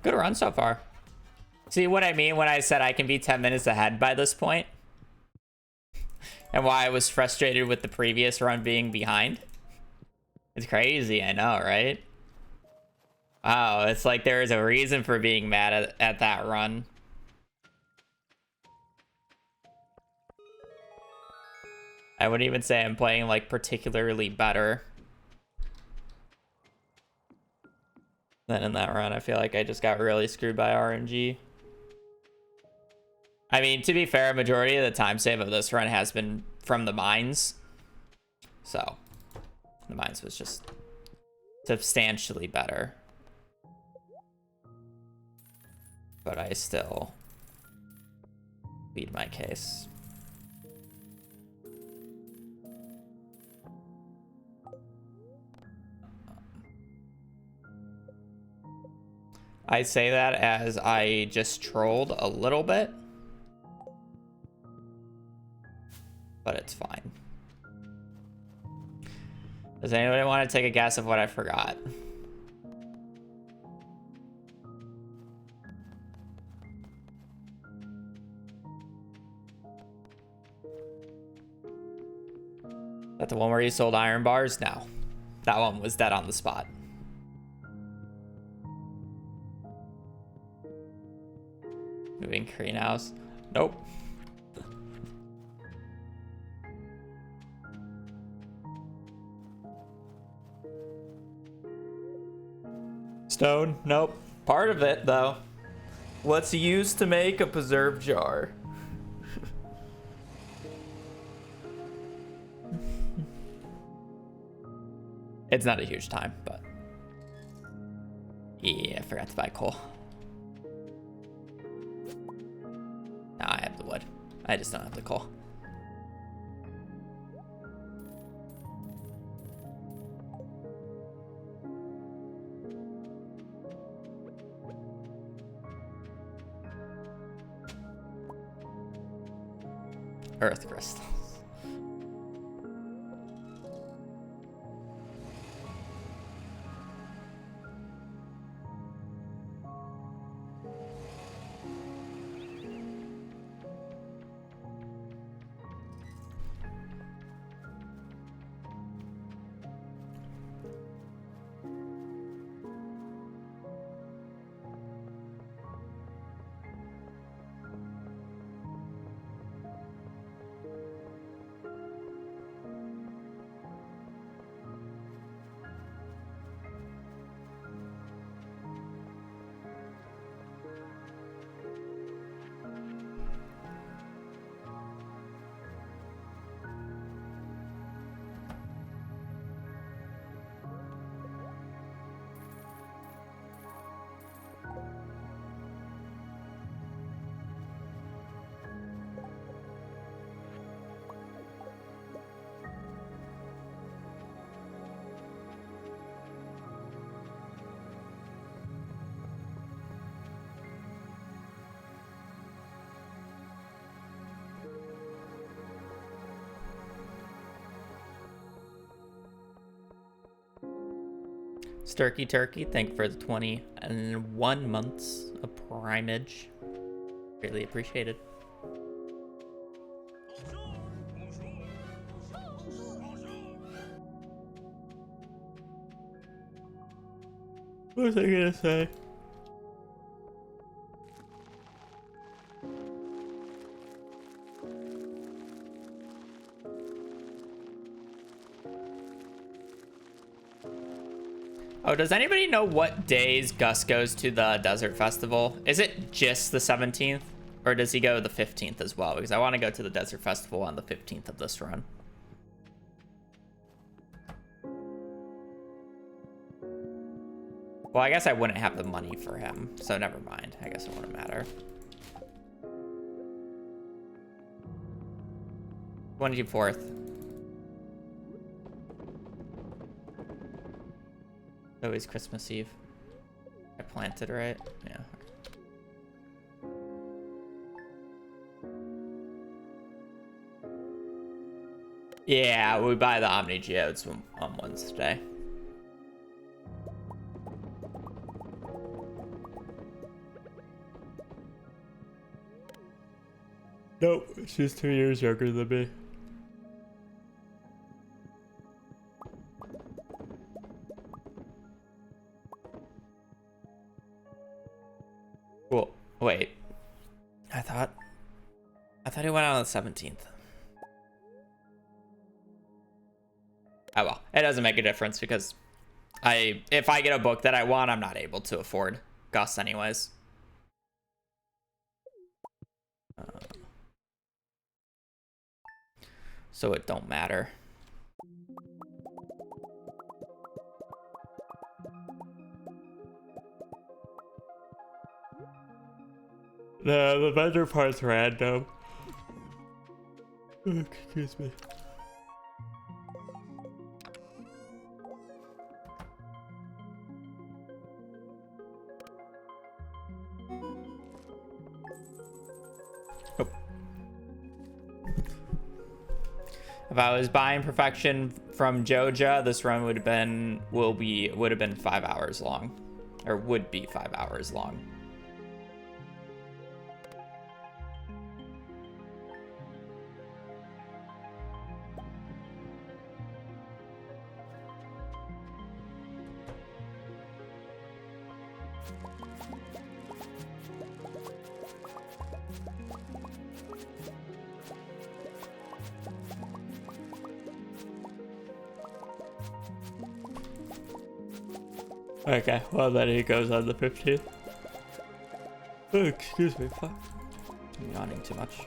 Good run so far. See what I mean when I said I can be 10 minutes ahead by this point? And why I was frustrated with the previous run being behind? It's crazy, I know, right? Wow, it's like there is a reason for being mad at that run. I wouldn't even say I'm playing like particularly better than in that run. I feel like I just got really screwed by RNG. I mean, to be fair, a majority of the time save of this run has been from the mines. So, the mines was just substantially better. But I still plead my case. I say that as I just trolled a little bit. But it's fine. Does anybody want to take a guess of what I forgot? That the one where you sold iron bars? No. That one was dead on the spot. Moving greenhouse? Nope. Stone? Nope. Part of it, though. What's used to make a preserve jar? It's not a huge time, but... Yeah, I forgot to buy coal. No, I have the wood. I just don't have the coal. Earth crystals. Sturkey Turkey, thank you for the 21 months of primage. Really appreciated. What was I gonna say? Oh, does anybody know what days Gus goes to the Desert Festival? Is it just the 17th? Or does he go the 15th as well? Because I want to go to the Desert Festival on the 15th of this run. Well, I guess I wouldn't have the money for him, so never mind. I guess it wouldn't matter. 24th. Oh, it's Christmas Eve. I planted, right? Yeah. Yeah, we buy the Omni Geodes on Wednesday. Nope, she's 2 years younger than me. Cool. Wait. I thought he went out on the 17th. Oh well, it doesn't make a difference because if I get a book that I want, I'm not able to afford Gus anyways. So it don't matter. The vendor part's random. Excuse me. Oh. If I was buying Perfection from Joja, this run would have been 5 hours long, or would be 5 hours long. Okay, well then he goes on the 15th. Oh, excuse me, fuck. I'm yawning too much.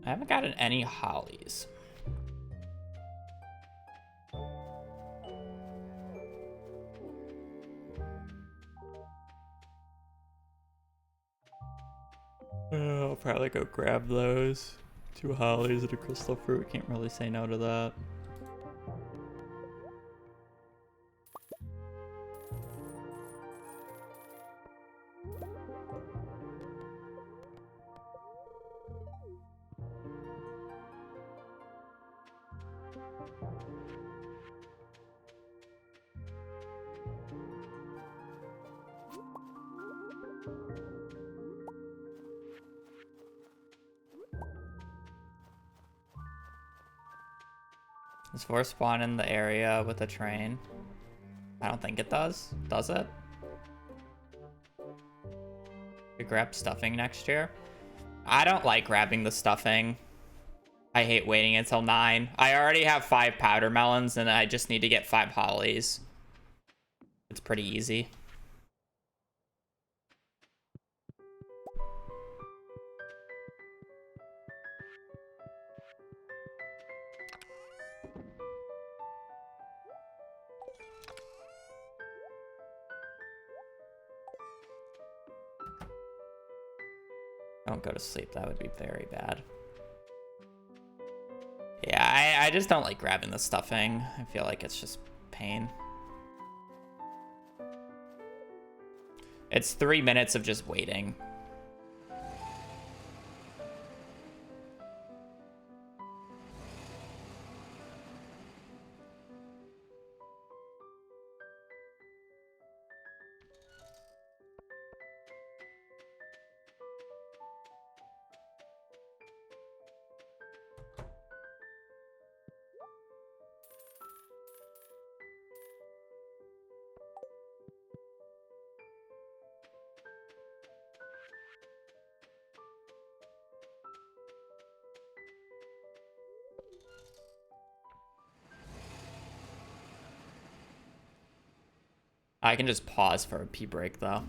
I haven't gotten any hollies. I'll probably go grab those. 2 hollies and a crystal fruit. Can't really say no to that. Does 4 spawn in the area with a train? I don't think it does. Does it? You grab stuffing next year? I don't like grabbing the stuffing. I hate waiting until 9. I already have 5 powder melons and I just need to get 5 hollies. It's pretty easy. Don't go to sleep. That would be very bad. Yeah, I just don't like grabbing the stuffing. I feel like it's just pain. It's 3 minutes of just waiting. I can just pause for a pee break though.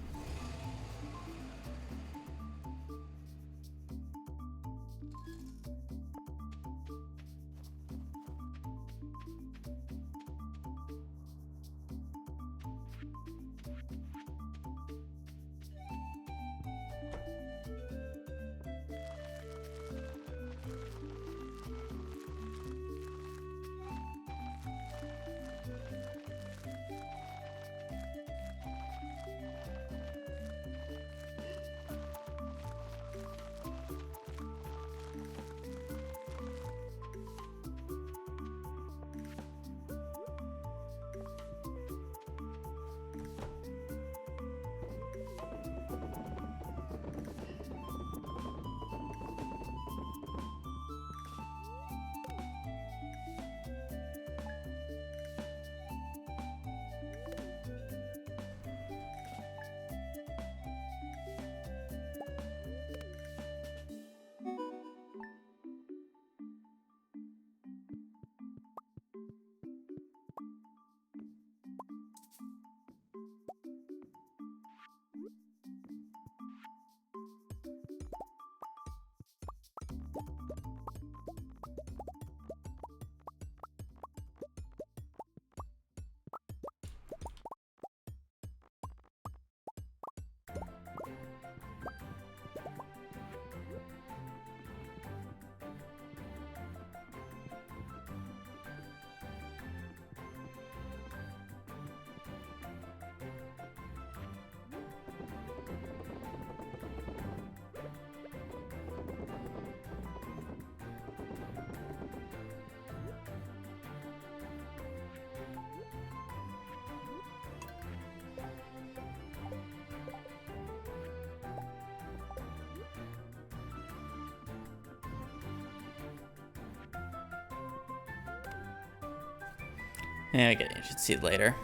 Yeah, I get it. You should see it later.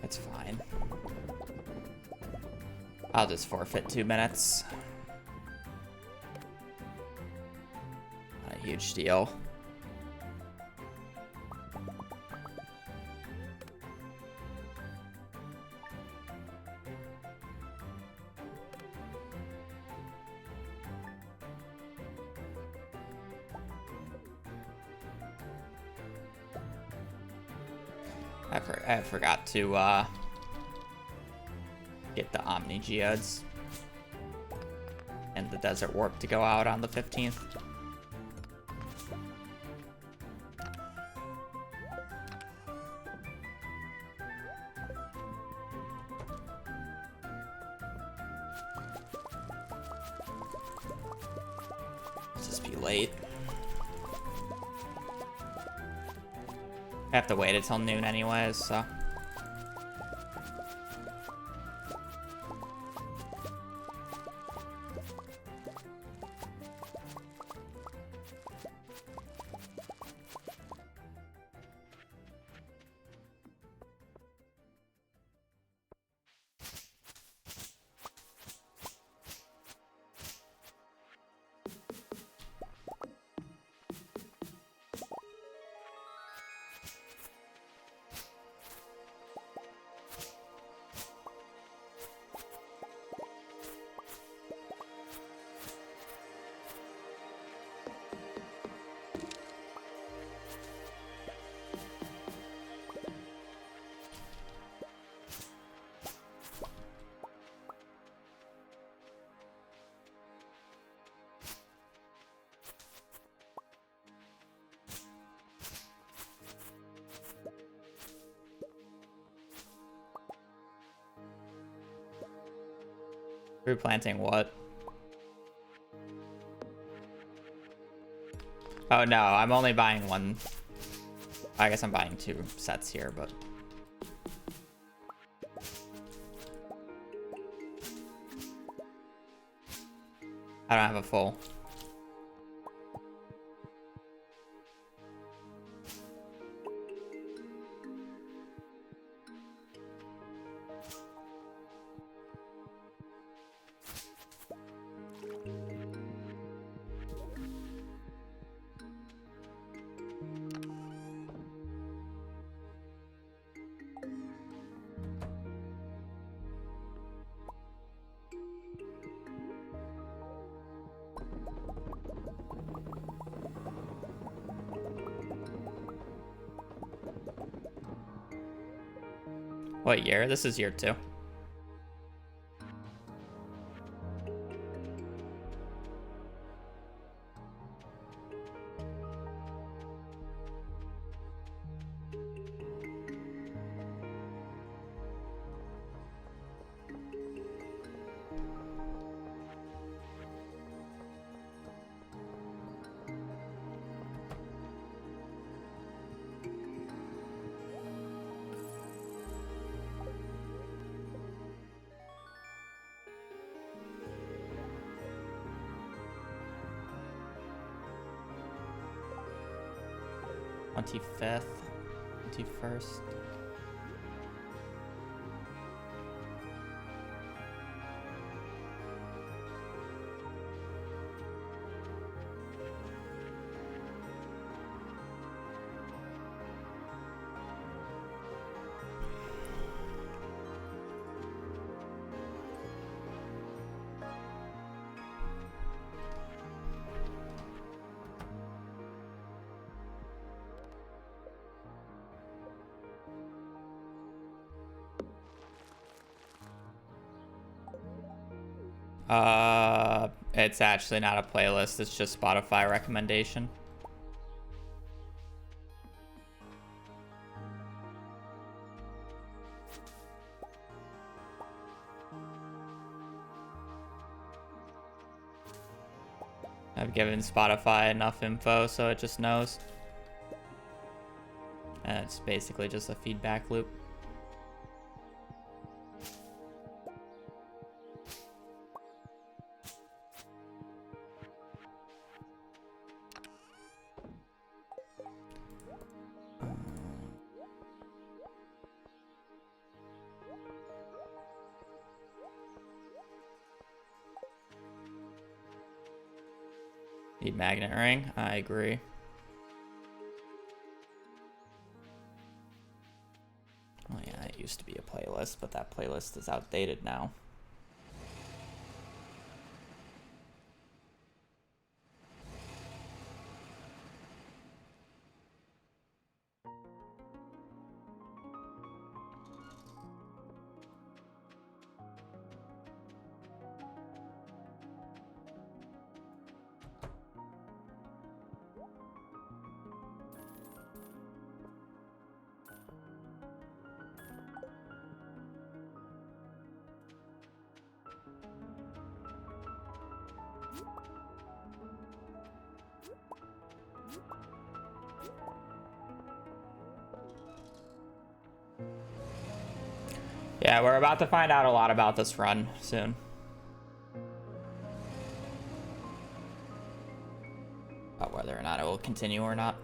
It's fine. I'll just forfeit 2 minutes. huge deal. I forgot to get the Omni Geodes and the Desert Warp to go out on the 15th. Let's just be late. I have to wait until noon anyways, so. Replanting what? Oh no, I'm only buying one. I guess I'm buying 2 sets here, but I don't have a full. What year? This is year 2. th 21st. It's actually not a playlist, it's just Spotify recommendation. I've given Spotify enough info so it just knows. And it's basically just a feedback loop. The magnet ring, I agree. Oh yeah, it used to be a playlist, but that playlist is outdated now. Yeah, we're about to find out a lot about this run soon. About whether or not it will continue or not.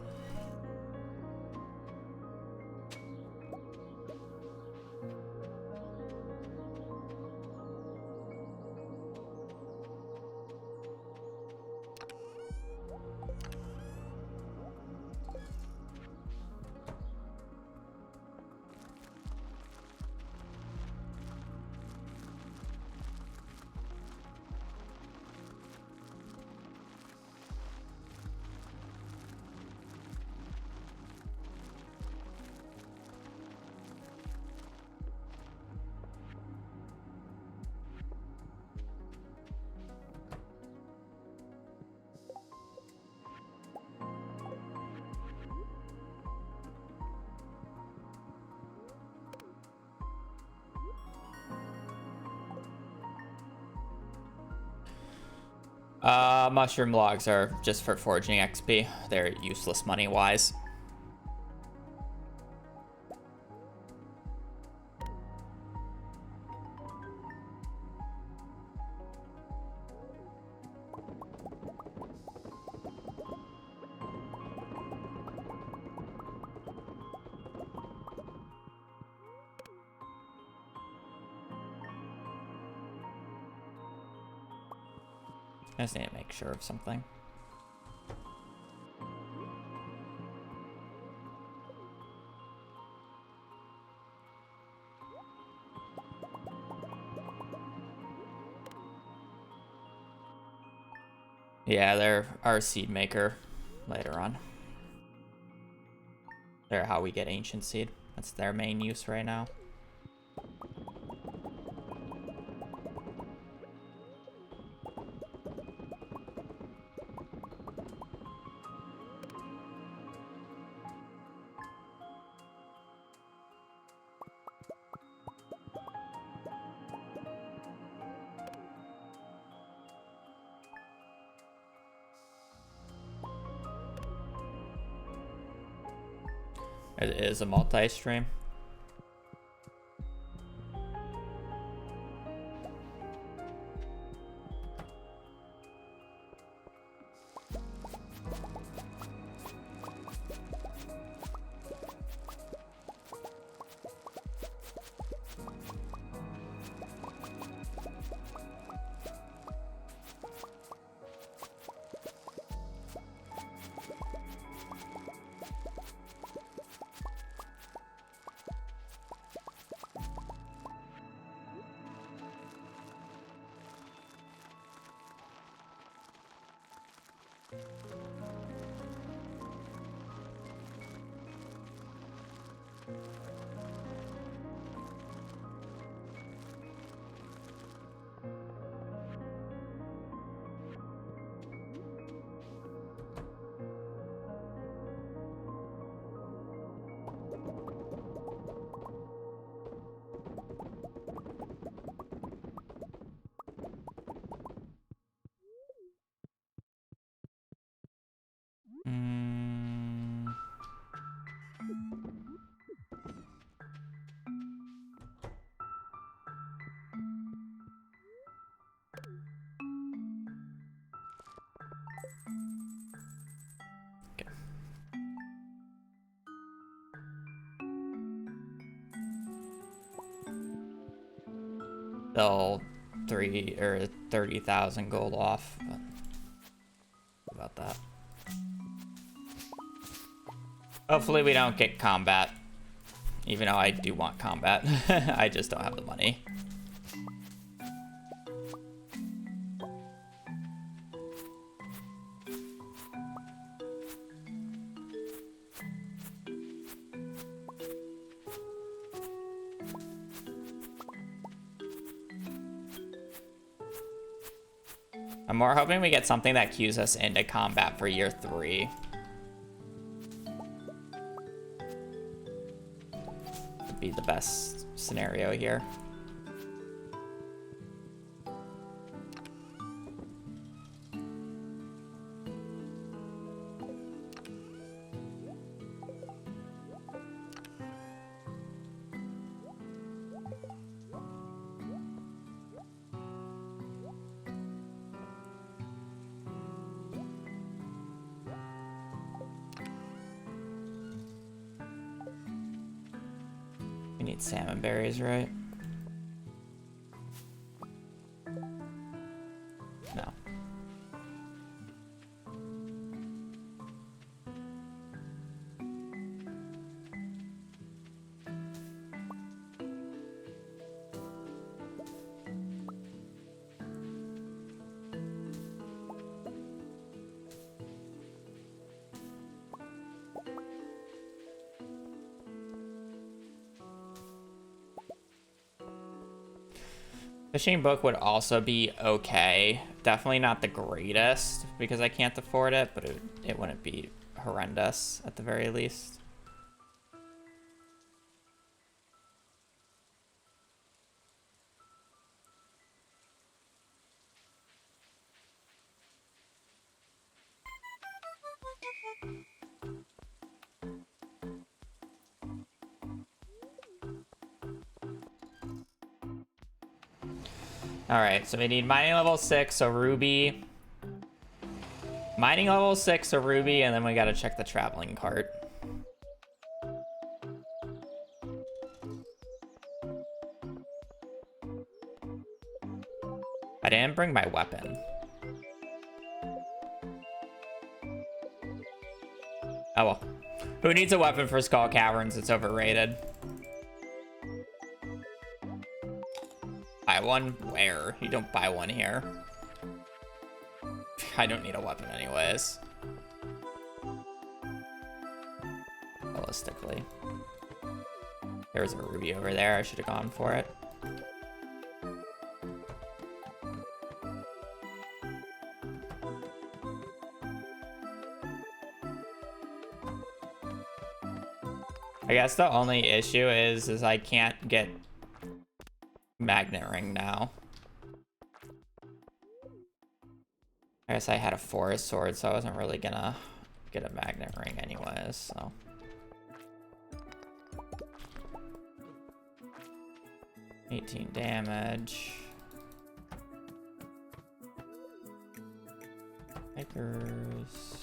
Mushroom logs are just for forging XP. They're useless money-wise. I just need to make sure of something. Yeah, they're our seed maker later on. They're how we get ancient seed. That's their main use right now. It is a multi-stream. They'll 30,000 gold off. But about that. Hopefully we don't get combat. Even though I do want combat. I just don't have the money. I'm more hoping we get something that cues us into combat for year 3. Would be the best scenario here. We need salmon berries, right? No. Fishing book would also be okay. Definitely not the greatest because I can't afford it, but it wouldn't be horrendous at the very least. All right, so we need mining level 6, so ruby. Mining level 6, so ruby, and then we gotta check the traveling cart. I didn't bring my weapon. Oh well. Who needs a weapon for Skull Caverns? It's overrated. Buy one where? You don't buy one here. I don't need a weapon anyways. Realistically. There's a ruby over there. I should have gone for it. I guess the only issue is I can't get magnet ring now. I guess I had a forest sword, so I wasn't really gonna get a magnet ring anyways, so. $18 damage. Hikers.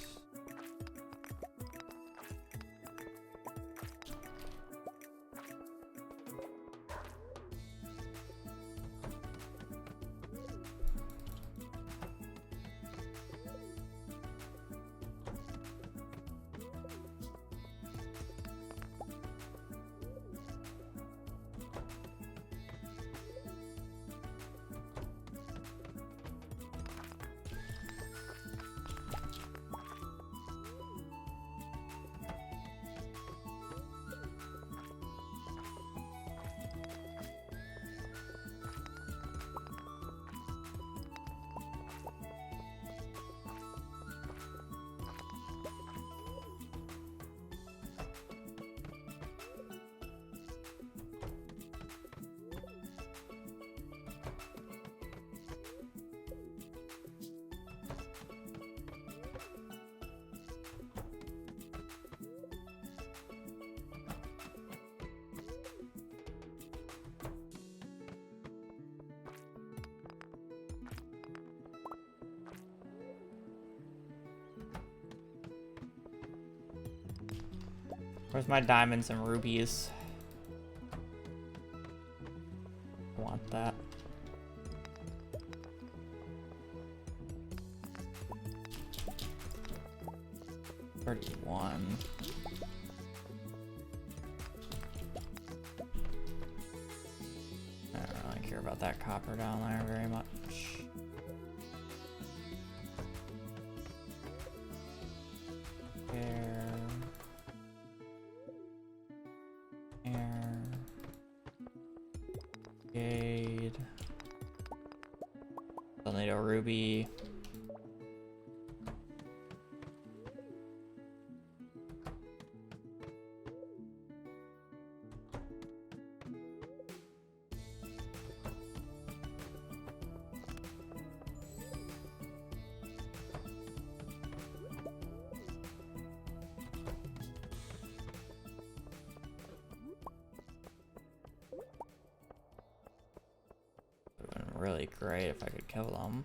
Where's my diamonds and rubies? I want that. 31. I don't really care about that copper down there very much. Air. Jade. Still need a ruby. Really great if I could kill them.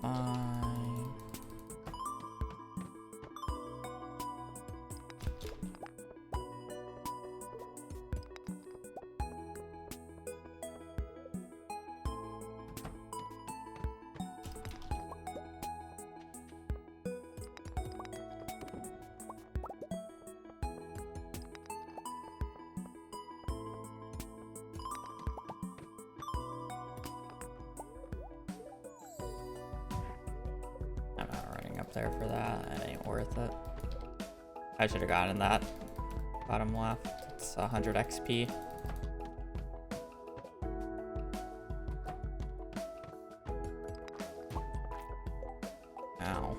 Fine. I'm not running up there for that. It ain't worth it. I should have gotten that bottom left. It's 100 XP. Ow.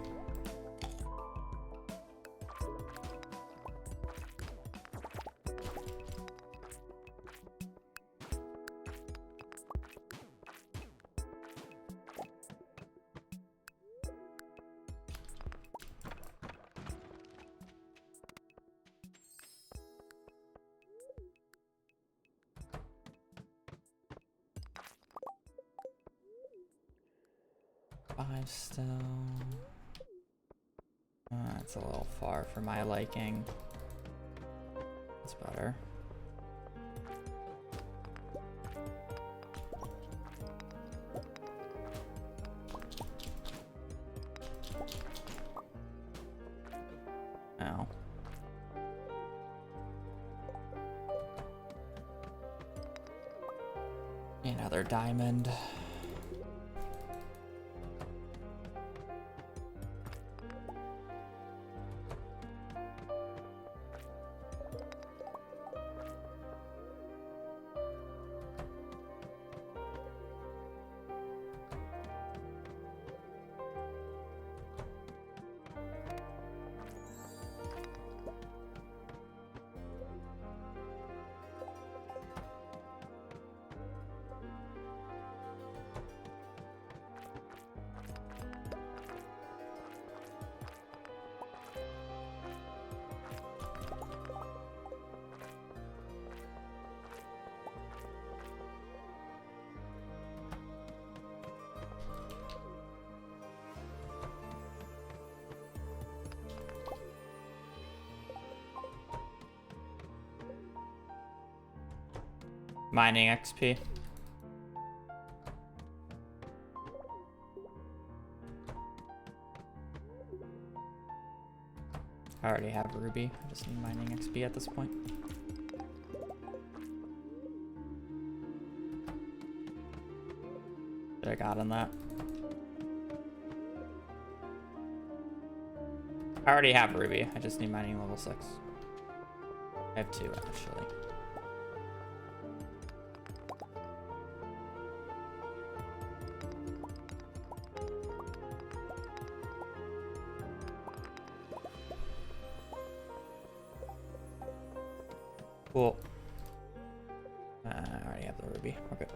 Five still. That's a little far for my liking. That's better. Ow. Another diamond. Mining XP. I already have ruby. I just need mining XP at this point. Should I got on that? I already have Ruby. I just need mining level 6. I have 2, actually. Cool. I already have the Ruby. We're good.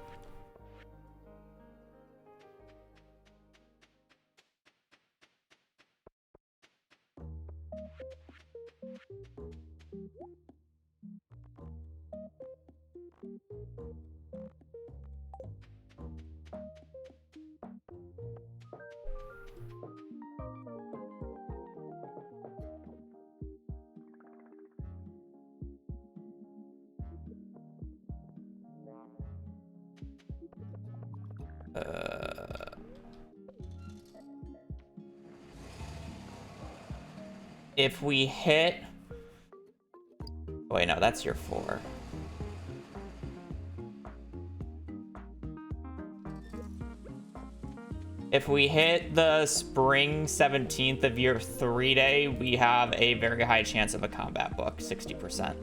If we hit... Wait, no, that's your 4. If we hit the spring 17th of year 3 day, we have a very high chance of a combat book, 60%.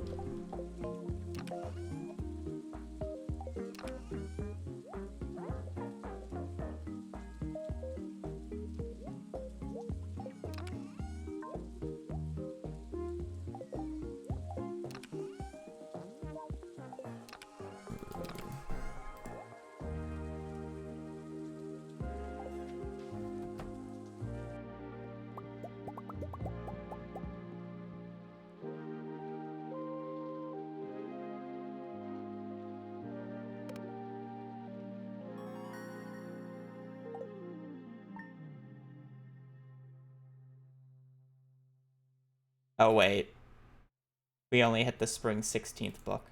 Oh, wait. We only hit the spring 16th book.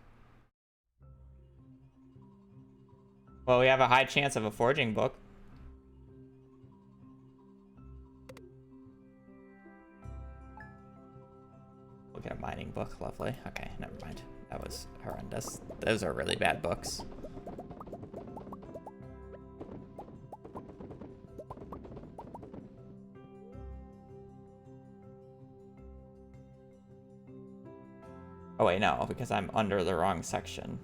Well, we have a high chance of a forging book. We'll get a mining book. Lovely. Okay, never mind. That was horrendous. Those are really bad books. Oh, wait, no, because I'm under the wrong section.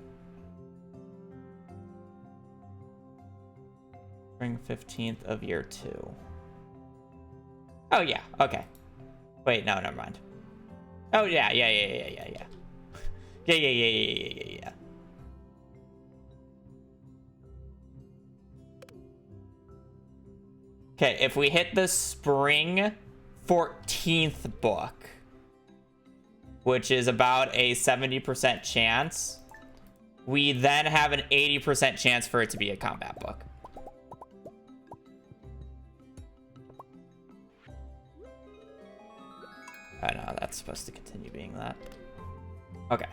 Spring 15th of year 2. Oh, yeah, okay. Wait, no, never mind. Oh, yeah. Yeah. Okay, if we hit the spring 14th book, which is about a 70% chance, we then have an 80% chance for it to be a combat book. Oh no, that's supposed to continue being that. Okay.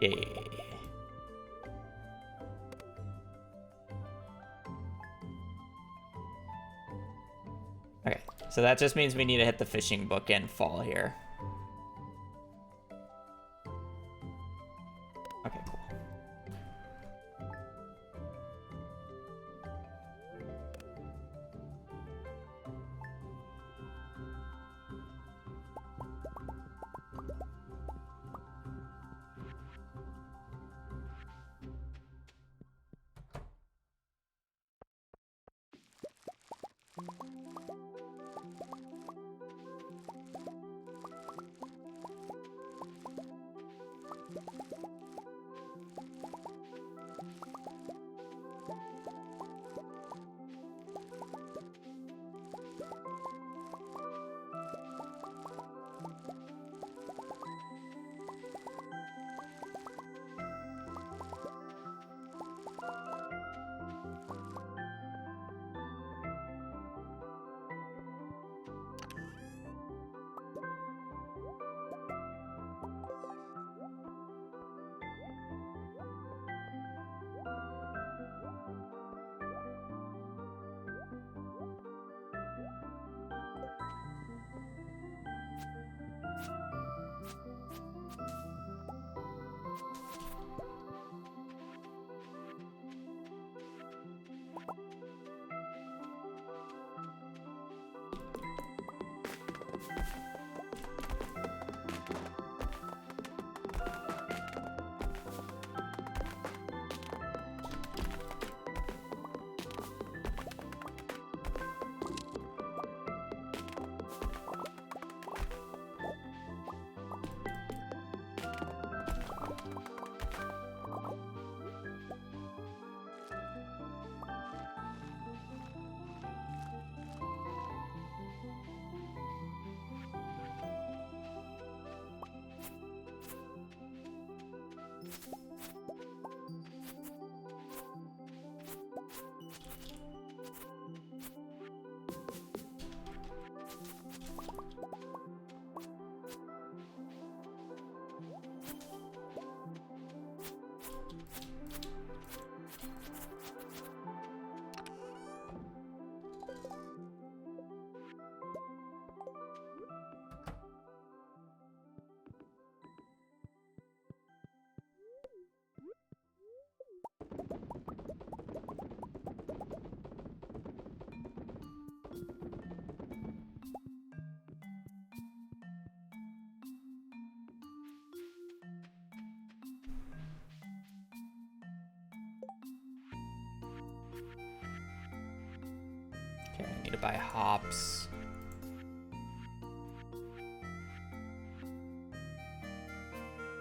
Yeah. Okay, so that just means we need to hit the fishing book in fall here. Okay, cool. to buy hops.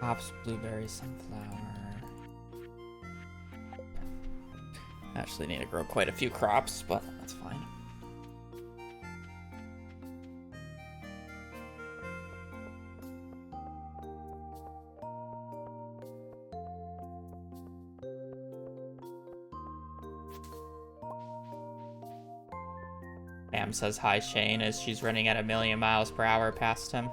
Hops, blueberries, sunflower. Actually need to grow quite a few crops, but that's fine. Pam says hi Shane as she's running at 1,000,000 miles per hour past him.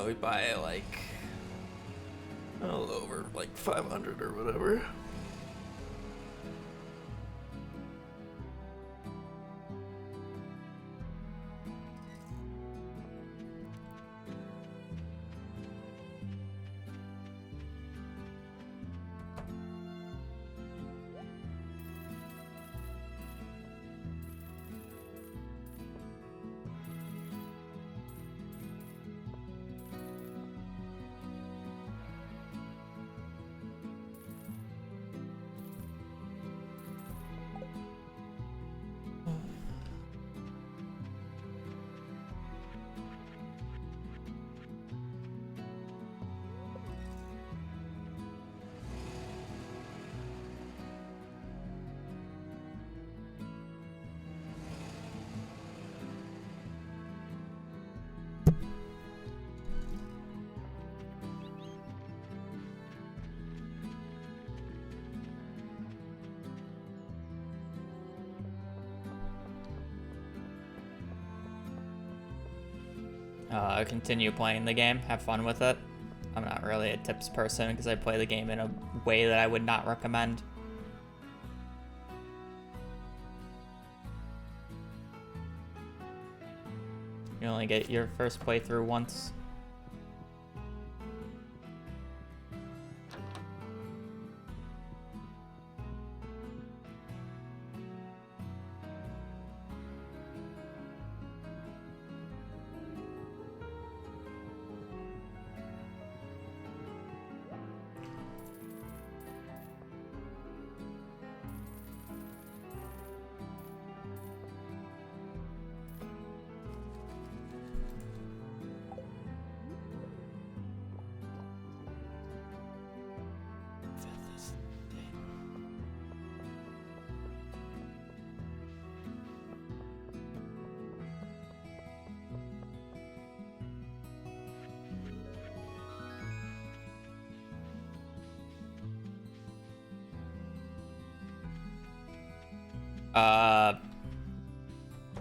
We buy like a little over like 500 or whatever. Continue playing the game, have fun with it. I'm not really a tips person because I play the game in a way that I would not recommend. You only get your first playthrough once.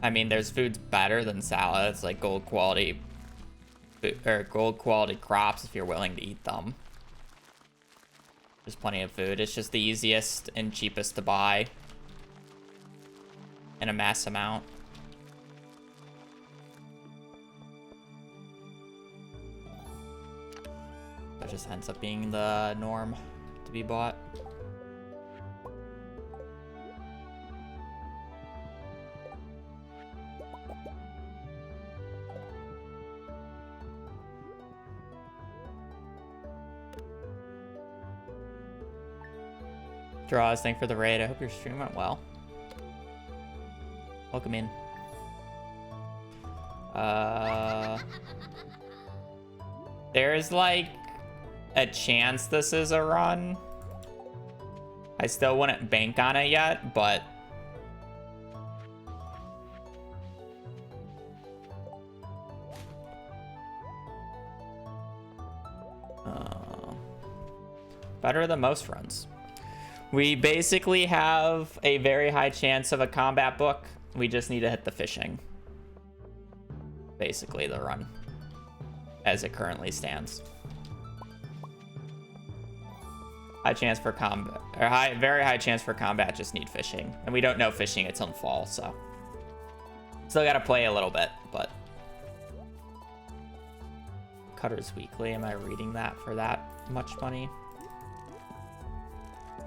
I mean, there's foods better than salads, like gold quality crops if you're willing to eat them. There's plenty of food. It's just the easiest and cheapest to buy in a mass amount. That just ends up being the norm to be bought. Draws, thank you for the raid. I hope your stream went well. Welcome in. There's like a chance this is a run. I still wouldn't bank on it yet, but better than most runs. We basically have a very high chance of a combat book. We just need to hit the fishing. Basically the run, as it currently stands. High chance for combat, or very high chance for combat, just need fishing. And we don't know fishing until fall, so. Still gotta play a little bit, but. Cutters Weekly, am I reading that for that much money?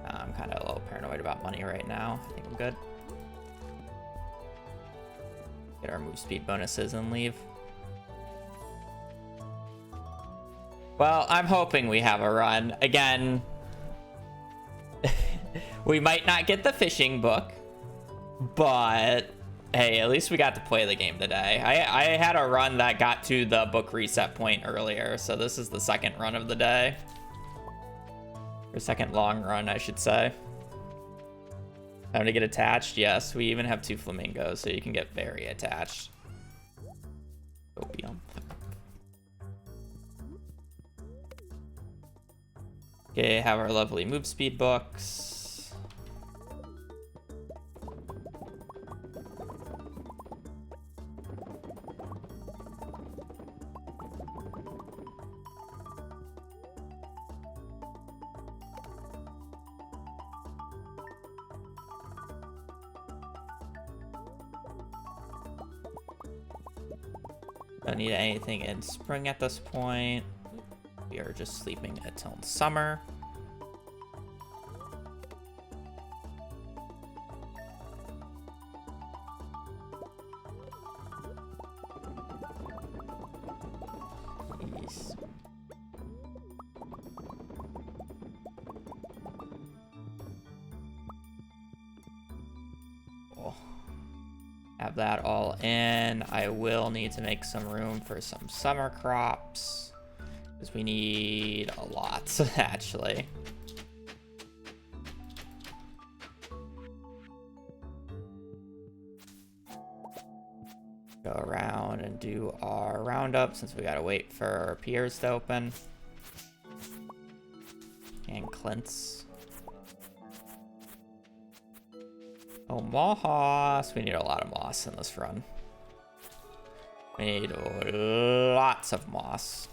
I'm kind of a little paranoid about money right now. I think I'm good. Get our move speed bonuses and leave. Well, I'm hoping we have a run. Again, we might not get the fishing book, but hey, at least we got to play the game today. I had a run that got to the book reset point earlier, so this is the second run of the day. Or second long run, I should say. Time to get attached? Yes, we even have 2 flamingos, so you can get very attached. Opium. Okay, have our lovely move speed books. Don't need anything in spring at this point. We are just sleeping until summer. Jeez. Cool. Have that all in. I will need to make some room for some summer crops, because we need a lot, actually. Go around and do our roundup, since we gotta wait for our piers to open. And Clint's. Oh, moss. We need a lot of moss in this run. We need lots of moss.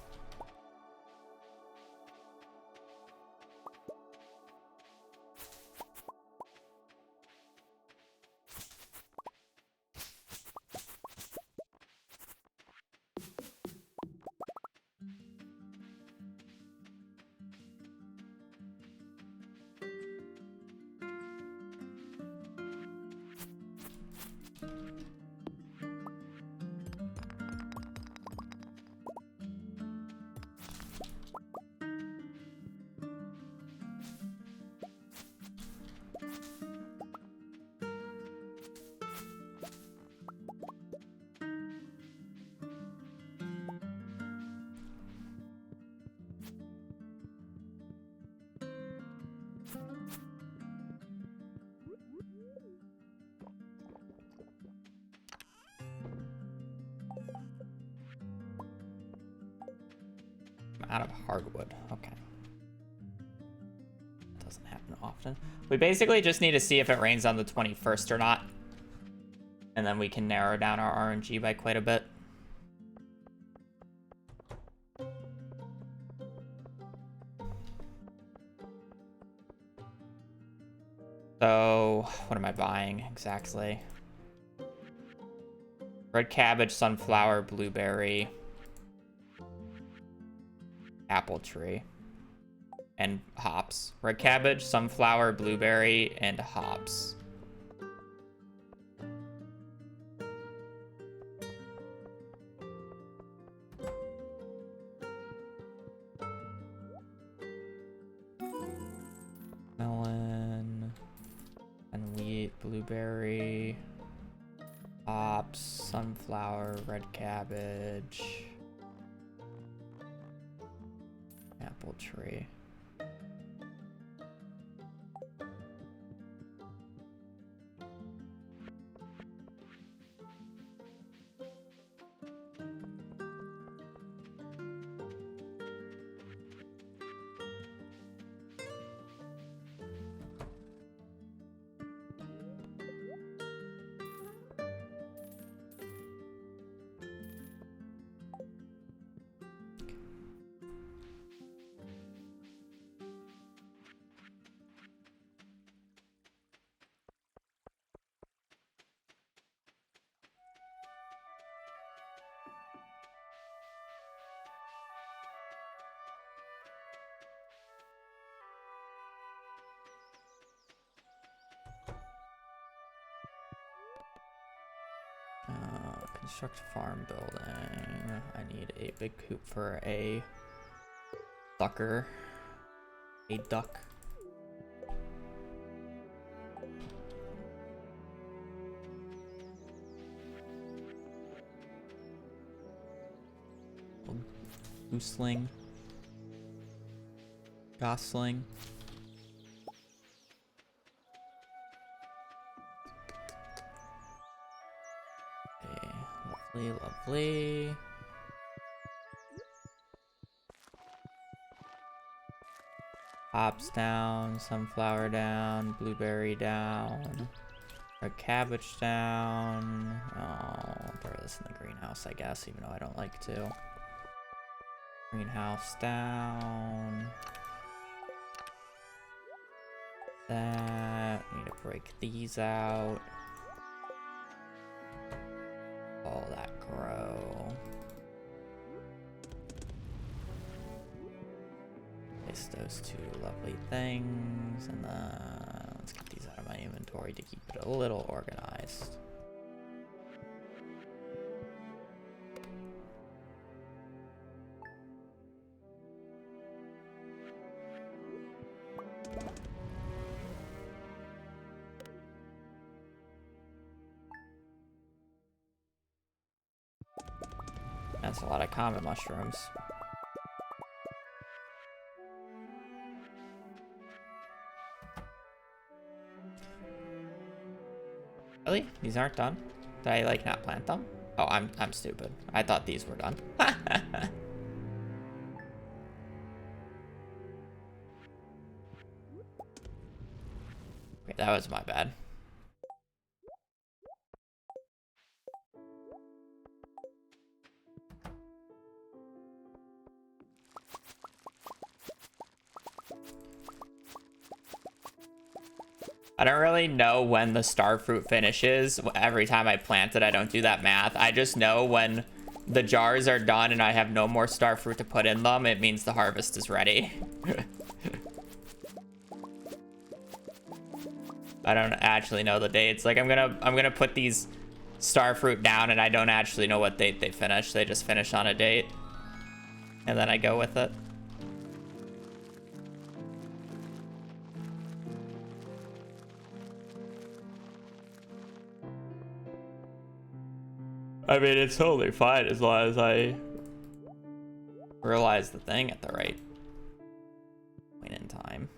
Out of hardwood. Okay. Doesn't happen often. We basically just need to see if it rains on the 21st or not. And then we can narrow down our RNG by quite a bit. So, what am I buying exactly? Red cabbage, sunflower, blueberry, apple tree, and hops. Red cabbage, sunflower, blueberry, and hops. Melon and wheat, blueberry, hops, sunflower, red cabbage, apple tree. Construct farm building. I need a big coop for a ducker. A duck. Gooseling. Gosling. Okay, lovely, lovely. Hops down, sunflower down, blueberry down, red cabbage down. Oh, I'll throw this in the greenhouse, I guess, even though I don't like to. Greenhouse down. That. Need to break these out. All that grow. Place those two lovely things, and then let's get these out of my inventory to keep it a little organized. That's a lot of common mushrooms. Really? These aren't done? Did I like not plant them? Oh, I'm stupid. I thought these were done. Okay, that was my bad. I don't really know when the star fruit finishes. Every time I plant it, I don't do that math. I just know when the jars are done and I have no more star fruit to put in them, it means the harvest is ready. I don't actually know the dates. Like I'm gonna put these star fruit down and I don't actually know what date they finish. They just finish on a date. And then I go with it. I mean, it's totally fine as long as I realize the thing at the right point in time.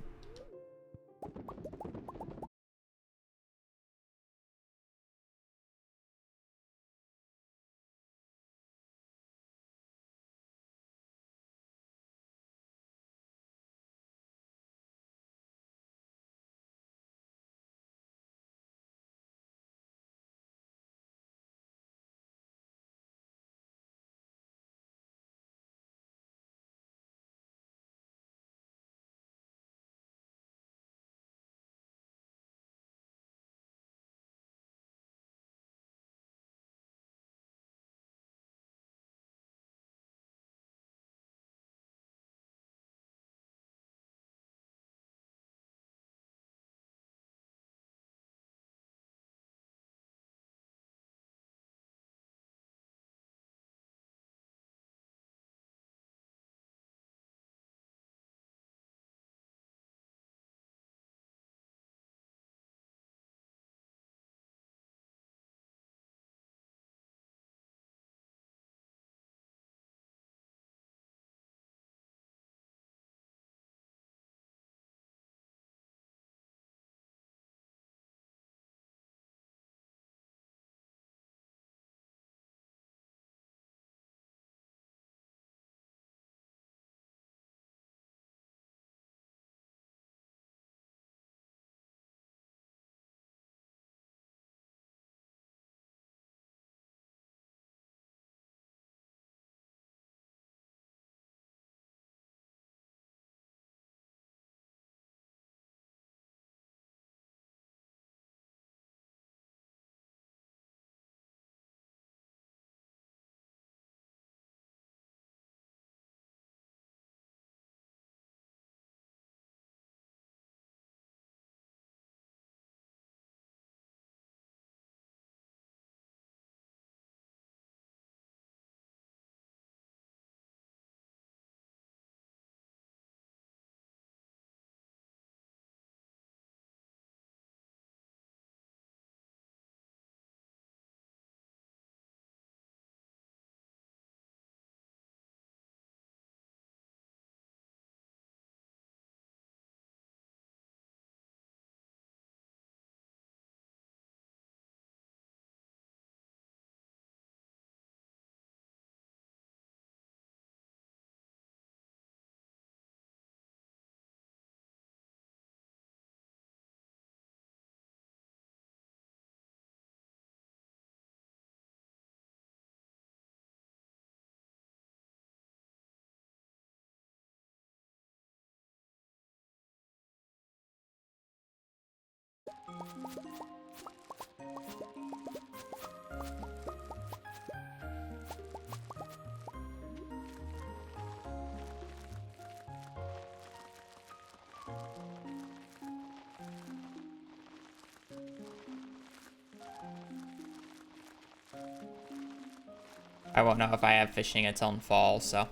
I won't know if I have fishing until fall, so.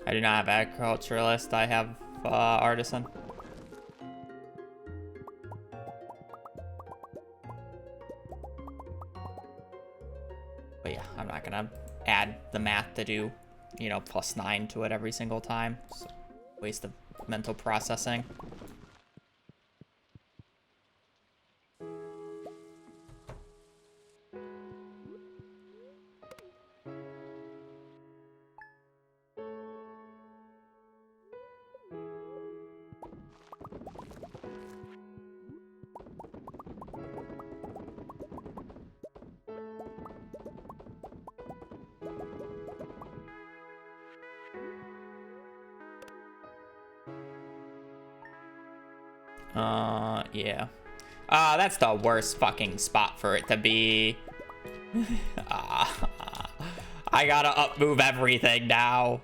I do not have agriculturalist, I have artisan. But yeah, I'm not gonna add the math to do, you know, +9 to it every single time. So waste of mental processing. Yeah. That's the worst fucking spot for it to be. I gotta up move everything now.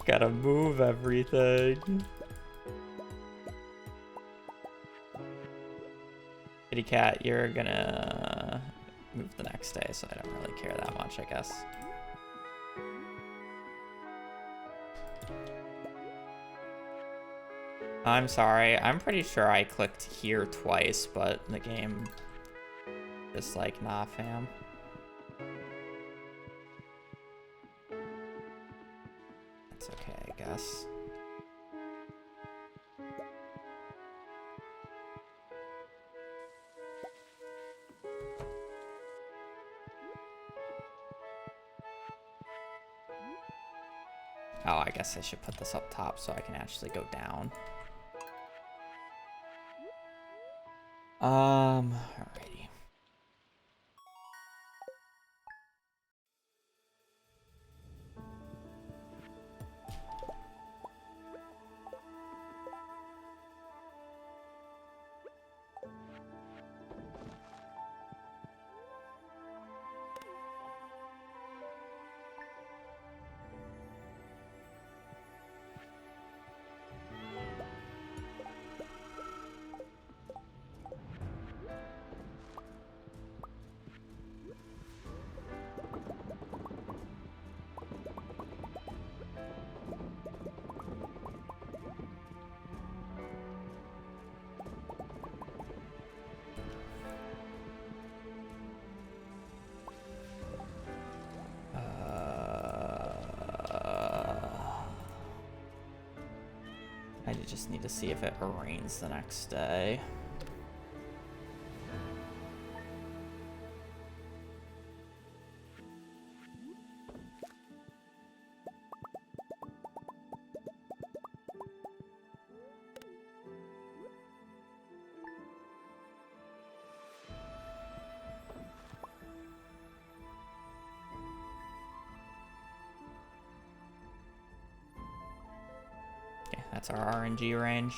Gotta move everything. Kitty cat, you're gonna move the next day, so I don't really care that much, I guess. I'm sorry, I'm pretty sure I clicked here twice, but the game is like, nah, fam. That's okay, I guess. Oh, I guess I should put this up top so I can actually go down. Alrighty. I just need to see if it rains the next day. Okay, that's our RNG range.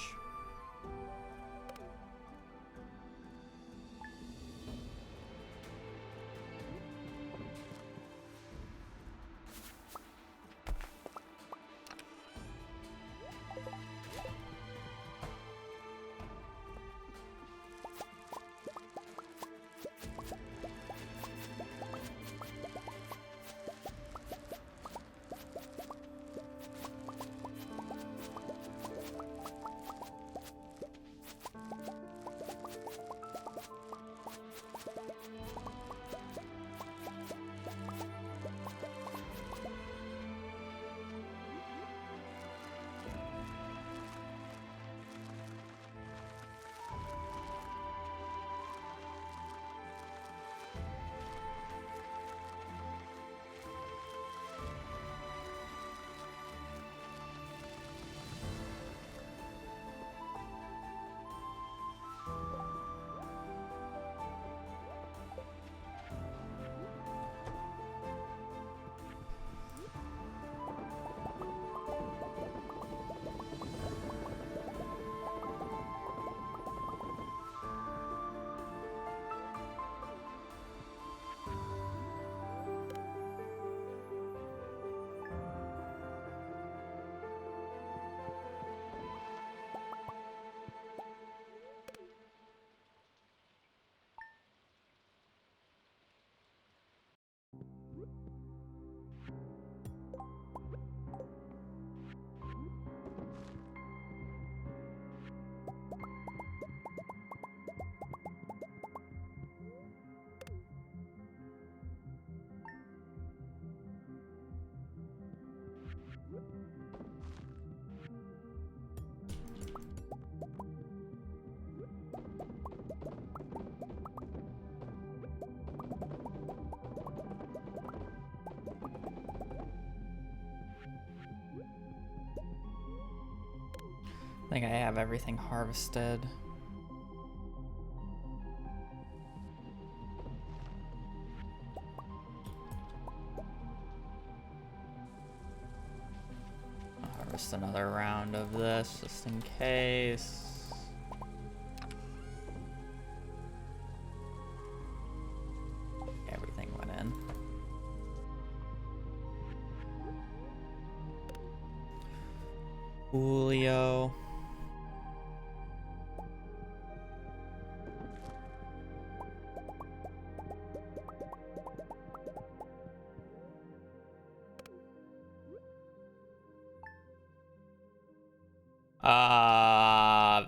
I think I have everything harvested. I'll harvest another round of this just in case. Everything went in. Julio.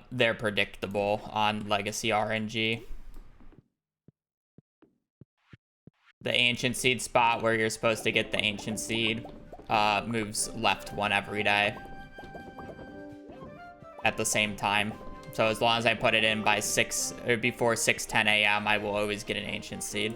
They're predictable on Legacy RNG. The Ancient Seed spot where you're supposed to get the Ancient Seed moves left one every day at the same time. So as long as I put it in by 6 or before 6:10 a.m., I will always get an Ancient Seed.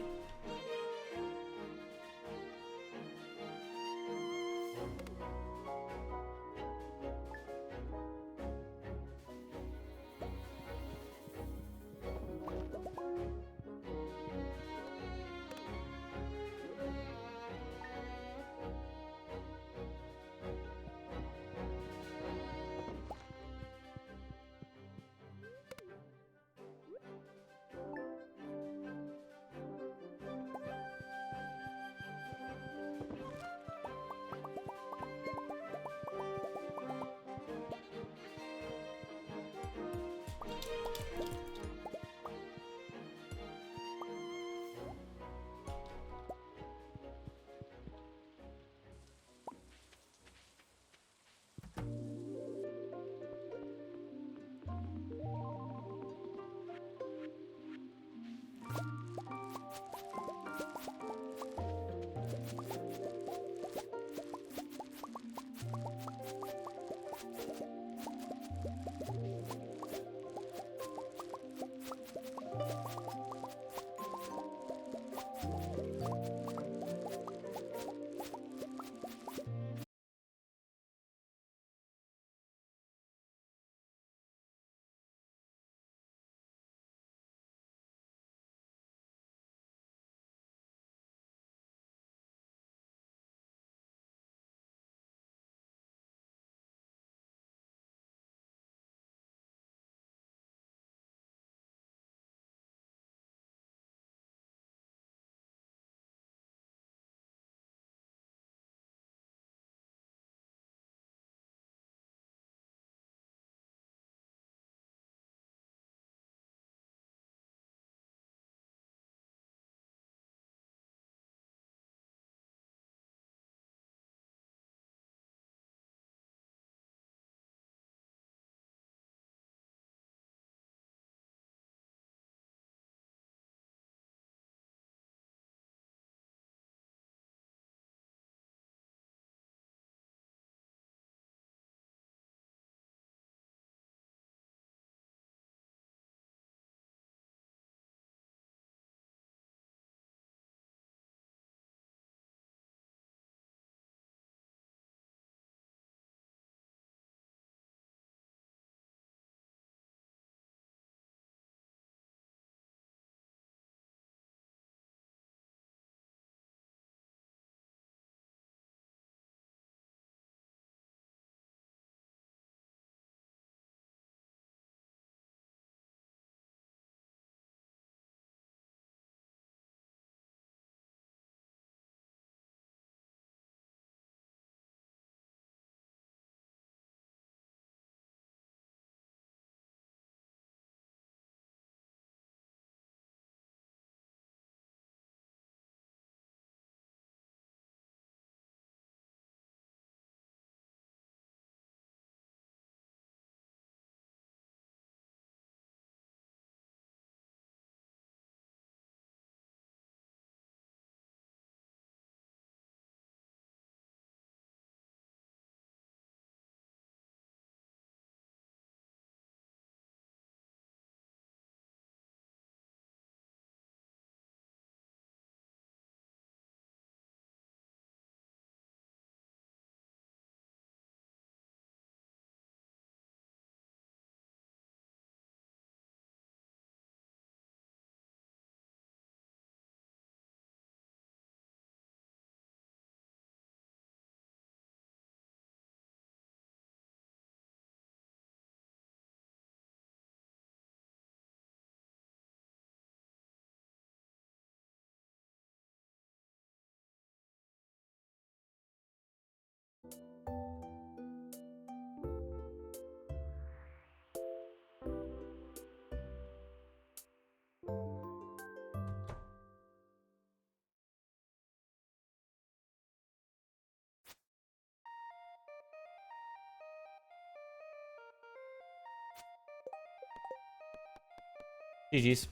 GG's.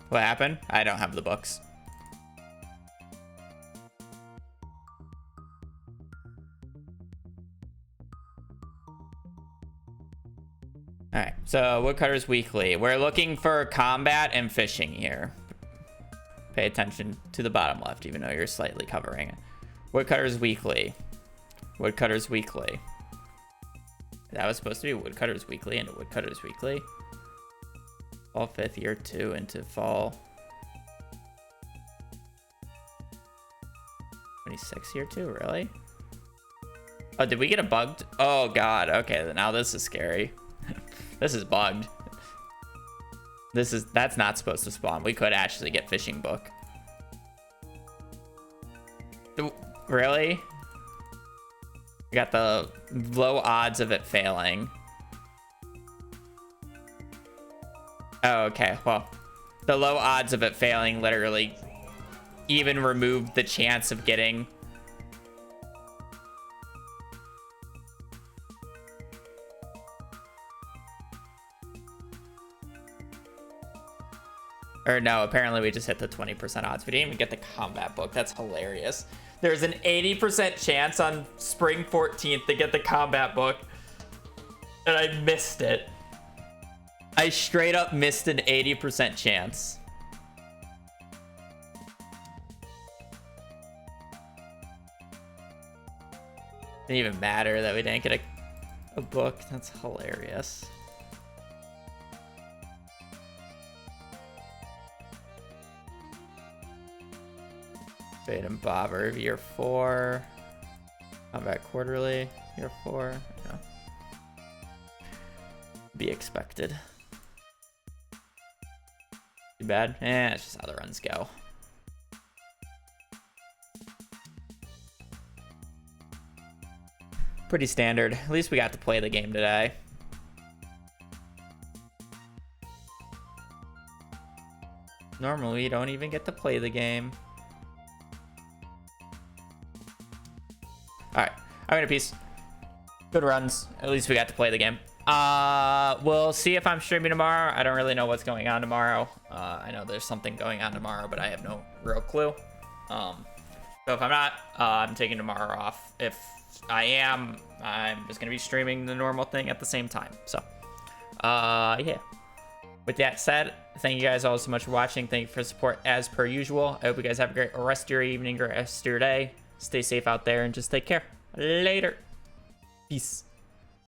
What happened? I don't have the books. All right, so Woodcutters Weekly. We're looking for combat and fishing here. Pay attention to the bottom left, even though you're slightly covering it. Woodcutters Weekly. Woodcutters Weekly. That was supposed to be Woodcutters Weekly into Woodcutters Weekly. Fall 5th, year 2 into fall 26 year 2, really? Oh, did we get a bugged? Oh god, okay, now this is scary. This is bugged. That's not supposed to spawn. We could actually get fishing book. Really? We got the low odds of it failing. Oh, okay, well, the low odds of it failing literally even removed the chance of getting or no, apparently we just hit the 20% odds. We didn't even get the combat book. That's hilarious. There's an 80% chance on spring 14th to get the combat book, and I missed it. I straight up missed an 80% chance. Didn't even matter that we didn't get a book. That's hilarious. Bait and Bobber, year 4. Combat quarterly, year 4. Yeah. Be expected. Too bad. It's just how the runs go. Pretty standard. At least we got to play the game today. Normally, you don't even get to play the game. Alright. I'm gonna peace. Good runs. At least we got to play the game. We'll see if I'm streaming tomorrow. I don't really know what's going on tomorrow. I know there's something going on tomorrow, but I have no real clue. So if I'm not, I'm taking tomorrow off. If I am, I'm just gonna be streaming the normal thing at the same time. So, yeah. With that said, thank you guys all so much for watching. Thank you for the support as per usual. I hope you guys have a great rest of your evening or rest of your day. Stay safe out there and just take care. Later. Peace.